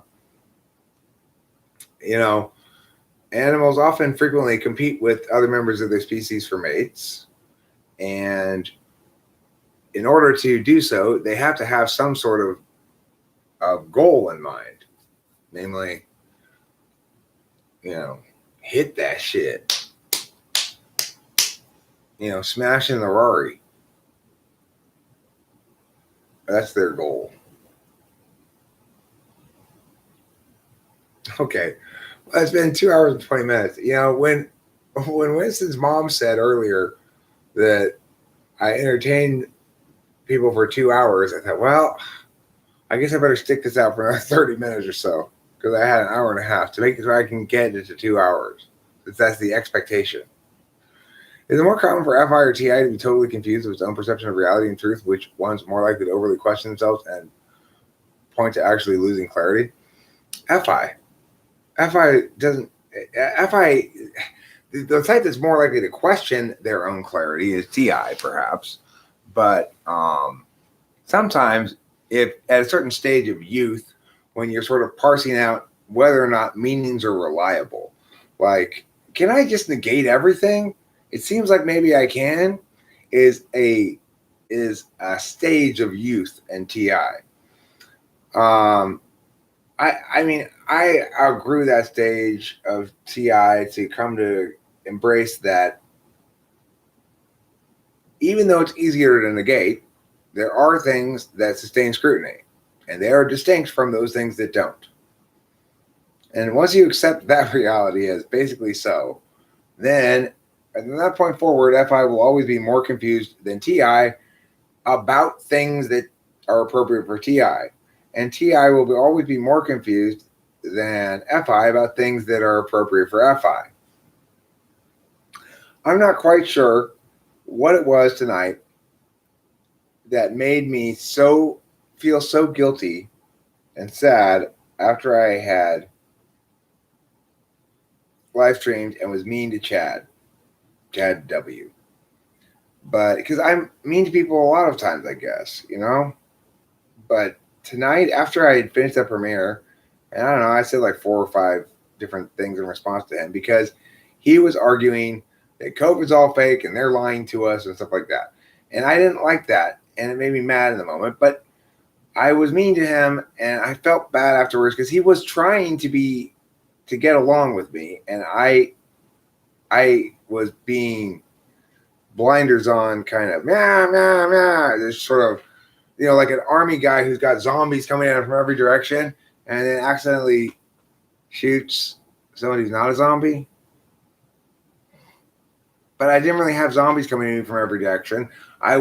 Animals often frequently compete with other members of their species for mates. And in order to do so, they have to have some sort of goal in mind. Namely, hit that shit. Smashing the Rari. That's their goal. Okay. Well, it's been 2 hours and 20 minutes. When Winston's mom said earlier that I entertained people for 2 hours, I thought, well, I guess I better stick this out for another 30 minutes or so, because I had an hour and a half to make it so I can get it to 2 hours. Since that's the expectation. Is it more common for FI or TI to be totally confused with its own perception of reality and truth, which one's more likely to overly question themselves and point to actually losing clarity? FI. The type that's more likely to question their own clarity is TI, perhaps. But sometimes, if at a certain stage of youth, when you're sort of parsing out whether or not meanings are reliable, like, can I just negate everything? It seems like maybe I can. Is a stage of youth and TI. I mean, I outgrew that stage of TI to come to embrace that. Even though it's easier to negate, there are things that sustain scrutiny, and they are distinct from those things that don't. And once you accept that reality as basically so, then from that point forward, FI will always be more confused than TI about things that are appropriate for TI. And TI will always be more confused than FI about things that are appropriate for FI. I'm not quite sure what it was tonight that made me feel so guilty and sad after I had live streamed and was mean to Chad W. But because I'm mean to people a lot of times, I guess, But tonight, after I had finished that premiere, and I don't know, I said like 4 or 5 different things in response to him because he was arguing that COVID's all fake and they're lying to us and stuff like that. And I didn't like that, and it made me mad in the moment. But I was mean to him, and I felt bad afterwards because he was trying to get along with me, and I was being blinders on, kind of this sort of, like an army guy who's got zombies coming at him from every direction, and then accidentally shoots somebody who's not a zombie. But I didn't really have zombies coming at me from every direction. I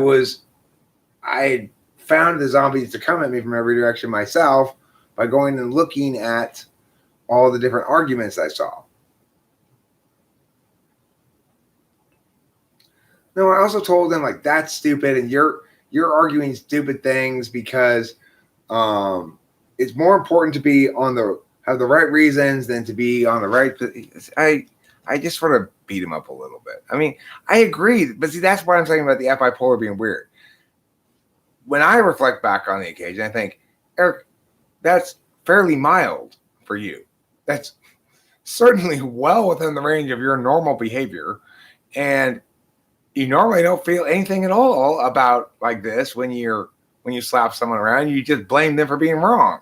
found the zombies to come at me from every direction myself by going and looking at all the different arguments I saw. No, I also told them, like, that's stupid, and you're arguing stupid things because it's more important to have the right reasons than to be on the right. I just sort of beat him up a little bit. I mean, I agree, but see, that's what I'm saying about the FI polar being weird. When I reflect back on the occasion, I think, Eric, that's fairly mild for you. That's certainly well within the range of your normal behavior, and you normally don't feel anything at all about like this when you slap someone around. You just blame them for being wrong.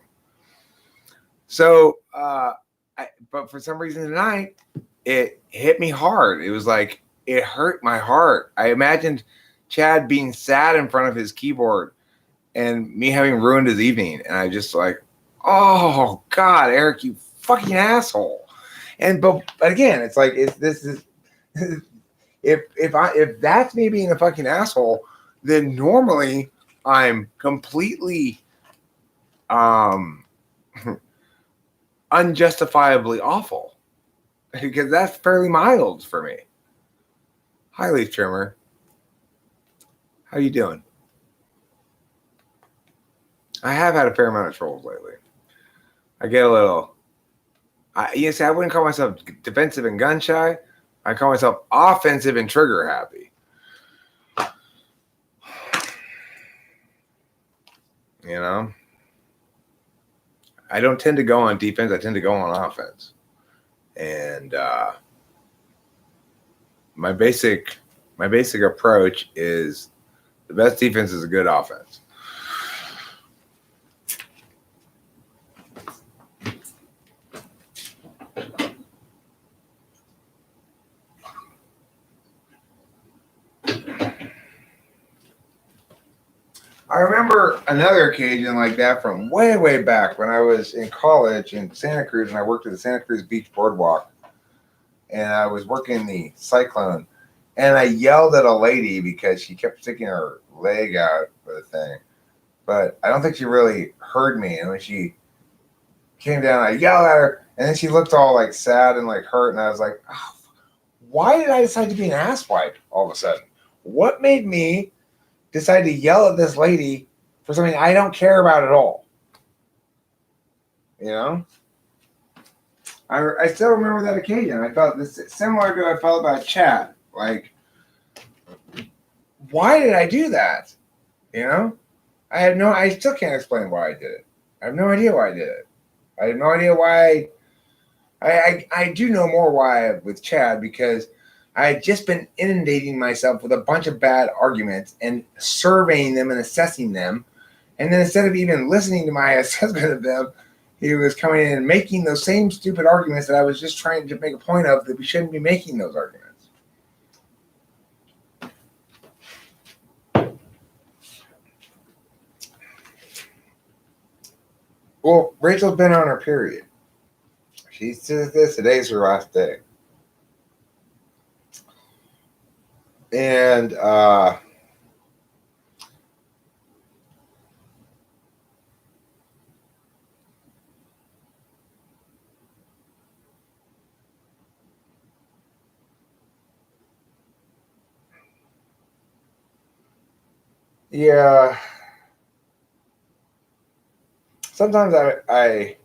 So, but for some reason tonight, it hit me hard. It was like, it hurt my heart. I imagined Chad being sad in front of his keyboard and me having ruined his evening. And I just like, oh God, Eric, you fucking asshole. But again, it's like, if that's me being a fucking asshole, then normally I'm completely unjustifiably awful, because that's fairly mild for me. Hi, Leaf Trimmer. How you doing? I have had a fair amount of trolls lately. I get a little. I wouldn't call myself defensive and gun shy. I call myself offensive and trigger happy. I don't tend to go on defense. I tend to go on offense. And my basic approach is the best defense is a good offense. I remember another occasion like that from way, way back when I was in college in Santa Cruz, and I worked at the Santa Cruz Beach Boardwalk, and I was working the Cyclone, and I yelled at a lady because she kept sticking her leg out for the thing, but I don't think she really heard me, and when she came down, I yelled at her, and then she looked all like sad and like hurt, and I was like, oh, why did I decide to be an asswipe all of a sudden? What made me decide to yell at this lady for something I don't care about at all? I still remember that occasion. I felt this similar to what I felt about Chad. Like, why did I do that? I still can't explain why I did it. I have no idea why I did it. I have no idea why I do know more why with Chad, because I had just been inundating myself with a bunch of bad arguments and surveying them and assessing them. And then instead of even listening to my assessment of them, he was coming in and making those same stupid arguments that I was just trying to make a point of, that we shouldn't be making those arguments. Well, Rachel's been on her period. She says this, today's her last day. And yeah, sometimes I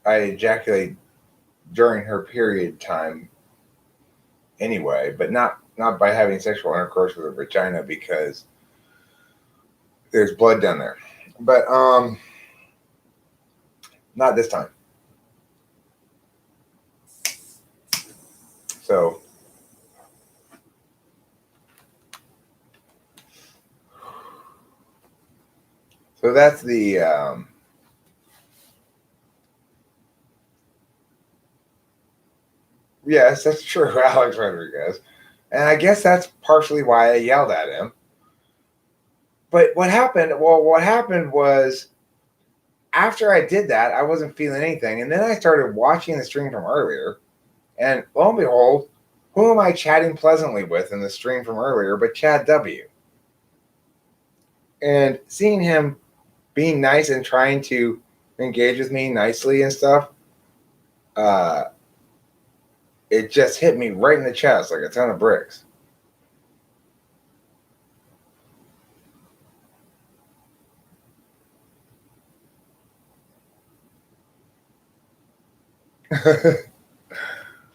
ejaculate during her period time anyway, but not by having sexual intercourse with her vagina, because there's blood down there. But not this time. So that's the yes, that's true, Alex Rodriguez. And I guess that's partially why I yelled at him. But what happened? Well, what happened was, after I did that, I wasn't feeling anything. And then I started watching the stream from earlier. And lo and behold, who am I chatting pleasantly with in the stream from earlier but Chad W? And seeing him being nice and trying to engage with me nicely and stuff, it just hit me right in the chest like a ton of bricks.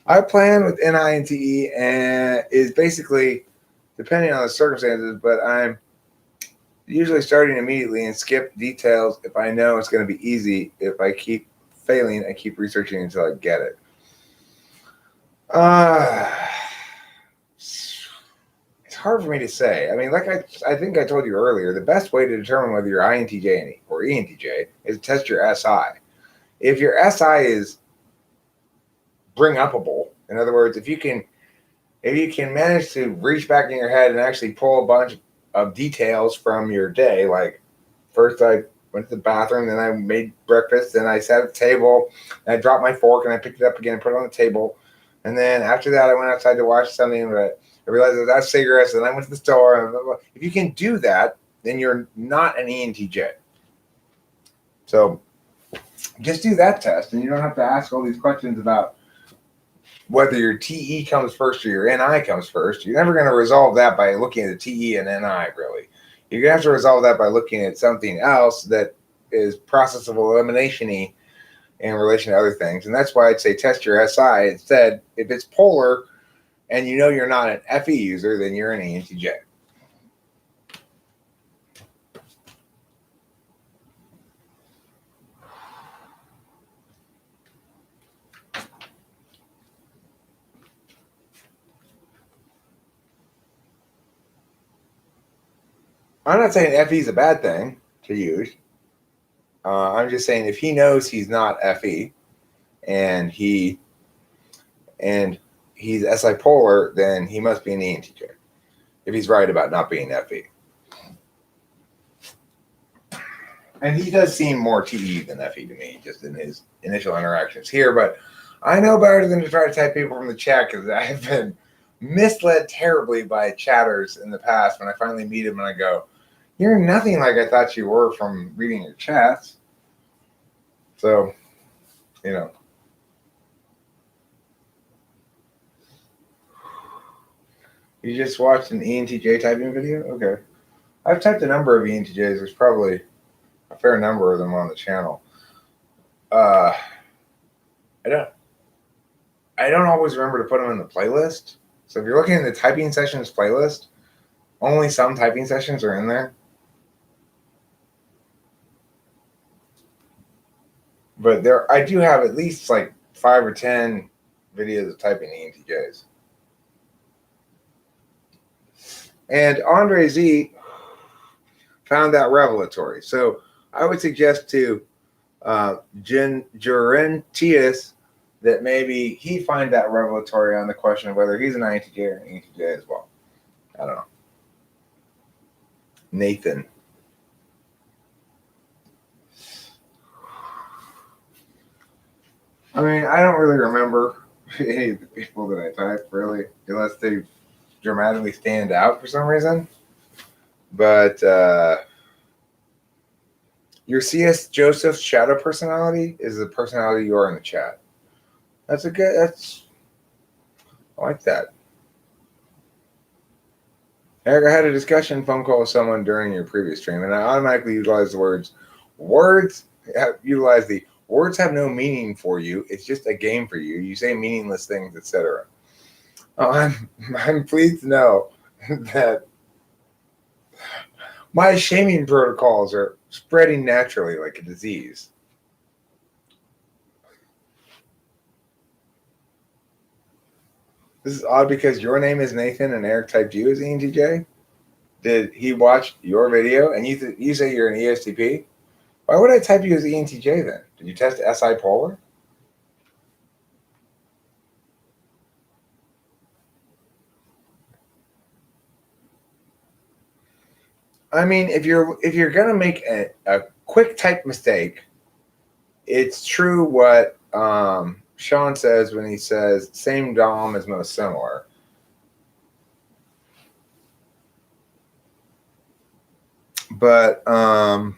Our plan with NINTE and is basically, depending on the circumstances, but I'm usually starting immediately and skip details if I know it's going to be easy. If I keep failing, I keep researching until I get it. It's hard for me to say. I mean, like I think I told you earlier, the best way to determine whether you're INTJ or ENTJ is to test your SI. If your SI is bring upable, in other words, if you can manage to reach back in your head and actually pull a bunch of details from your day, like first I went to the bathroom, then I made breakfast, then I sat at the table, and I dropped my fork and I picked it up again and put it on the table. And then after that, I went outside to watch something, but I realized I was out of cigarettes, and I went to the store. And blah, blah. If you can do that, then you're not an ENTJ. So just do that test, and you don't have to ask all these questions about whether your TE comes first or your NI comes first. You're never going to resolve that by looking at the TE and NI, really. You're going to have to resolve that by looking at something else that is process of elimination-y in relation to other things. And that's why I'd say test your SI instead. If it's polar and you know you're not an FE user, then you're an ENTJ. I'm not saying FE is a bad thing to use. I'm just saying if he knows he's not FE and he's SI polar, then he must be an ENTJ. If he's right about not being FE. And he does seem more TE than FE to me, just in his initial interactions here. But I know better than to try to type people from the chat, because I have been misled terribly by chatters in the past when I finally meet him and I go, "You're nothing like I thought you were from reading your chats." So, you know. You just watched an ENTJ typing video? Okay. I've typed a number of ENTJs. There's probably a fair number of them on the channel. I don't always remember to put them in the playlist. So if you're looking at the typing sessions playlist, only some typing sessions are in there. But I do have at least like 5 or 10 videos of typing ENTJs. And Andre Z found that revelatory. So I would suggest to Jurentius that maybe he find that revelatory on the question of whether he's an INTJ or an ENTJ as well. I don't know. Nathan. I mean, I don't really remember any of the people that I type, really, unless they dramatically stand out for some reason. But your C.S. Joseph's shadow personality is the personality you are in the chat. I like that. Eric, I had a discussion phone call with someone during your previous stream, and I automatically utilized the words have no meaning for you. It's just a game for you. You say meaningless things, etc. I'm pleased to know that my shaming protocols are spreading naturally like a disease. This is odd because your name is Nathan and Eric typed you as ENTJ. Did he watch your video and you say you're an ESTP? Why would I type you as ENTJ then? Did you test SI polar? I mean, if you're gonna make a quick type mistake, it's true what Sean says when he says same DOM is most similar. But I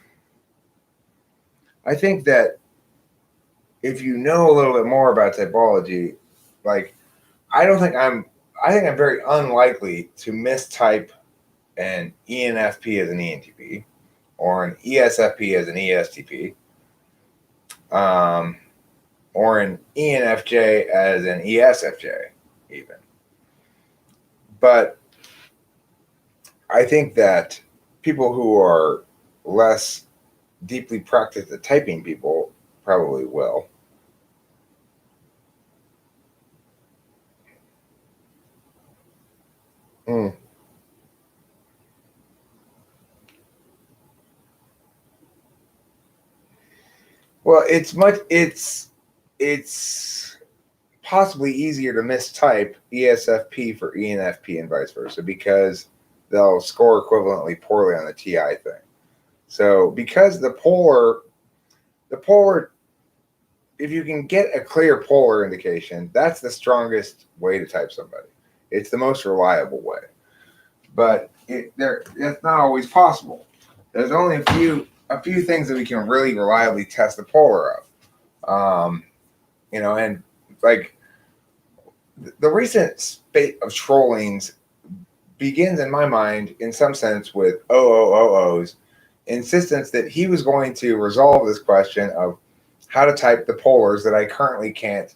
think that if you know a little bit more about typology, like I think I'm very unlikely to mistype an ENFP as an ENTP or an ESFP as an ESTP, or an ENFJ as an ESFJ even. But I think that people who are less deeply practiced at typing people probably will. Well, it's possibly easier to mistype ESFP for ENFP and vice versa because they'll score equivalently poorly on the TI thing. So because the polar, if you can get a clear polar indication, that's the strongest way to type somebody. It's the most reliable way. But that's not always possible. There's only a few things that we can really reliably test the polar of. And like the recent spate of trollings begins in my mind in some sense with OOOO's insistence that he was going to resolve this question of how to type the polars that I currently can't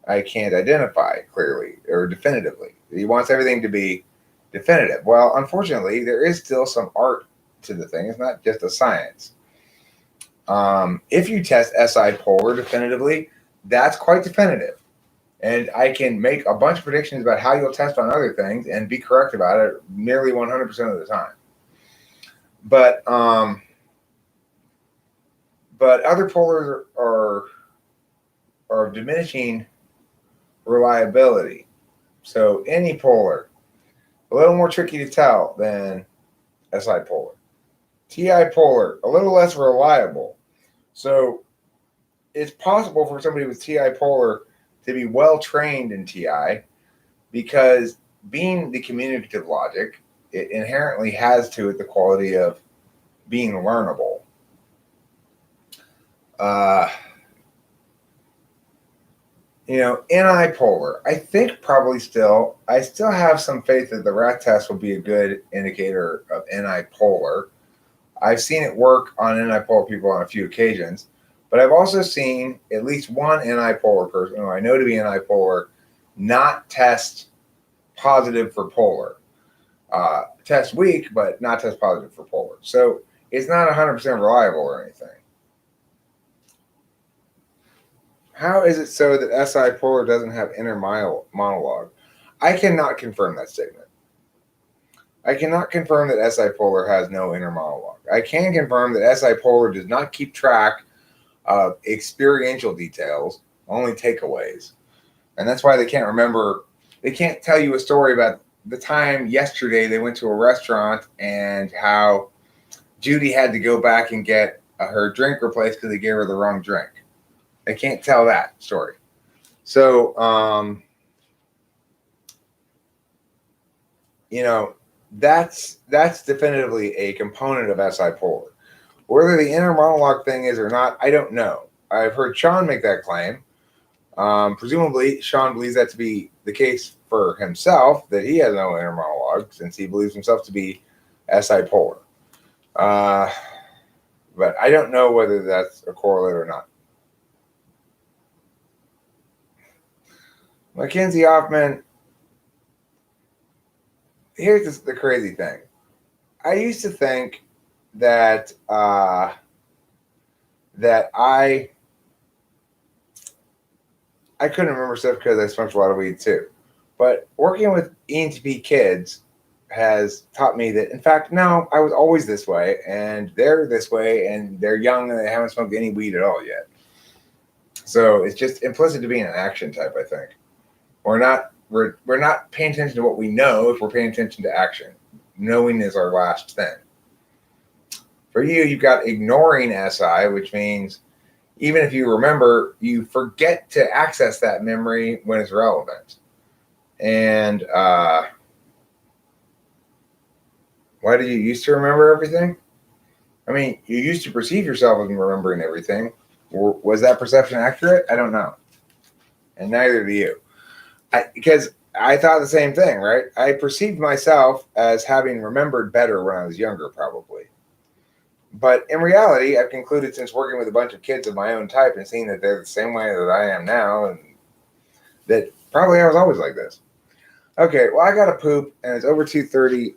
identify clearly or definitively. He wants everything to be definitive. Well, unfortunately, there is still some art to the thing. It's not just a science. If you test SI polar definitively, that's quite definitive. And I can make a bunch of predictions about how you'll test on other things and be correct about it nearly 100% of the time. But other polars are of diminishing reliability. So any polar, a little more tricky to tell than SI polar. TI polar, a little less reliable. So it's possible for somebody with TI polar to be well trained in TI because being the communicative logic, it inherently has to it the quality of being learnable. NI polar, I think I still have some faith that the rat test will be a good indicator of NI polar. I've seen it work on NI polar people on a few occasions, but I've also seen at least one NI polar person who I know to be NI polar not test positive for polar. Test weak, but not test positive for polar. So it's not 100% reliable or anything. How is it so that SI polar doesn't have inner monologue? I cannot confirm that statement. I cannot confirm that SI polar has no inner monologue. I can confirm that SI polar does not keep track of experiential details, only takeaways. And that's why they can't remember, they can't tell you a story about the time yesterday they went to a restaurant and how Judy had to go back and get her drink replaced because they gave her the wrong drink. They can't tell that story. So, that's definitively a component of SI polar. Whether the inner monologue thing is or not, I don't know. I've heard Sean make that claim. Presumably, Sean believes that to be the case for himself, that he has no inner monologue since he believes himself to be SI polar. But I don't know whether that's a correlate or not. Mackenzie Hoffman, here's the crazy thing. I used to think that that I couldn't remember stuff because I smoked a lot of weed too. But working with ENTP kids has taught me that, in fact, no, I was always this way, and they're this way, and they're young and they haven't smoked any weed at all yet. So it's just implicit to being an action type, I think. We're not paying attention to what we know if we're paying attention to action. Knowing is our last thing. For you, you've got ignoring SI, which means even if you remember, you forget to access that memory when it's relevant. And why did you used to remember everything? I mean, you used to perceive yourself as remembering everything. Was that perception accurate? I don't know. And neither do you. Because I thought the same thing, right? I perceived myself as having remembered better when I was younger, probably. But in reality, I've concluded since working with a bunch of kids of my own type and seeing that they're the same way that I am now, and that probably I was always like this. Okay, well, I got to poop, and it's over 2:30,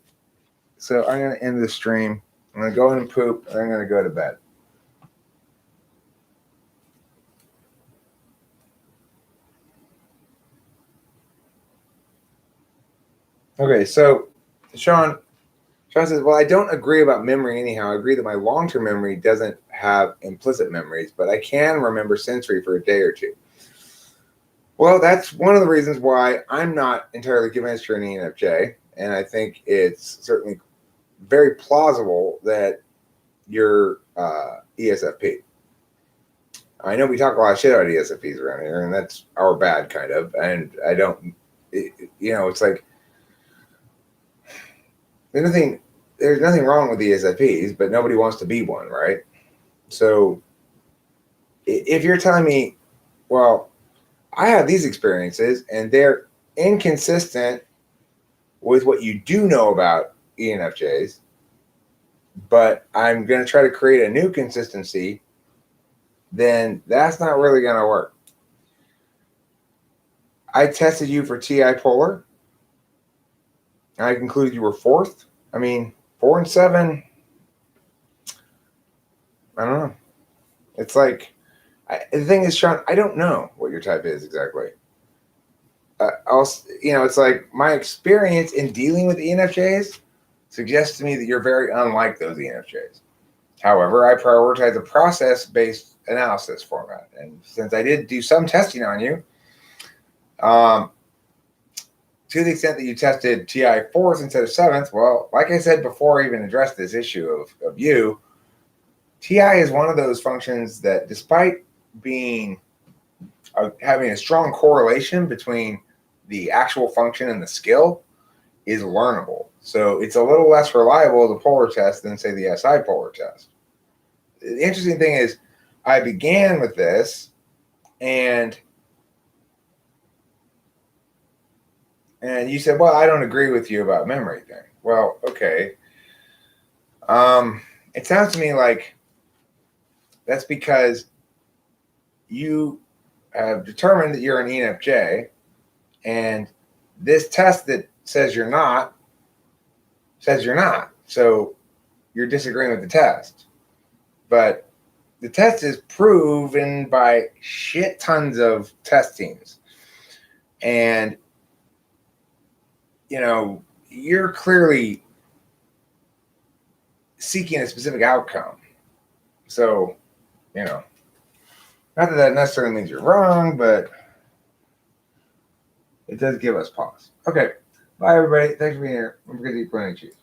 so I'm going to end the stream. I'm going to go in and poop, and I'm going to go to bed. Okay, so Sean says, well, I don't agree about memory anyhow. I agree that my long-term memory doesn't have implicit memories, but I can remember sensory for a day or two. Well, that's one of the reasons why I'm not entirely convinced you're an ENFJ, and I think it's certainly very plausible that you're ESFP. I know we talk a lot of shit about ESFPs around here, and that's our bad, kind of, and I don't, it's like, there's nothing wrong with ESFPs, but nobody wants to be one, right? So if you're telling me, well, I have these experiences and they're inconsistent with what you do know about ENFJs, but I'm going to try to create a new consistency, then that's not really going to work. I tested you for TI polar. I concluded you were fourth. I mean, 4 and 7. I don't know. It's like, the thing is, Sean, I don't know what your type is exactly. It's like my experience in dealing with ENFJs suggests to me that you're very unlike those ENFJs. However, I prioritize a process-based analysis format. And since I did do some testing on you, to the extent that you tested TI 4th instead of 7th, well, like I said before I even addressed this issue of you, TI is one of those functions that, despite being having a strong correlation between the actual function and the skill, is learnable. So it's a little less reliable as a polar test than, say, the SI polar test. The interesting thing is, I began with this, and you said, well, I don't agree with you about memory thing. Well, okay. It sounds to me like that's because you have determined that you're an ENFJ, and this test that says you're not, says you're not. So you're disagreeing with the test. But the test is proven by shit tons of testings. And, you know, you're clearly seeking a specific outcome. So, you know, not that that necessarily means you're wrong, but it does give us pause. Okay. Bye, everybody. Thanks for being here. Don't forget to eat plenty of cheese.